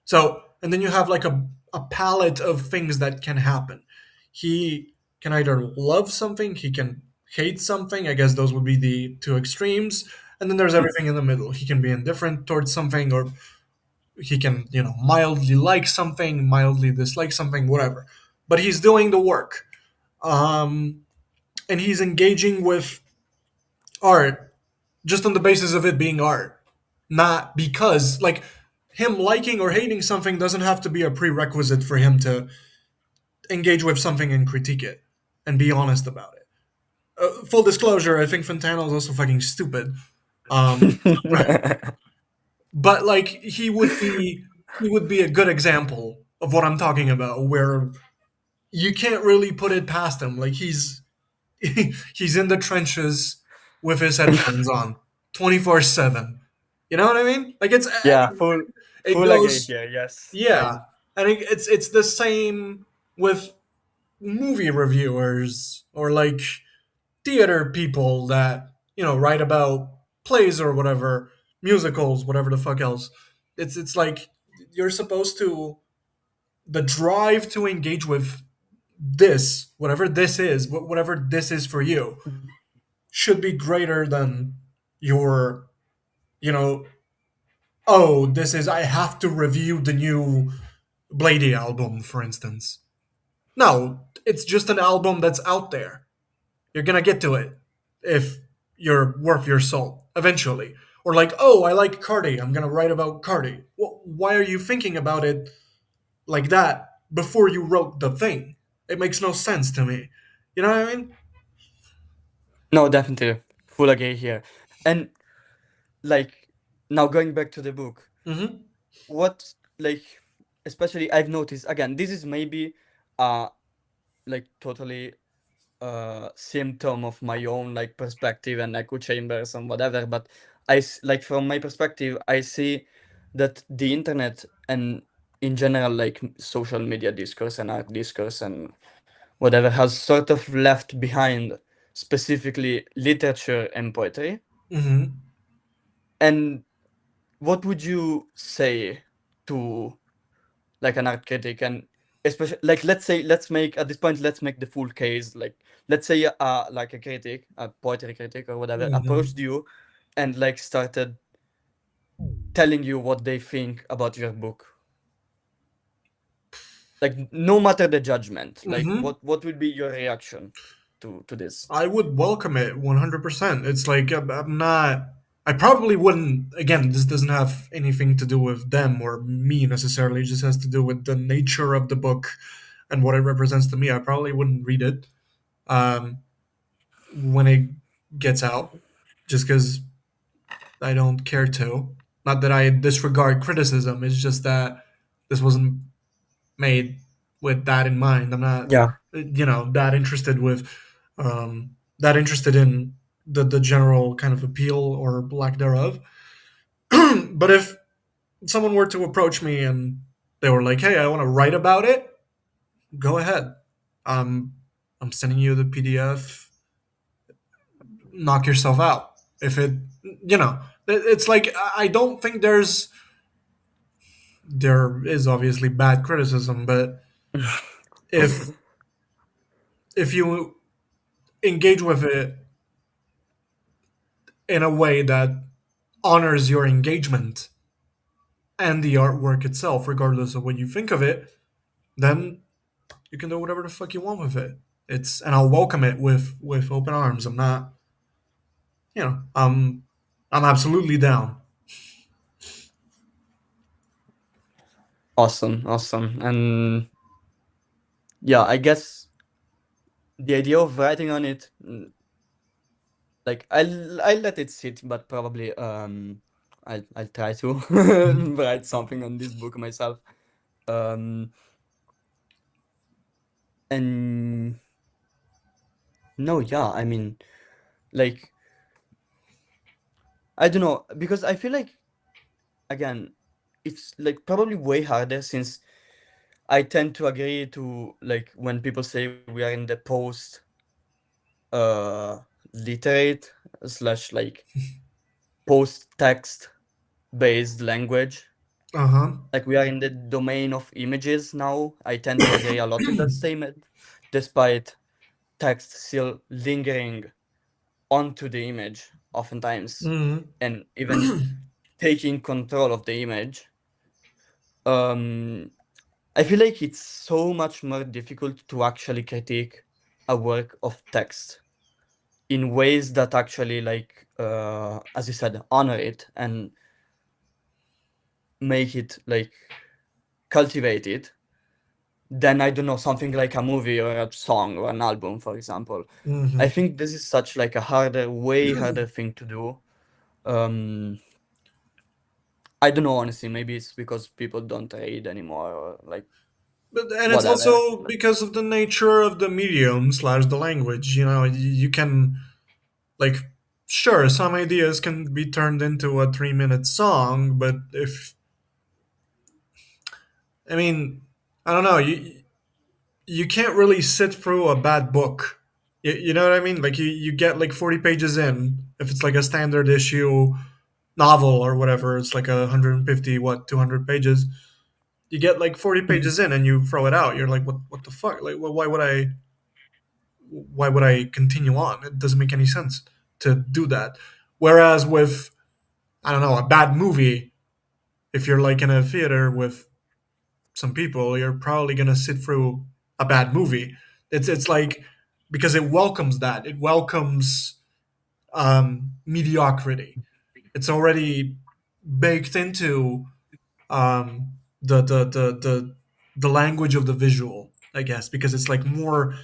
So, and then you have like a palette of things that can happen. He can either love something, he can hate something. I guess those would be the two extremes. And then there's everything in the middle. He can be indifferent towards something, or he can, mildly like something, mildly dislike something, whatever. But he's doing the work. Um, and he's engaging with art just on the basis of it being art, not because like him liking or hating something doesn't have to be a prerequisite for him to engage with something and critique it and be honest about it. Full disclosure, I think Fontana is also fucking stupid. Um, but like he would be a good example of what I'm talking about, where you can't really put it past him. Like he's in the trenches with his headphones on 24/7. You know what I mean? Like Yeah, it full agree goes, here. Yes, yeah. I think it's the same with movie reviewers or like theater people that write about plays or whatever, musicals, whatever the fuck else. It's like you're supposed to the drive to engage with this, whatever this is, whatever this is for you, should be greater than your, you know, oh, this is, I have to review the new Blady album, for instance. No, it's just an album that's out there. You're gonna get to it if you're worth your salt eventually. Or like, oh, I like Cardi. I'm gonna write about Cardi. Well, why are you thinking about it like that before you wrote the thing? It makes no sense to me. You know what I mean? no, definitely full agree here. And like now going back to the book, Mm-hmm. what like especially I've noticed again, this is maybe uh like totally symptom of my own like perspective and echo chambers and whatever, but like from my perspective I see that the internet and in general like social media discourse and art discourse and whatever has sort of left behind specifically literature and poetry. Mm-hmm. And what would you say to like an art critic, and especially like let's say let's make at this point let's make the full case, like let's say like a critic, a poetry critic or whatever, Mm-hmm. approached you and like started telling you what they think about your book, like no matter the judgment, like Mm-hmm. what would be your reaction to this? I would welcome it 100%. It's like I'm not. I probably wouldn't. Again, this doesn't have anything to do with them or me necessarily. It just has to do with the nature of the book and what it represents to me. I probably wouldn't read it when it gets out, just because I don't care to. Not that I disregard criticism. It's just that this wasn't made with that in mind. I'm not, Yeah. that interested in the general kind of appeal or lack thereof. But if someone were to approach me and they were like, "Hey, I want to write about it," go ahead. Um, I'm sending you the PDF. Knock yourself out. If it's like I don't think there is obviously bad criticism, but if if you engage with it in a way that honors your engagement and the artwork itself, regardless of what you think of it, then You can do whatever the fuck you want with it. It's and I'll welcome it with open arms. I'm not, you know, I'm absolutely down. Awesome, awesome. And yeah, I guess the idea of writing on it, like I'll let it sit, but probably I'll try to Mhm. write something on this book myself. Um and no, yeah, I mean, like, I don't know, because I feel like, again, it's like probably way harder, since I tend to agree to, like, when people say we are in the post uh literate slash like post text based language. Uh huh. Like, we are in the domain of images now. I tend to agree a lot with that statement, despite text still lingering onto the image oftentimes, Mhm. and even taking control of the image. Um, I feel like it's so much more difficult to actually critique a work of text in ways that actually, like, as you said, honor it and make it, like, cultivate it, than, I don't know, something like a movie or a song or an album, for example. I Mhm. think this is such like a harder, way harder thing to do. Um, I don't know, honestly. Maybe it's because people don't read anymore, or like But and it's whatever. also because of the nature of the medium slash the language. You know, you can like sure some ideas can be turned into a 3 minute song, but if I mean I don't know you can't really sit through a bad book. You know what I mean? Like you get like 40 pages in if it's like a standard issue novel or whatever. It's like 150 what 200 pages. You get like 40 Mhm. pages in and you throw it out. You're like what the fuck? Like why would I continue on? It doesn't make any sense to do that. Whereas with I don't know a bad movie, if you're like in a theater with some people, you're probably gonna sit through a bad movie. It's like because it welcomes that. It welcomes mediocrity. It's already baked into the language of the visual, I guess, because it's like more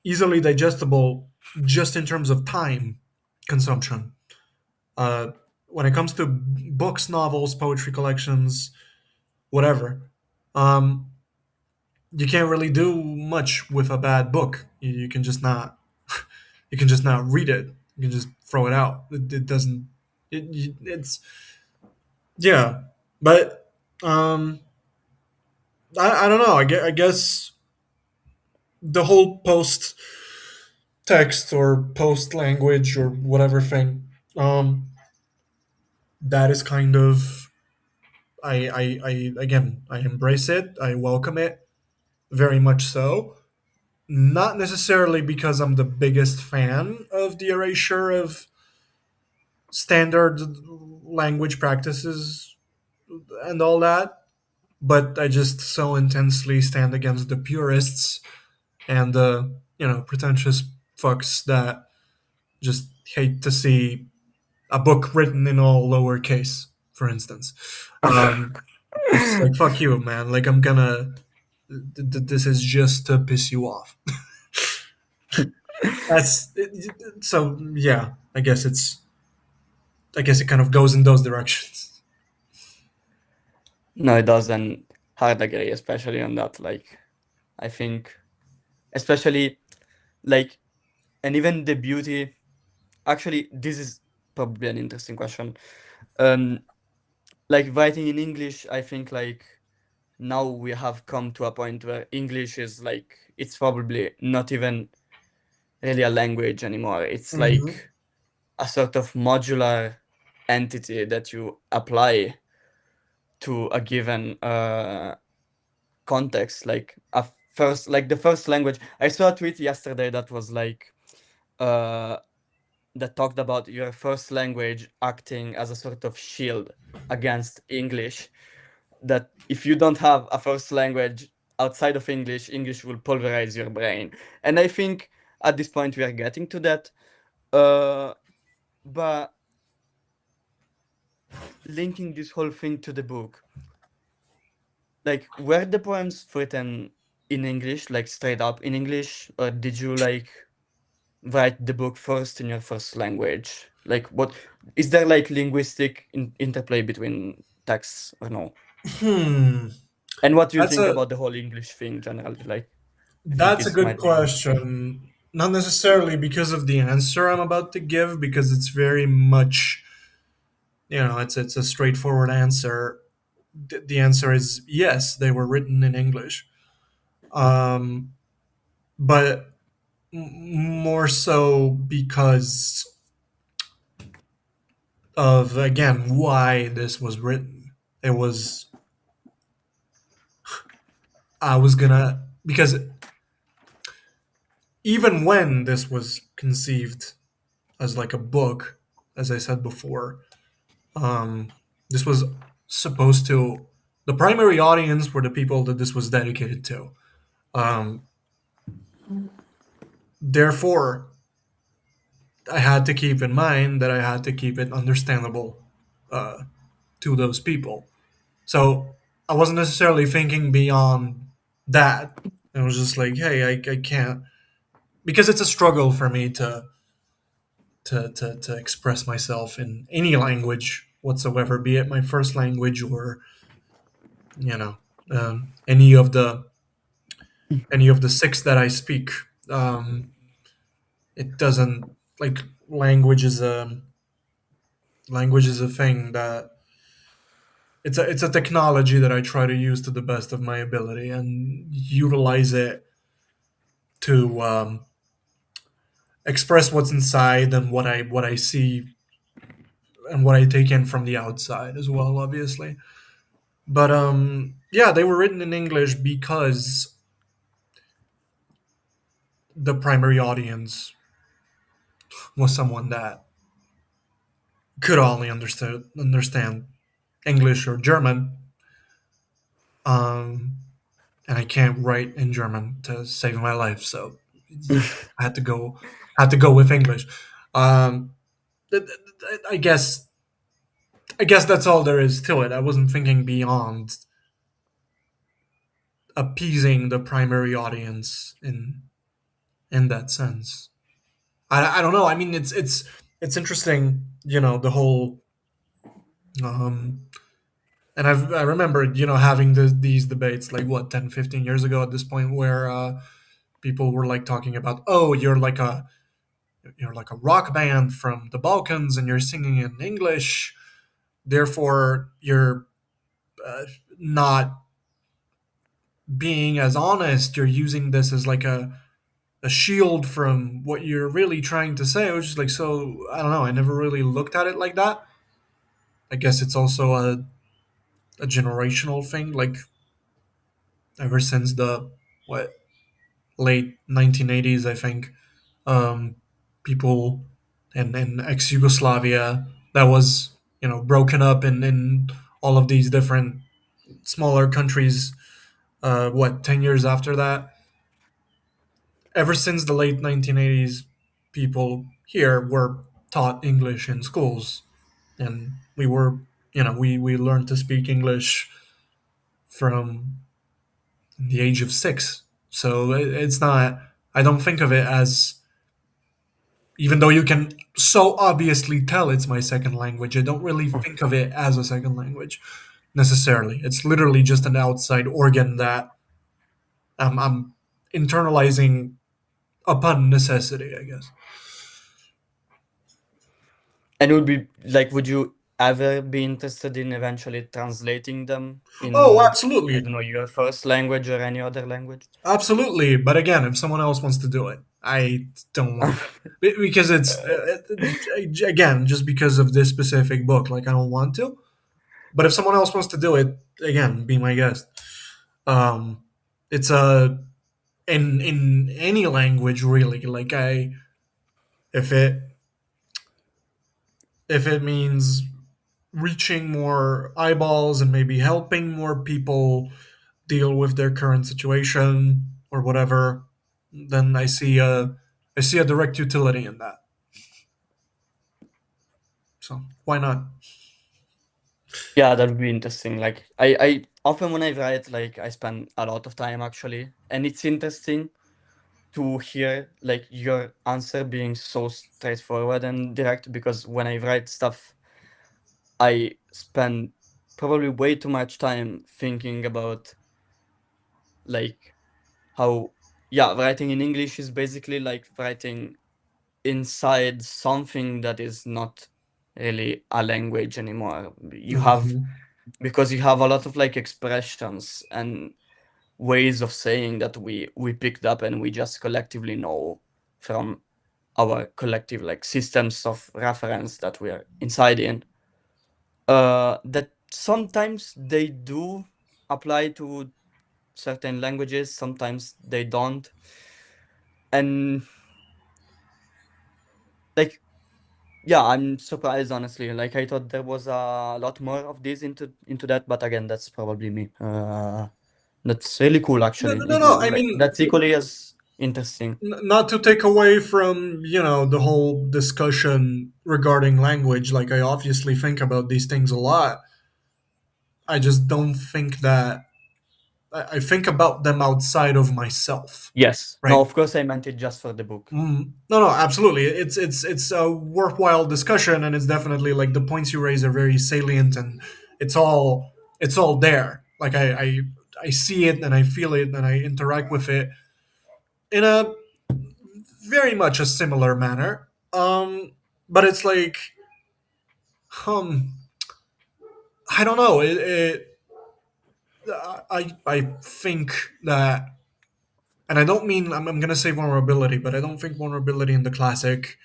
easily digestible just in terms of time consumption. Uh, when it comes to books, novels, poetry collections, whatever, um, you can't really do much with a bad book. You can just not you can just not read it. You can just throw it out. It doesn't. It's yeah, but um, I don't know. I guess the whole post text or post language or whatever thing that is kind of I again I embrace it. I welcome it very much so. Not necessarily because I'm the biggest fan of the erasure of standard language practices and all that, but I just so intensely stand against the purists and the pretentious fucks that just hate to see a book written in all lowercase, for instance. It's like fuck you, man. Like I'm gonna. This is just to piss you off. So. Yeah, I guess it's. I guess it kind of goes in those directions. No, it doesn't. Hard agree, especially on that. Like, I think, especially like, and even the beauty. Actually, this is probably an interesting question. Um, like, writing in English, I think, like, now we have come to a point where English is like, it's probably not even really a language anymore. It's Mm-hmm. like a sort of modular entity that you apply to a given context. Like, a first, like the first language. I saw a tweet yesterday that was like, uh, that talked about your first language acting as a sort of shield against English. That if you don't have a first language outside of English, English will pulverize your brain. And I think at this point we are getting to that. Uh, but linking this whole thing to the book, like were the poems written in English, like straight up in English, or did you like write the book first in your first language? Like what is there like linguistic interplay between texts or no? Hmm. And what do you That's think a about the whole English thing generally? Like I think that's a it good might be interesting. question. Not necessarily because of the answer I'm about to give, because it's very much, it's a straightforward answer. The answer is yes, they were written in English. Um, but more so because of, again, why this was written. It was I was gonna because even when this was conceived as like a book, as I said before, um, this was supposed to. The primary audience were the people that this was dedicated to. Um, Therefore, I had to keep in mind that I had to keep it understandable uh, to those people. So I wasn't necessarily thinking beyond that. It was just like, hey, I can't, because it's a struggle for me to express myself in any language whatsoever, be it my first language or you know um, any of the any of the six that I speak. It doesn't, like, language is a thing that it's a technology that I try to use to the best of my ability and utilize it to express what's inside and what I see and what I take in from the outside as well, obviously. But yeah, they were written in English because the primary audience was someone that could only understand English or German. Um, and I can't write in German to save my life, so I had to go with English. Um, I guess that's all there is to it. I wasn't thinking beyond appeasing the primary audience in that sense. I don't know. I mean, it's interesting, the whole. Um, and I remember, having these debates like what 10, 15 years ago at this point, where people were like talking about, oh, you're like a rock band from the Balkans and you're singing in English, therefore you're uh, not being as honest. You're using this as like a shield from what you're really trying to say. Which is like, so I don't know. I never really looked at it like that. I guess it's also a generational thing. Like ever since the what late 1980s, I think, um, people in ex Yugoslavia that was broken up in all of these different smaller countries. What 10 years after that? Ever since the late 1980s, people here were taught English in schools, and we learned to speak English from the age of 6. So it's not. I don't think of it as, even though you can so obviously tell it's my second language, I don't really think of it as a second language necessarily. It's literally just an outside organ that I'm internalizing upon necessity, I guess. And would be like, would you ever be interested in eventually translating them Oh, in, I absolutely. don't know, your first language or any other language? Absolutely. But again, if someone else wants to do it, I don't want to. Because it's, again, just because of this specific book, like I don't want to. But if someone else wants to do it, again, be my guest. Um, it's a in any language really. Like if it if it means reaching more eyeballs and maybe helping more people, deal with their current situation or whatever, then I see a direct utility in that. So why not? Yeah, that would be interesting. Like I often when I write, like I spend a lot of time actually, and it's interesting to hear like your answer being so straightforward and direct because when I write stuff, I spend probably way too much time thinking about like how, yeah, writing in English is basically like writing inside something that is not really a language anymore. You have, Hmm. because you have a lot of like expressions and ways of saying that we picked up and we just collectively know from our collective like systems of reference that we are inside in, that sometimes they do apply to certain languages, sometimes they don't. And like, yeah, I'm surprised honestly. Like I thought there was a lot more of this into that, but again, that's probably me. That's really cool No, actually. no, no, no. I Like mean, that's equally as interesting. not to take away from the whole discussion regarding language. Like I obviously think about these things a lot. I just don't think that I think about them outside of myself, Yes. No, right? of course I meant it just for the book. No, no, absolutely. It's a worthwhile discussion, and it's definitely like the points you raise are very salient, and it's all it's all there. Like I see it and I feel it and I interact with it in a very much a similar manner. But it's like um, I don't know. I think that, and I don't mean I'm gonna say vulnerability, but I don't think vulnerability in the classic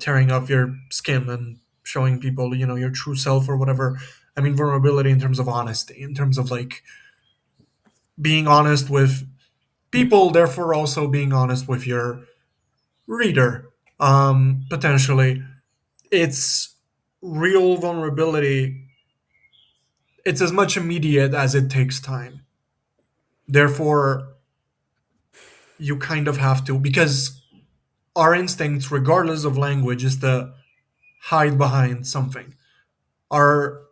tearing off your skin and showing people, your true self or whatever. I mean, vulnerability in terms of honesty, in terms of like being honest with people, therefore also being honest with your reader. Potentially, it's real vulnerability. It's as much immediate as it takes time. Therefore, you kind of have to, because our instincts, regardless of language, is to hide behind something. Our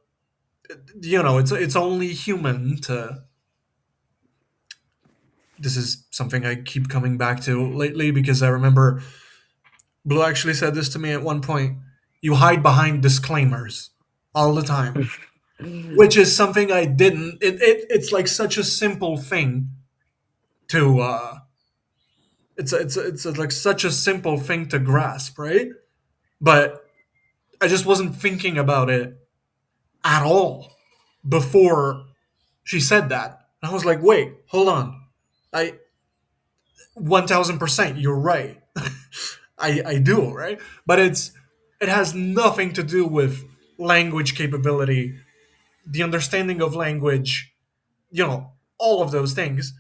it's only human to, this is something I keep coming back to lately because I remember Blue actually said this to me at one point. You hide behind disclaimers all the time, which is something I didn't. It's like such a simple thing to like such a simple thing to grasp, right? But I just wasn't thinking about it at all before she said that. I was like, wait, hold on. I 1000%, you're right. I do, right? But it has nothing to do with language capability, the understanding of language, all of those things.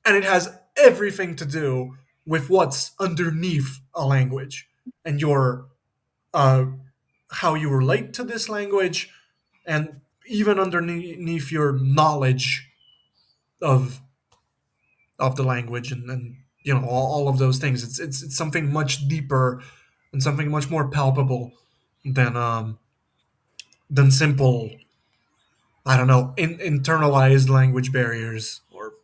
And it has everything to do with what's underneath a language and your uh how you relate to this language, and even underneath your knowledge of the language, and all of those things. It's something much deeper and something much more palpable than simple, I don't know, internalized language barriers or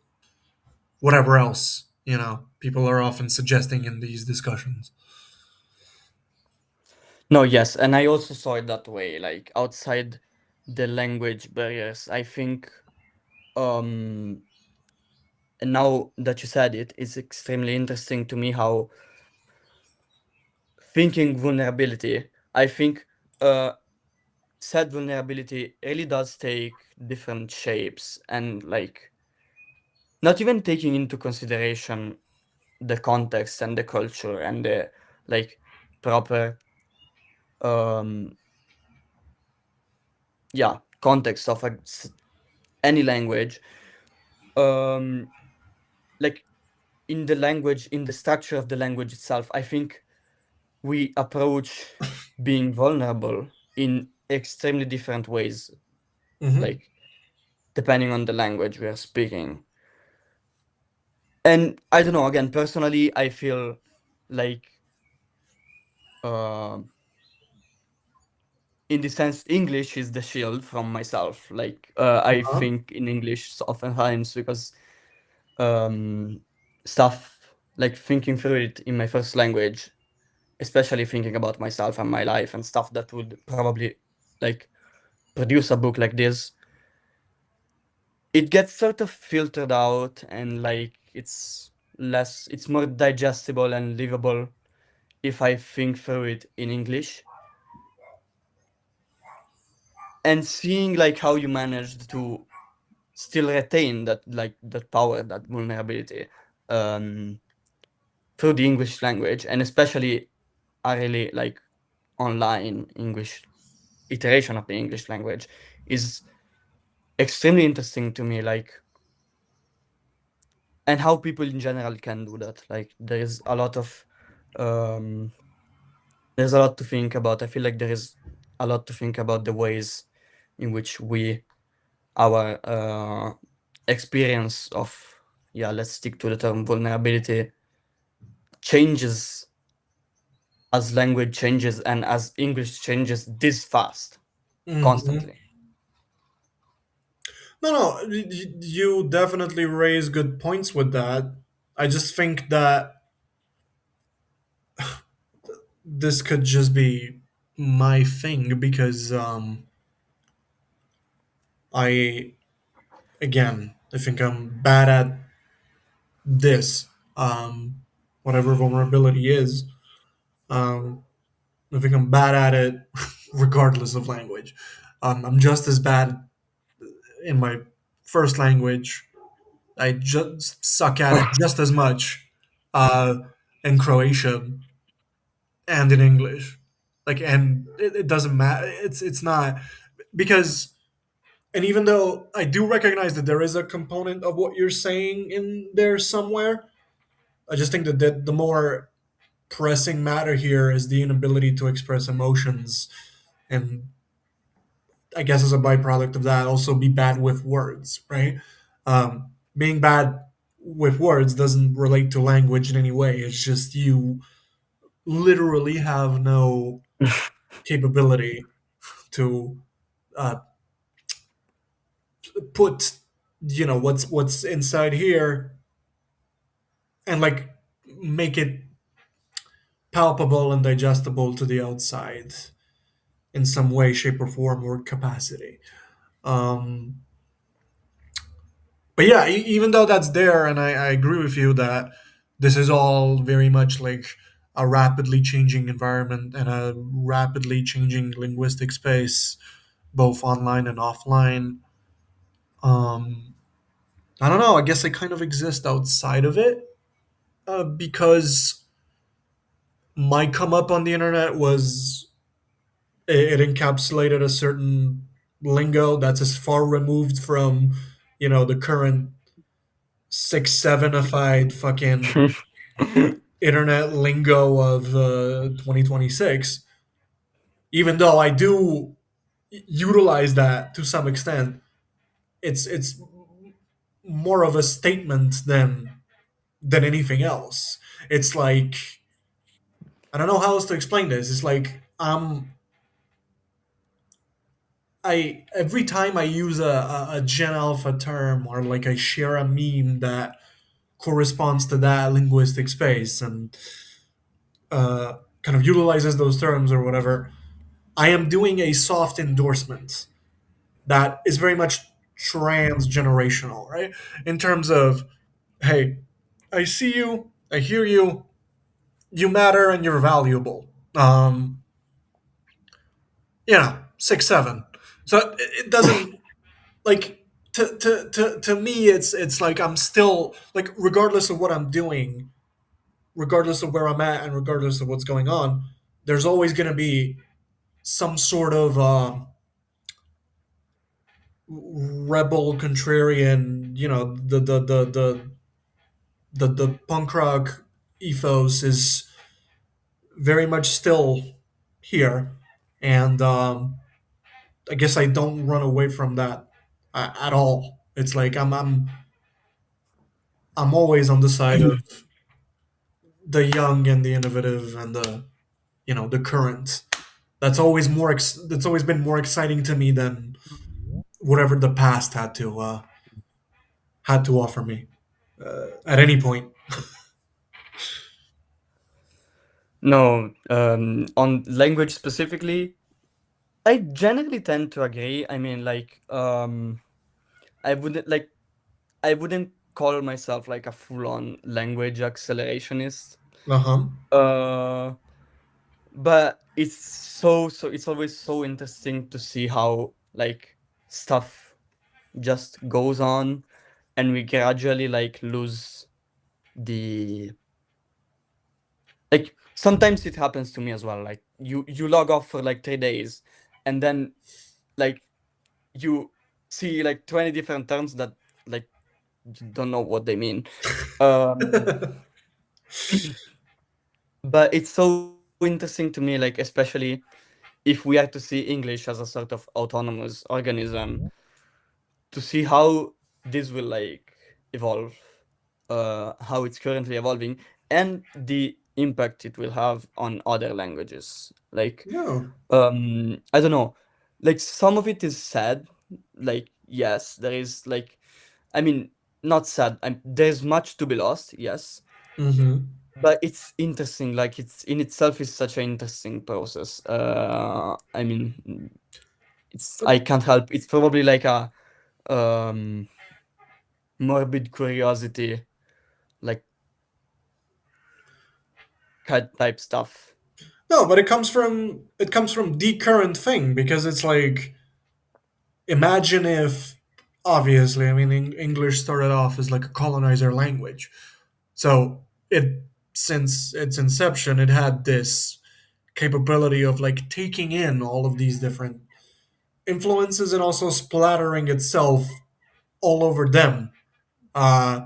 whatever else people are often suggesting in these discussions. No, yes, and I also saw it that way, like outside the language barriers. I think, um, and now that you said it, it's extremely interesting to me how thinking vulnerability, I think, uh, said vulnerability really does take different shapes and like not even taking into consideration the context and the culture and the like proper um yeah context of any language, um like in the language, in the structure of the language itself, I think we approach being vulnerable in extremely different ways. Hmm. Like depending on the language we are speaking. And I don't know, again, personally, I feel like, uh, in the sense, English is the shield from myself. Like, I Uh-huh. think in English so oftentimes because, um, stuff like thinking through it in my first language, especially thinking about myself and my life and stuff that would probably like produce a book like this, it gets sort of filtered out and like it's more digestible and livable if I think through it in English. And seeing like how you managed to still retain that power, that vulnerability, um through the English language, and especially a really like online English iteration of the English language, is extremely interesting to me. Like, and how people in general can do that. Like, um there's a lot to think about. I feel like there is a lot to think about the ways in which our experience of, yeah, let's stick to the term vulnerability, changes as language changes and as English changes this fast, Hmm. constantly. No, no, you definitely raise good points with that. I just think that this could just be my thing because I again I think I'm bad at this. Whatever vulnerability is, um, I think I'm bad at it regardless of language. I'm just as bad in my first language. I just suck at it just as much uh, in Croatian and in English. Like, and it doesn't matter. It's not because, and even though I do recognize that there is a component of what you're saying in there somewhere, I just think that the more pressing matter here is the inability to express emotions, and I guess as a byproduct of that, also be bad with words, right? Being bad with words doesn't relate to language in any way. It's just you literally have no capability to uh, put, what's inside here and like make it palpable and digestible to the outside in some way, shape, or form or capacity. Um, but yeah, even though that's there, and I agree with you that this is all very much like a rapidly changing environment and a rapidly changing linguistic space, both online and offline. Um, I don't know. I guess I kind of exist outside of it because my come up on the internet was it encapsulated a certain lingo that's as far removed from the current 6 7ified fucking internet lingo of 2026, even though I do utilize that to some extent. It's more of a statement than anything else. It's like, I don't know how else to explain this. It's like I every time I use a Gen Alpha term, or like I share a meme that corresponds to that linguistic space and kind of utilizes those terms or whatever, I am doing a soft endorsement that is very much transgenerational, right? In terms of, hey, I see you, I hear you, you matter, and you're valuable. 6 7. So it doesn't like to me. It's like I'm still like, regardless of what I'm doing, regardless of where I'm at, and regardless of what's going on, there's always going to be some sort of rebel contrarian. The punk rock ethos is very much still here, and I guess I don't run away from that at all. It's like I'm always on the side of the young and the innovative and the the current. That's always been more exciting to me than whatever the past had to offer me at any point. No, on language specifically, I generally tend to agree. I mean, like, I wouldn't like I wouldn't call myself like a full-on language accelerationist. Uh huh. Uh, but it's always so interesting to see how like stuff just goes on and we gradually like lose the like sometimes it happens to me as well. Like you log off for like 3 days and then like you see like 20 different terms that like you don't know what they mean. Um, but it's so interesting to me, like especially if we are to see English as a sort of autonomous organism, to see how this will like evolve, how it's currently evolving, and the impact it will have on other languages. Like, No. I don't know, like some of it is sad. Like, yes, there is like, I mean, not sad. There's much to be lost, yes, Mm-hmm. but it's interesting. Like, it's in itself is such an interesting process. I mean, it's But I can't help. It's probably like a um morbid curiosity, like cat type stuff. no, but it comes from the current thing because it's like imagine if obviously I mean English started off as like a colonizer language. So it since its inception it had this capability of like taking in all of these different influences and also splattering itself all over them uh,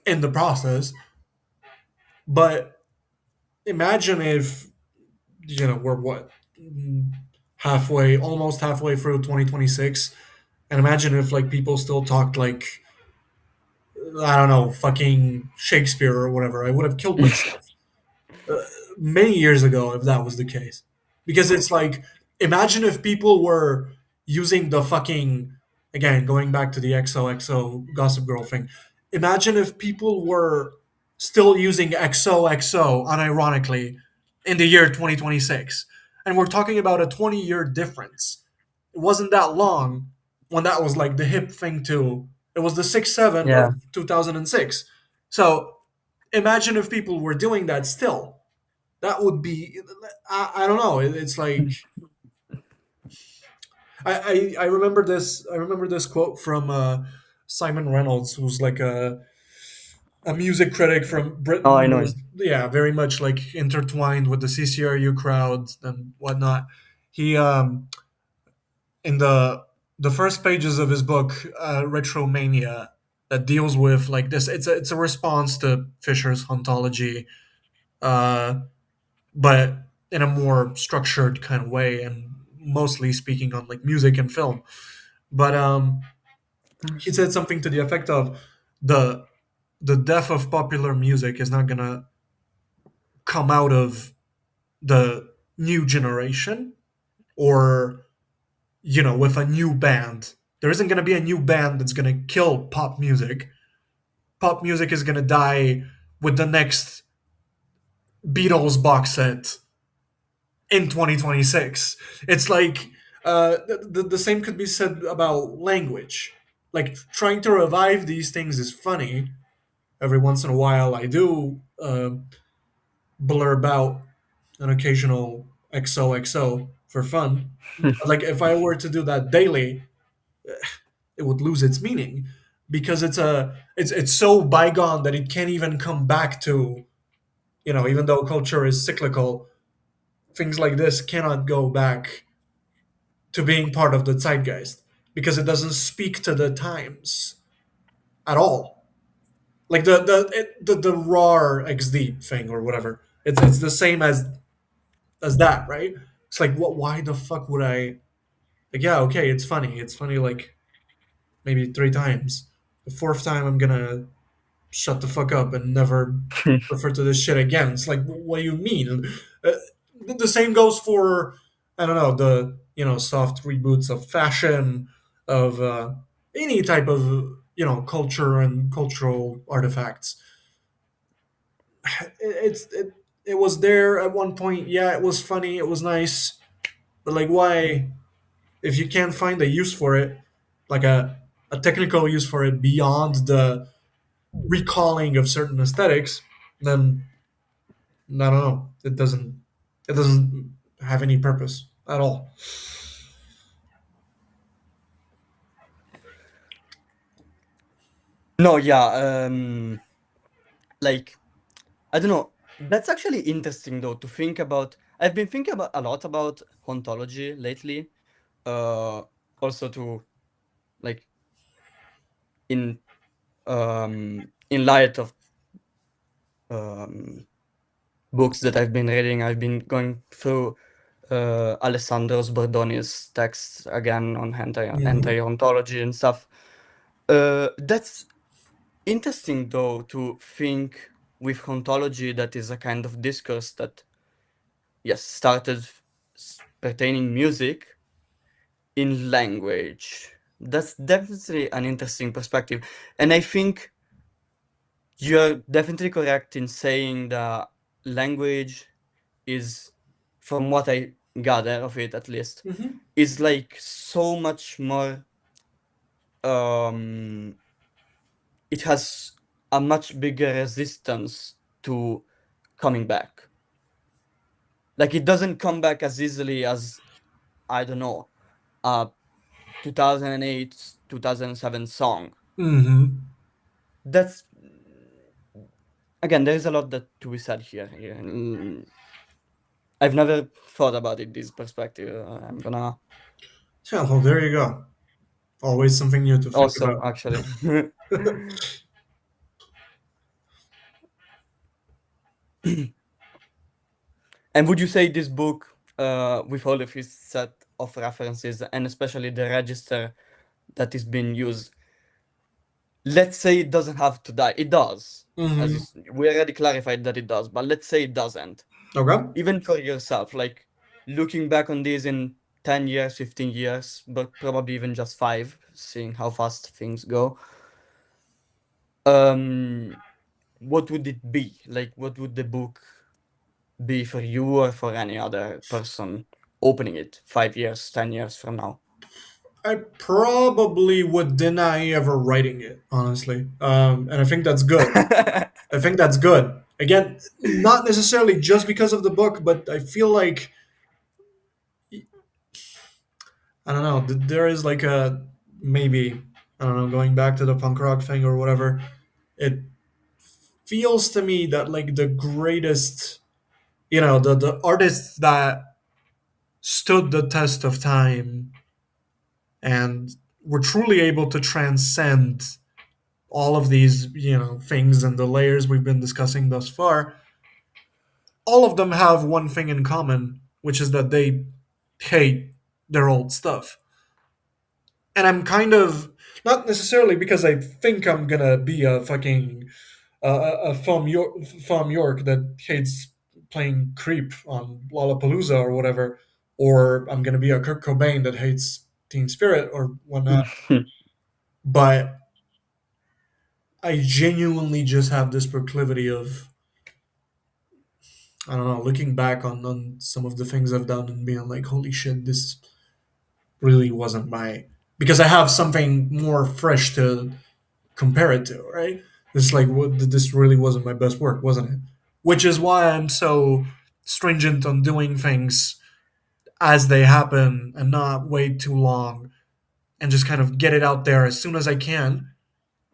in the process. But imagine if we're what halfway, almost halfway through 2026, and imagine if like people still talked like I don't know, fucking Shakespeare or whatever. I would have killed myself many years ago if that was the case. Because it's like, imagine if people were using the fucking, again, going back to the XOXO Gossip Girl thing, imagine if people were still using XOXO unironically in the year 2026. And we're talking about a 20-year difference. It wasn't that long when that was like the hip thing too. It was the 6-7 Yeah. of 2006. So imagine if people were doing that still. That would be I don't know. It's like I remember this. I remember this quote from Simon Reynolds, who's like a music critic from Oh, Britain I who know was him. very much like intertwined with the CCRU crowds and whatnot. He in the first pages of his book Retromania that deals with like this. It's a response to Fisher's ontology. Uh, but in a more structured kind of way and mostly speaking on like music and film. But he said something to the effect of the the death of popular music is not gonna come out of the new generation or with a new band. There isn't gonna be a new band that's gonna kill pop music. Pop music is gonna die with the next Beatles box set in 2026. It's like the same could be said about language. Like trying to revive these things is funny. Every once in a while, I do blurb out an occasional XOXO for fun. But like if I were to do that daily, it would lose its meaning because it's so bygone that it can't even come back to even though culture is cyclical, things like this cannot go back to being part of the zeitgeist because it doesn't speak to the times at all. Like the raw XD thing or whatever. It's the same as that, right? It's like what? Why the fuck would I? Like yeah, okay, it's funny. It's funny. Like maybe 3 times. The fourth time, I'm gonna shut the fuck up and never refer to this shit again. It's like, what do you mean? Uh, the same goes for, I don't know, the, soft reboots of fashion, of any type of, culture and cultural artifacts. It was there at one point. Yeah, it was funny. It was nice. But like, why? If you can't find a use for it, like a technical use for it beyond the recalling of certain aesthetics, then I don't know. It doesn't have any purpose at all. No, yeah, like I don't know. That's actually interesting though to think about. I've been thinking about a lot about ontology lately. Uh, Also to like in in light of um books that I've been reading, I've been going through Alessandro Sbordoni's texts again on Hmm. anti-ontology and stuff. That's interesting though to think with ontology that is a kind of discourse that yes started pertaining music in language. That's definitely an interesting perspective, and I think you're definitely correct in saying that language is, from what I gather of it at least, Hmm. is like so much more. Um, it has a much bigger resistance to coming back. Like it doesn't come back as easily as I don't know, a 2008, 2007 song. Hmm. That's again, there is a lot that to be said here. I've never thought about it this perspective. I'm gonna Yeah, well, there you go. Always something new to think also about. actually. And would you say this book, with all of its set of references and especially the register that is being used, let's say it doesn't have to die. It does, as Hmm. we already clarified that it does, but let's say it doesn't. Okay. Even for yourself, like looking back on this in 10 years, 15 years, but probably even just five, seeing how fast things go, um, what would it be? Like, what would the book be for you or for any other person opening it 5 years, 10 years from now? I probably would deny ever writing it, honestly. And I think that's good. I think that's good. Again, not necessarily just because of the book, but I feel like, I don't know. There is like a, maybe, I don't know, going back to the punk rock thing or whatever. It feels to me that like the greatest, the artists that stood the test of time and were truly able to transcend all of these, things and the layers we've been discussing thus far, all of them have one thing in common, which is that they hate their old stuff. And I'm kind of, not necessarily because I think I'm gonna be a fucking a Thom York that hates playing creep on Lollapalooza or whatever, or I'm gonna be a Kurt Cobain that hates Teen Spirit or whatnot. But I genuinely just have this proclivity of, I don't know, looking back on some of the things I've done and being like, holy shit, this really wasn't my, because I have something more fresh to compare it to, right? It's like, this really wasn't my best work, wasn't it? Which is why I'm so stringent on doing things as they happen and not wait too long and just kind of get it out there as soon as I can.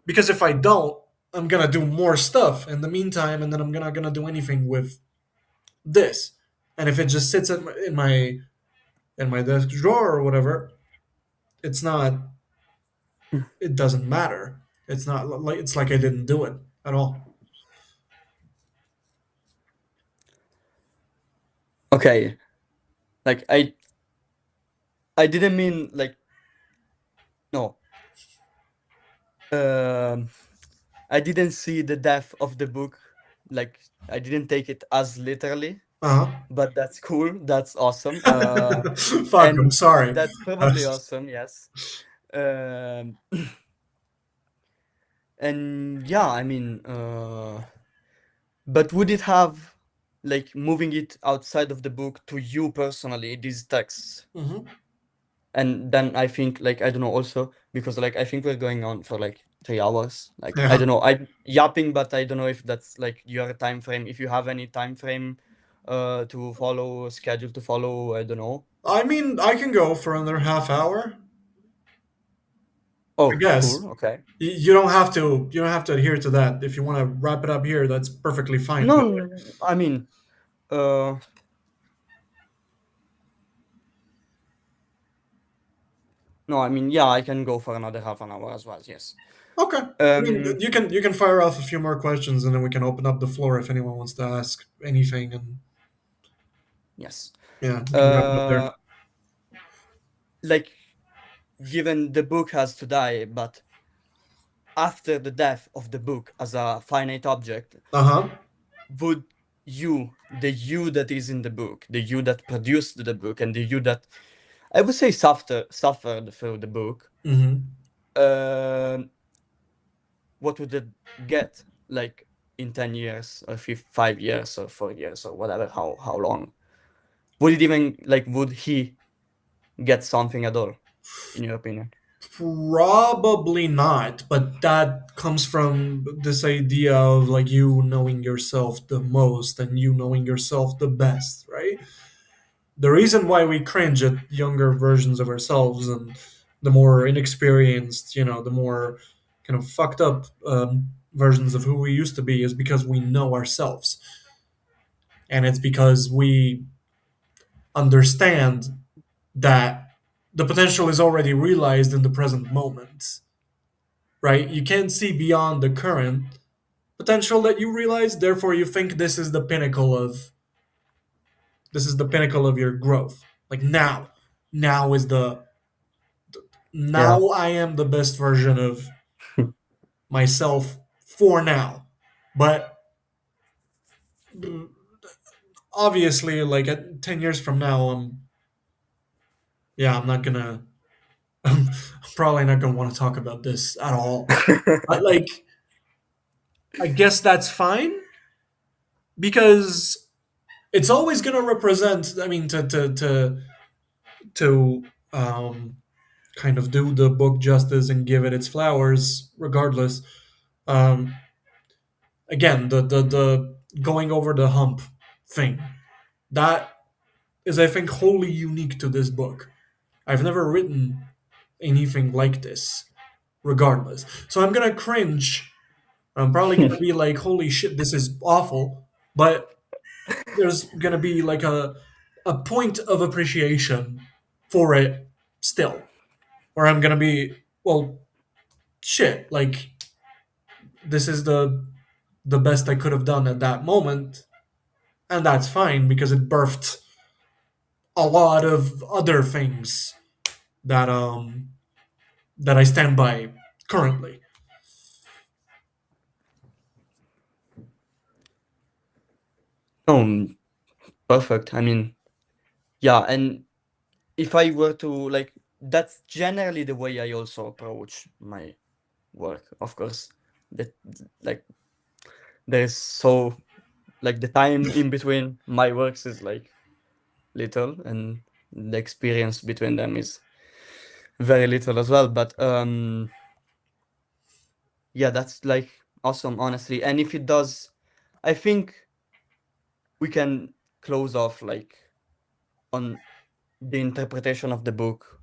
Because if I don't, I'm gonna do more stuff in the meantime, and then I'm not gonna do anything with this. And if it just sits in my desk drawer or whatever, it's not. It doesn't matter. It's not like it's like I didn't do it at all. Okay, like I didn't mean like no. Um, I didn't see the death of the book, like I didn't take it as literally, Uh but that's cool. That's awesome. huh. Fuck, I'm And sorry. that's probably That's- awesome. Yes. Um, and yeah, I mean, but would it have, like, moving it outside of the book to you personally, these texts? Mhm. And then I think, like, I don't know, also because, like, I think we're going on for like 3 hours. Like, I Yeah. don't know, I'm yapping, but I don't know if that's like your time frame. If you have any time frame, to follow, schedule to follow, I don't know. I mean, I can go for another half hour. I Oh, guess. cool. Okay. You don't have to. You don't have to adhere to that. If you want to wrap it up here, that's perfectly fine. No, I mean, uh, no, I mean, yeah, I can go for another half an hour as well. Yes. Okay. I mean, Um, you can fire off a few more questions, and then we can open up the floor if anyone wants to ask anything, and yes. yeah, we can wrap it up there. Uh, like, given the book has to die, but after the death of the book as a finite object, Uh huh. would you, the you that is in the book, the you that produced the book, and the you that I would say suffered through the book, Mm-hmm. um, what would it get like in 10 years or 5 years or 4 years or whatever, how long? Would it even like would he get something at all, in your opinion? Probably not, but that comes from this idea of like you knowing yourself the most and you knowing yourself the best, right? The reason why we cringe at younger versions of ourselves and the more inexperienced, the more kind of fucked up versions of who we used to be is because we know ourselves. And it's because we understand that the potential is already realized in the present moment, right? You can't see beyond the current potential that you realize, therefore you think this is the pinnacle of your growth. Like now is the Yeah. now I am the best version of myself for now. But obviously, like at 10 years from now, I'm not gonna, I'm probably not gonna want to talk about this at all. But like, I guess that's fine because it's always gonna represent. I mean, to kind of do the book justice and give it its flowers, regardless. Um, Again, the going over the hump thing that is, I think, wholly unique to this book. I've never written anything like this, regardless. So I'm gonna cringe. I'm probably gonna be like, "Holy shit, this is awful," but there's gonna be like a point of appreciation for it still, where I'm gonna be, well, shit, like this is the best I could have done at that moment, and that's fine because it birthed a lot of other things that that I stand by currently. Oh, perfect. I mean, yeah, and if I were to like, that's generally the way I also approach my work, of course. That, like, there's so, like, the time in between my works is like little, and the experience between them is very little as well. But yeah, that's like awesome, honestly. And if it does, I think we can close off like on the interpretation of the book,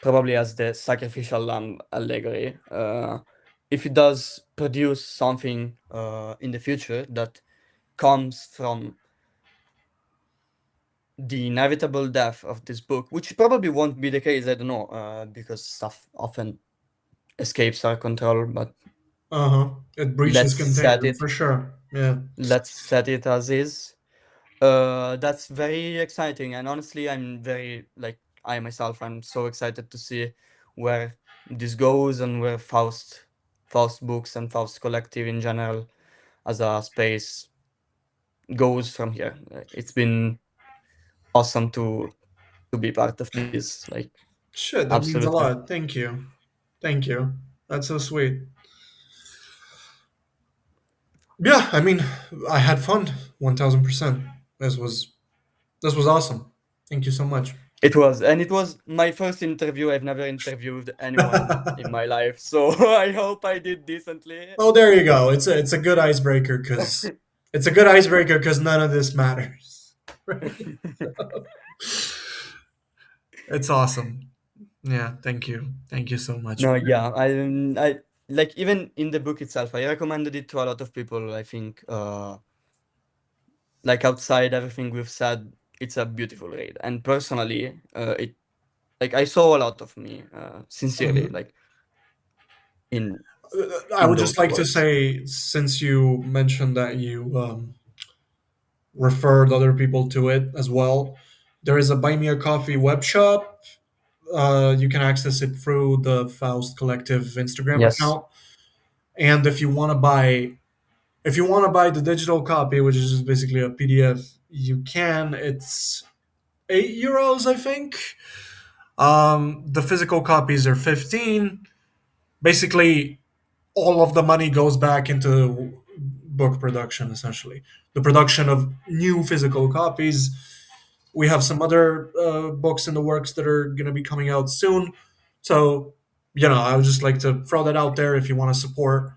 probably as the sacrificial lamb allegory. If it does produce something in the future that comes from the inevitable death of this book, which probably won't be the case, I don't know, because stuff often escapes our control, but Uh huh. It breaches let's set container it for sure. Yeah. let's set it as is. That's very exciting, and honestly, I'm very, like, I myself, I'm so excited to see where this goes and where Faust Faust Books and Faust Collective in general as a space goes from here. It's been awesome to be part of this. Like, Shit, that means a absolutely. lot. Thank you. Thank you. That's so sweet. Yeah, I mean, I had fun. 1000%. This was awesome. Thank you so much. It was, and it was my first interview. I've never interviewed anyone in my life, so I hope I did decently. Oh, there you go. It's a good icebreaker because none of this matters. Right? It's awesome. Yeah, thank you so much. No, yeah, I like even in the book itself, I recommended it to a lot of people. I think, like outside everything we've said, it's a beautiful read, and personally, it like I saw a lot of me, sincerely, Mhm. like in I in would just those like to words. say, since you mentioned that you referred other people to it as well, there is a Buy Me a Coffee web shop. You can access it through the Faust Collective Instagram Yes. account. And if you want to buy the digital copy, which is just basically a PDF, you can. It's €8, I think. The physical copies are 15. Basically, all of the money goes back into book production, essentially the production of new physical copies. We have some other books in the works that are going to be coming out soon. So, I would just like to throw that out there if you want to support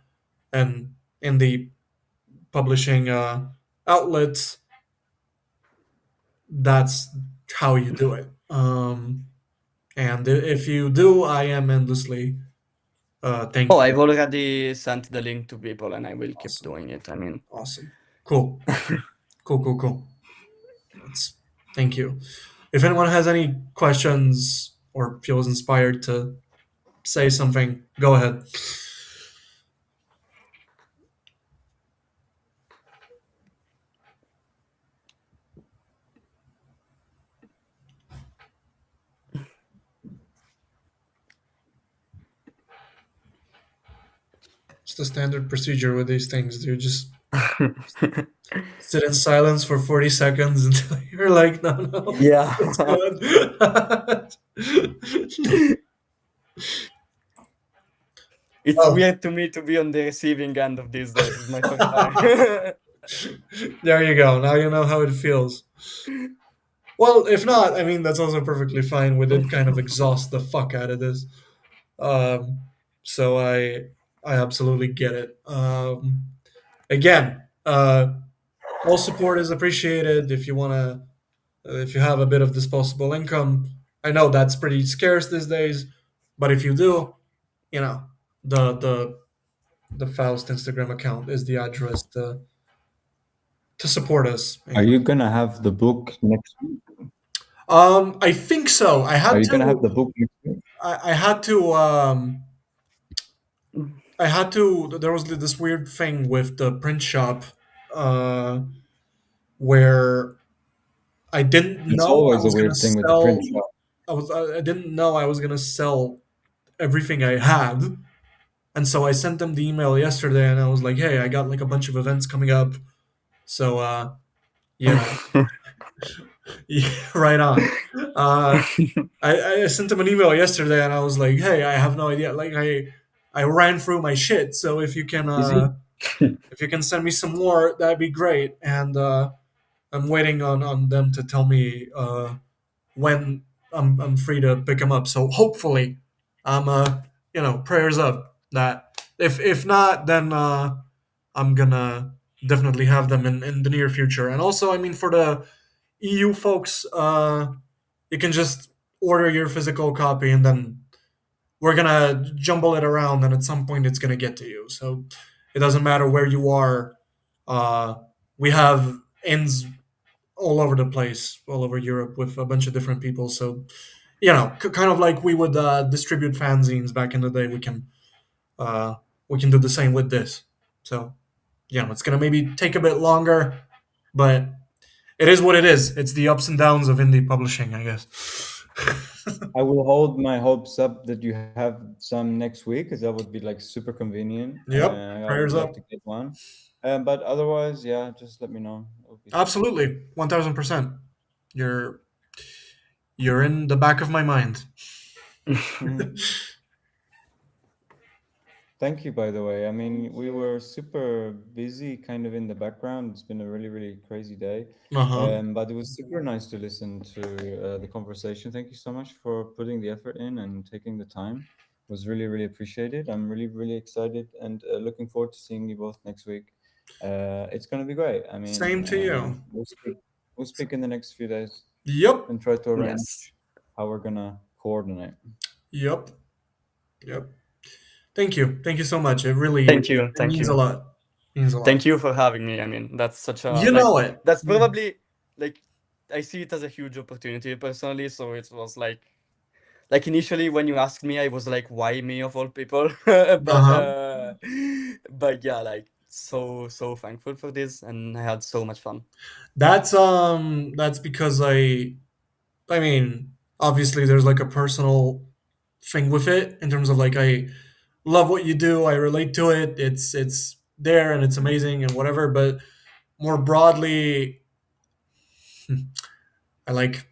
and in the publishing outlets. That's how you do it. And if you do, I am endlessly Oh, I've thankful. already sent the link to people, and I will keep Awesome, doing it. I mean, awesome, cool, cool, cool, cool. That's Thank you. If anyone has any questions or feels inspired to say something, go ahead. It's the standard procedure with these things. You just sit in silence for 40 seconds until you're like, no, no, it's yeah. good. It's Oh, weird to me to be on the receiving end of this, though. It was my first time. there you go. Now you know how it feels. Well, if not, I mean, that's also perfectly fine. We did kind of exhaust the fuck out of this. Um, so I absolutely get it. Again, all support is appreciated. If you have a bit of disposable income, I know that's pretty scarce these days, but if you do, you know, the the the Faust Instagram account is the address to support us. Are you gonna have the book next week? I think so. Are you gonna have the book next week? I had to I had to. There was this weird thing with the print shop, uh, where I didn't It's know I always a was gonna weird thing with the print sell. shop. I didn't know I was gonna sell everything I had, and so I sent them the email yesterday, and I was like, "Hey, I got like a bunch of events coming up, so you know, yeah, right on." Uh, I sent them an email yesterday, and I was like, "Hey, I have no idea. Like, I ran through my shit, so Easy. if you can send me some more, that'd be great." And I'm waiting on them to tell me when I'm free to pick them up. So hopefully, I'm prayers up that if not, then I'm gonna definitely have them in the near future. And also, I mean, for the EU folks, you can just order your physical copy, and then we're gonna jumble it around, and at some point, it's gonna get to you. So it doesn't matter where you are. Uh, we have ends all over the place, all over Europe, with a bunch of different people. So kind of like we would distribute fanzines back in the day. Uh, we can do the same with this. So it's gonna maybe take a bit longer, but it is what it is. It's the ups and downs of indie publishing, I guess. I will hold my hopes up that you have some next week, because that would be like super convenient. Yep, I would prayers love up. to get one. But otherwise, yeah, just let me know. That would be super cool. Absolutely, 1000%. You're you're in the back of my mind. Mhm. Thank you, by the way. I mean, we were super busy kind of in the background. It's been a really, really crazy day. Uh huh. But it was super nice to listen to the conversation. Thank you so much for putting the effort in and taking the time. It was really, really appreciated. I'm really, really excited and looking forward to seeing you both next week. It's going to be great. I mean, Same to you. we'll speak in the next few days Yep. and try to Yes. arrange how we're going to coordinate. Yep. Yep. Thank you. Thank you so much. It Thank really you. it Thank means a you. lot. Means a lot. Thank you for having me. I mean, that's such a You know it. that's probably like I see it as a huge opportunity personally. So it was like initially when you asked me, I was like, why me of all people? Uh but huh. yeah, like so thankful for this, and I had so much fun. That's because I mean, obviously there's like a personal thing with it in terms of like I love what you do, I relate to it. It's there and it's amazing and whatever, but more broadly, I like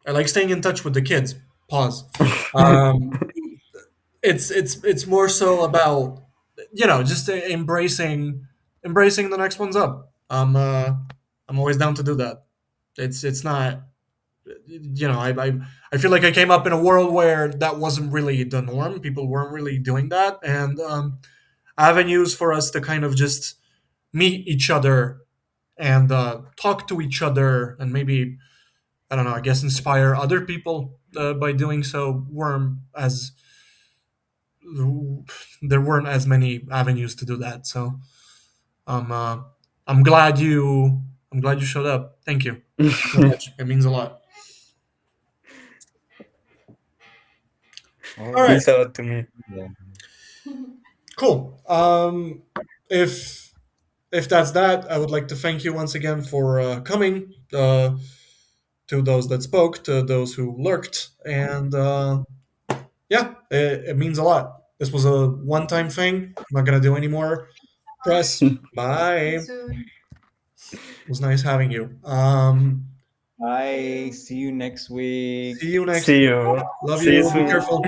I like staying in touch with the kids. Pause. Um it's more so about just embracing the next one's up. I'm always down to do that. It's not I feel like I came up in a world where that wasn't really the norm. People weren't really doing that, and avenues for us to kind of just meet each other and talk to each other, and maybe I don't know. I guess inspire other people by doing so weren't as there weren't as many avenues to do that. So um, uh, I'm glad you I'm glad you showed up. Thank you so much. It means a lot. All All right. right. Means a lot to me. Yeah. Cool. If that's that, I would like to thank you once again for coming. To those that spoke, to those who lurked, and yeah, it means a lot. This was a one-time thing. I'm not gonna do any more press. Bye. It was nice having you. Bye. See you next See week. you next See week. you. Love See you you. Be soon. careful.